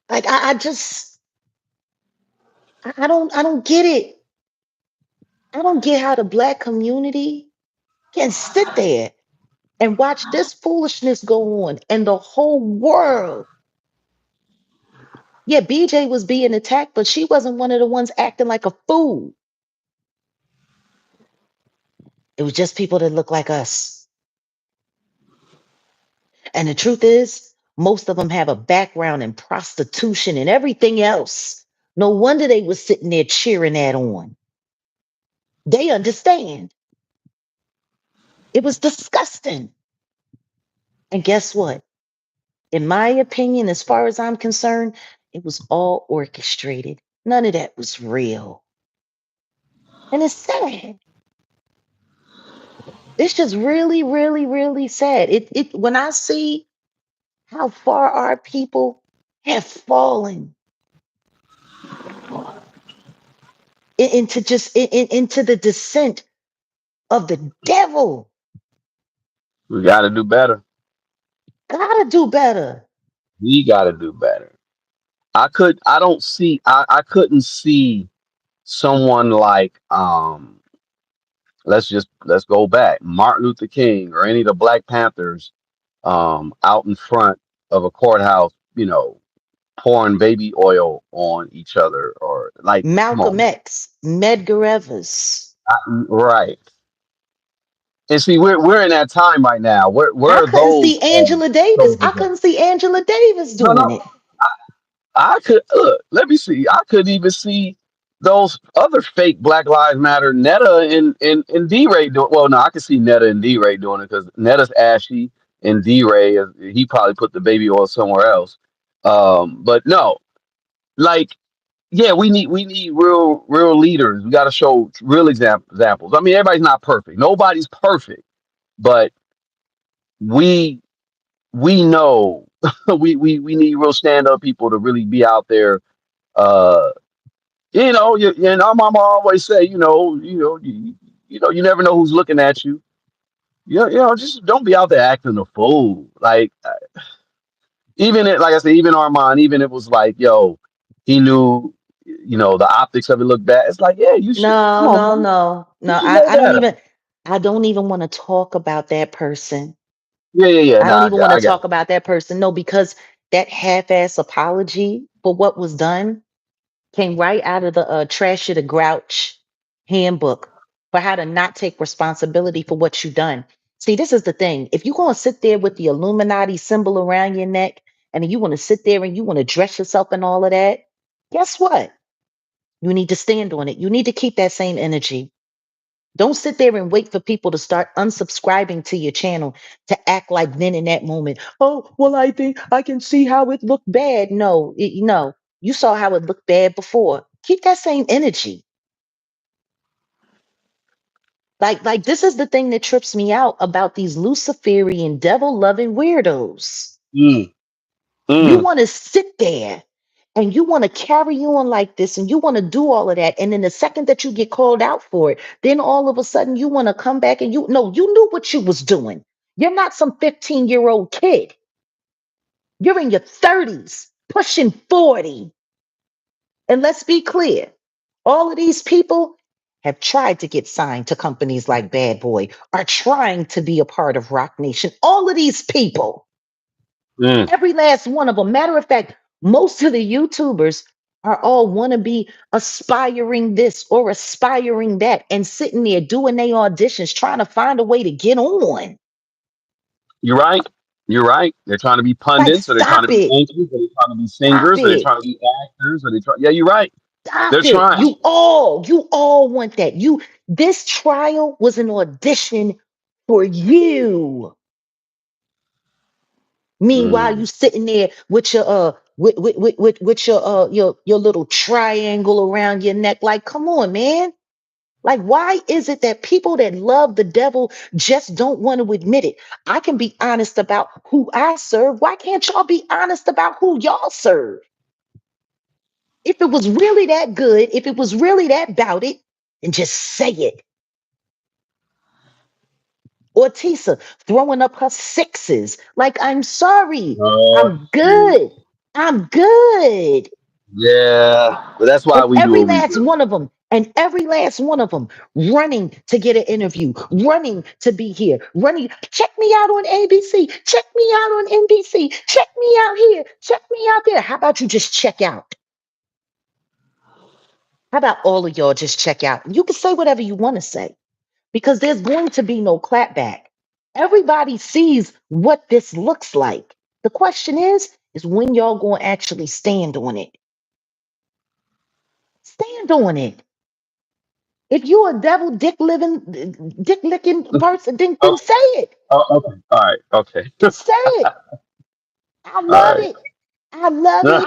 Like I just, I don't get it. I don't get how the black community can sit there and watch this foolishness go on and the whole world. Yeah, BJ was being attacked, but she wasn't one of the ones acting like a fool. It was just people that look like us. And the truth is, most of them have a background in prostitution and everything else. No wonder they was sitting there cheering that on. They understand. It was disgusting. And guess what? In my opinion, as far as I'm concerned, it was all orchestrated. None of that was real. And it's sad. It's just really, really, really sad. It when I see how far our people have fallen into just into the descent of the devil. We got to do better. Gotta do better. We got to do better. I don't see, I couldn't see someone like, let's go back, Martin Luther King or any of the Black Panthers, out in front of a courthouse, pouring baby oil on each other, or like, come on, Malcolm man. X, Medgar Evers. Right. And see, we're in that time right now. Where I are couldn't those see Angela Davis. I soldiers at? couldn't see Angela Davis No, doing no. it. I could look. Let me see. I couldn't even see those other fake Black Lives Matter, Netta and D Ray doing. Well, no, I can see Netta and D Ray doing it because Netta's ashy and D Ray, he probably put the baby oil somewhere else. But no, like, yeah, we need real leaders. We got to show real examples. I mean, everybody's not perfect. Nobody's perfect, but we we know we need real stand up people to really be out there. Uh, and our mama always say, you never know who's looking at you. Just don't be out there acting a fool. Like, even it, like I said, even Armand, even it was like, yo, he knew, the optics of it looked bad. It's like, yeah, you should come No, on, no, man, no, you no. should I, know I don't better. even I don't even want to talk about that person. Yeah, yeah, yeah. I No, don't even want to I got talk about that person. No, because that half-ass apology for what was done came right out of the trash of the grouch handbook for how to not take responsibility for what you done. See, this is the thing. If you're gonna sit there with the Illuminati symbol around your neck and you want to sit there and you want to dress yourself and all of that, guess what? You need to stand on it. You need to keep that same energy. Don't sit there and wait for people to start unsubscribing to your channel to act like then in that moment, oh, well, I think I can see how it looked bad. No, no, you saw how it looked bad before. Keep that same energy. Like this is the thing that trips me out about these Luciferian devil loving weirdos. you. You Mm, want to sit there and you want to carry on like this and you want to do all of that. And then the second that you get called out for it, then all of a sudden you want to come back and you knew what you was doing. You're not some 15-year-old kid. You're in your 30s, pushing 40. And let's be clear, all of these people have tried to get signed to companies like Bad Boy, are trying to be a part of Rock Nation. All of these people. mm. Every last one of them. Matter of fact, most of the YouTubers are all want to be aspiring this or aspiring that and sitting there doing their auditions, trying to find a way to get on. You're right. You're right. They're trying to be Like, pundits, or they're trying to stop be it. anchors, or they're trying to be Stop singers, or they're it. trying to be actors, or they try. Yeah, you're right. They're Stop it. trying. You all want that. This trial was an audition for you. Meanwhile, Mm. you sitting there with your with your your little triangle around your neck. Like, come on, man. Like, why is it that people that love the devil just don't want to admit it? I can be honest about who I serve. Why can't y'all be honest about who y'all serve? If it was really that good, if it was really that about it, then just say it. Or Tisa throwing up her sixes. Like, I'm sorry. Oh, I'm shoot. good. I'm good. Yeah, but that's why And we do every what we last do. one of them, and every last one of them running to get an interview, running to be here, running. Check me out on ABC. Check me out on NBC. Check me out here. Check me out there. How about you just check out? How about all of y'all just check out? You can say whatever you want to say because there's going to be no clapback. Everybody sees what this looks like. The question is when y'all going to actually stand on it? Stand on it. If you a devil dick licking person, then Okay. say it. Okay. All right. Okay. Just say it. I All love right. it. I love Nah. it.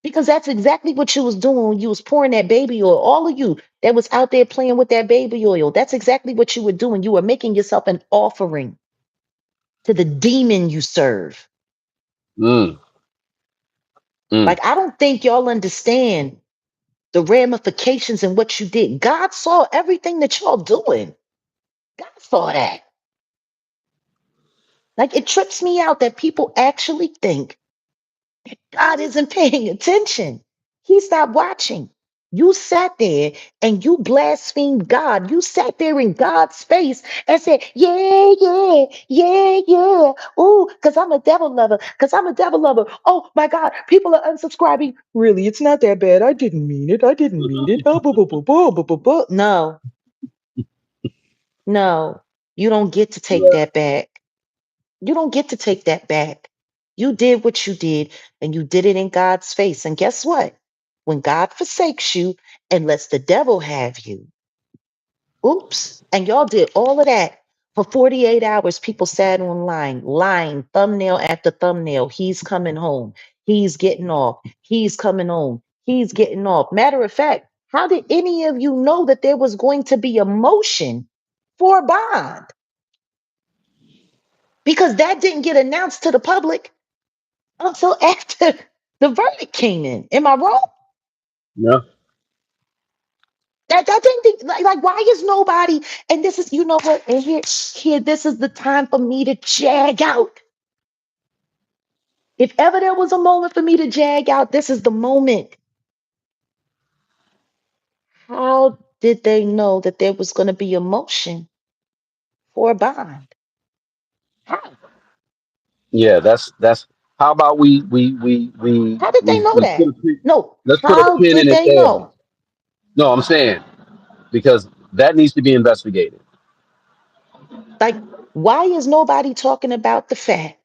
Because that's exactly what you was doing when you was pouring that baby oil. All of you that was out there playing with that baby oil. That's exactly what you were doing. You were making yourself an offering to the demon you serve. Mm, mm. Like I don't think y'all understand the ramifications and what you did. God saw everything that y'all doing. God saw that. Like it trips me out that people actually think God isn't paying attention. He's not watching. You sat there and you blasphemed God. You sat there in God's face and said, yeah, yeah, yeah, yeah. Oh, because I'm a devil lover. Because I'm a devil lover. Oh my God, people are unsubscribing. Really, it's not that bad. I didn't mean it. I didn't mean it. Oh, boo, boo, boo, boo, boo, boo, boo. No, no, you don't get to take Yeah. that back. You don't get to take that back. You did what you did, and you did it in God's face. And guess what? When God forsakes you and lets the devil have you, oops, and y'all did all of that for 48 hours. People sat online, lying, thumbnail after thumbnail. He's coming home. He's getting off. He's coming home. He's getting off. Matter of fact, how did any of you know that there was going to be a motion for a bond? Because that didn't get announced to the public until after the verdict came in. Am I wrong? Yeah. That didn't like why is nobody, and this is, you know what, and here this is the time for me to jag out. If ever there was a moment for me to jag out, this is the moment. How did they know that there was going to be a motion for a bond? How? Yeah. That's. How about How did they know we put that? a pin, No, let's put a how pin did in it they there. know? No, I'm saying because that needs to be investigated. Like, why is nobody talking about the fact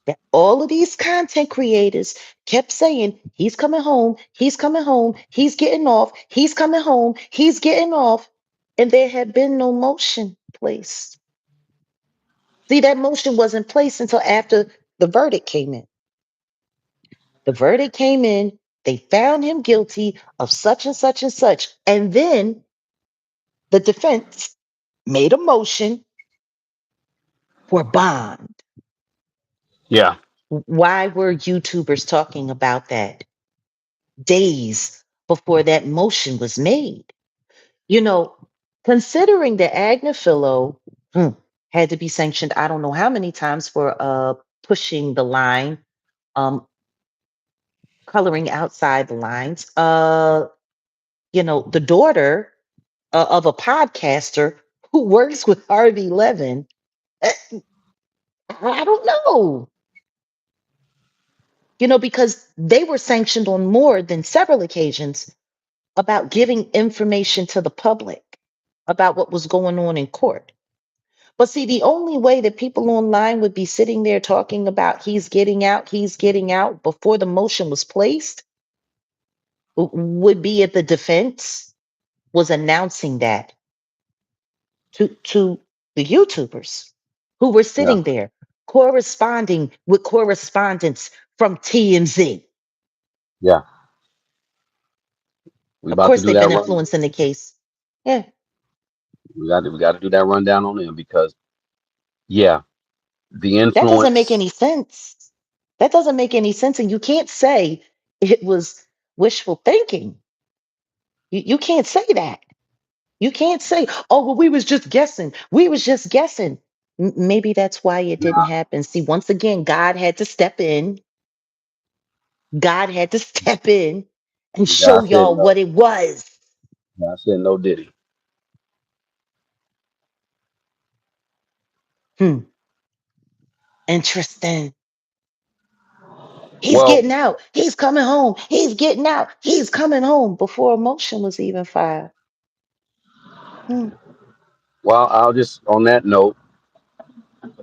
that all of these content creators kept saying, he's coming home, he's coming home, he's getting off, he's coming home, he's getting off, and there had been no motion placed. See, that motion wasn't placed until after the verdict came in. The verdict came in, they found him guilty of such and such and such, and then the defense made a motion for bond. Yeah. Why were YouTubers talking about that days before that motion was made? You know, considering that Agnafilo had to be sanctioned, I don't know how many times for pushing the line, um, coloring outside the lines. The daughter of a podcaster who works with Harvey Levin. eh, I don't know. Because they were sanctioned on more than several occasions about giving information to the public about what was going on in court. But see, the only way that people online would be sitting there talking about he's getting out before the motion was placed would be if the defense was announcing that to the YouTubers who were Yeah. sitting there corresponding with correspondence from TMZ. Yeah. We Of about to course, do they've that been run. influencing the case. Yeah, We got to do that rundown on them because yeah, the that doesn't make influence. any sense. That doesn't make any sense. And you can't say it was wishful thinking. You can't say that. You can't say, oh, well, we was just guessing. We was just guessing. Maybe that's why it didn't happen. See, once again, God had to step in. God had to step in and show God said y'all no. what it was. God said no. Diddy. Hmm, interesting. He's Well, getting out. He's coming home. He's getting out. He's coming home before a motion was even filed. Hmm. well, I'll just on that note.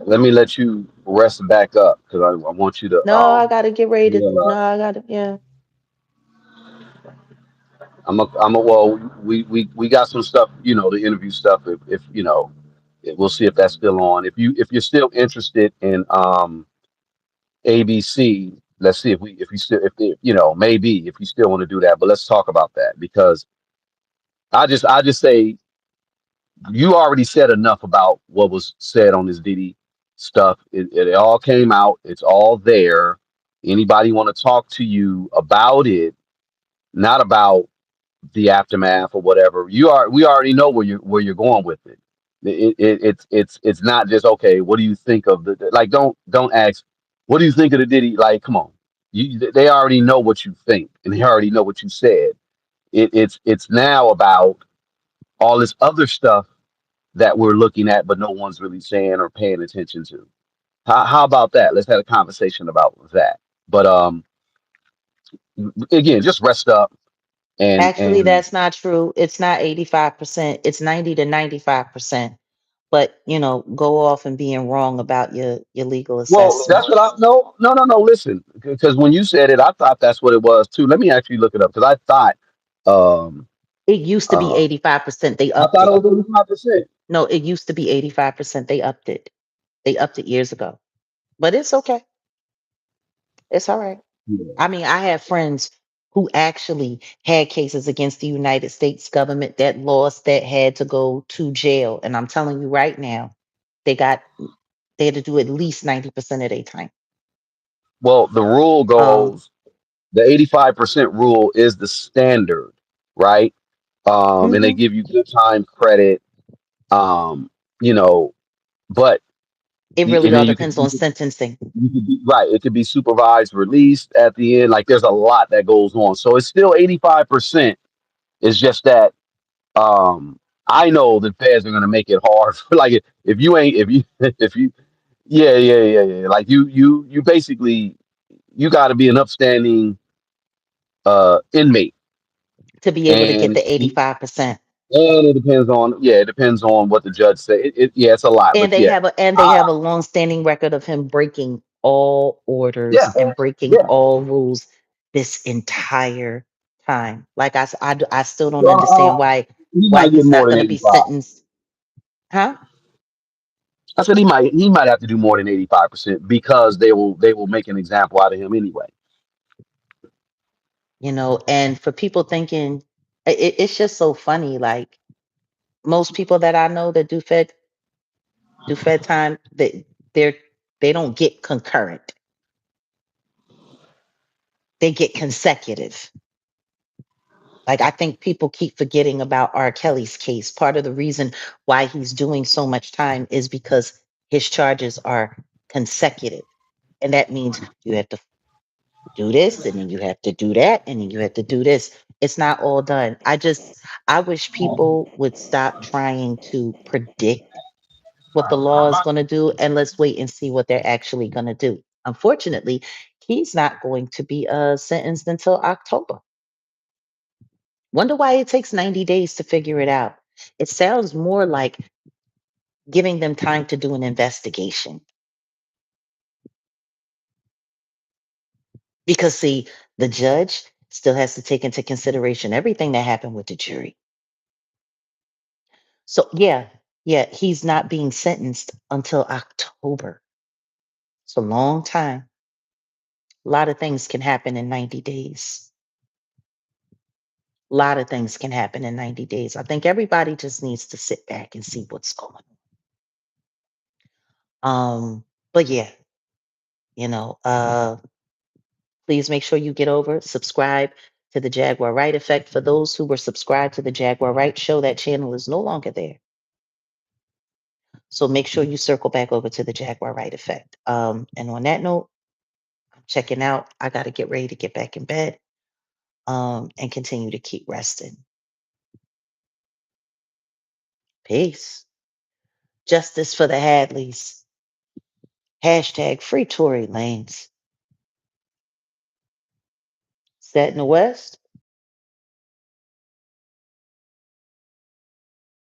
Let me let you rest back up because I want you to No, I gotta get ready to. No, realize. I gotta. Yeah. well, we got some stuff, the interview stuff. If we'll see if that's still on. If you're still interested in ABC, let's see if you still if maybe if you still want to do that. But let's talk about that because I just say you already said enough about what was said on this Diddy stuff. It all came out. It's all there. Anybody want to talk to you about it? Not about the aftermath or whatever. We already know where you're going with it. It's not just okay. What do you think of like? Don't ask. What do you think of the Diddy? Like, come on. They already know what you think, and they already know what you said. It's now about all this other stuff that we're looking at, but no one's really saying or paying attention to. How about that? Let's have a conversation about that. But again, just rest up Actually, and that's not true. It's not 85%. It's 90 to 95%. But, go off and being wrong about your legal well, that's what I assessments. no. Listen, because when you said it, I thought that's what it was too. Let me actually look it up because I thought um It used to be uh 85%. They I upped thought it. it was 85%. No, it used to be 85%. They upped it. They upped it years ago. But it's okay. It's all right. Yeah. I mean, I have friends who actually had cases against the United States government that lost, that had to go to jail. And I'm telling you right now, they got they had to do at least 90% of their time. Well, the rule Um, goes the 85% rule is the standard, right? And they mhm. give you good time credit. Um, you know, but It really and all then depends on sentencing. you could be right. It could be supervised released at the end. Like there's a lot that goes on. So it's still 85%. It's just that I know the feds are gonna make it hard. Like if you ain't if you if you yeah. Like you basically you got to be an upstanding inmate, To be able to get and the 85%. it depends on it depends on what the judge say. Yeah, it's a lot, but yeah, And they uh, have a long-standing record of him breaking all orders yeah, and breaking yeah. all rules this entire time. Like I still don't Well, understand he why might get he's more not than going to be 85. sentenced, huh? I said he might have to do more than 85% because they will make an example out of him anyway. And for people thinking it's just so funny. Like most people that I know that do fed time, they're they don't get concurrent. They get consecutive. Like I think people keep forgetting about R. Kelly's case. Part of the reason why he's doing so much time is because his charges are consecutive. And that means you have to do this and then you have to do that and then you have to do this. It's not all done. I wish people would stop trying to predict what the law is going to do and let's wait and see what they're actually going to do. Unfortunately, he's not going to be sentenced until October. Wonder why it takes 90 days to figure it out. It sounds more like giving them time to do an investigation. Because, see, the judge still has to take into consideration everything that happened with the jury. So, yeah, he's not being sentenced until October. It's a long time. A lot of things can happen in 90 days. A lot of things can happen in 90 days. I think everybody just needs to sit back and see what's going on. But yeah, you know, please make sure you get over, subscribe to the Jaguar Right Effect. For those who were subscribed to the Jaguar Right show, that channel is no longer there. So make sure you circle back over to the Jaguar Right Effect. And on that note, I'm checking out. I got to get ready to get back in bed and continue to keep resting. Peace. Justice for the Hadleys. Hashtag free Tory Lanes. Set in the West.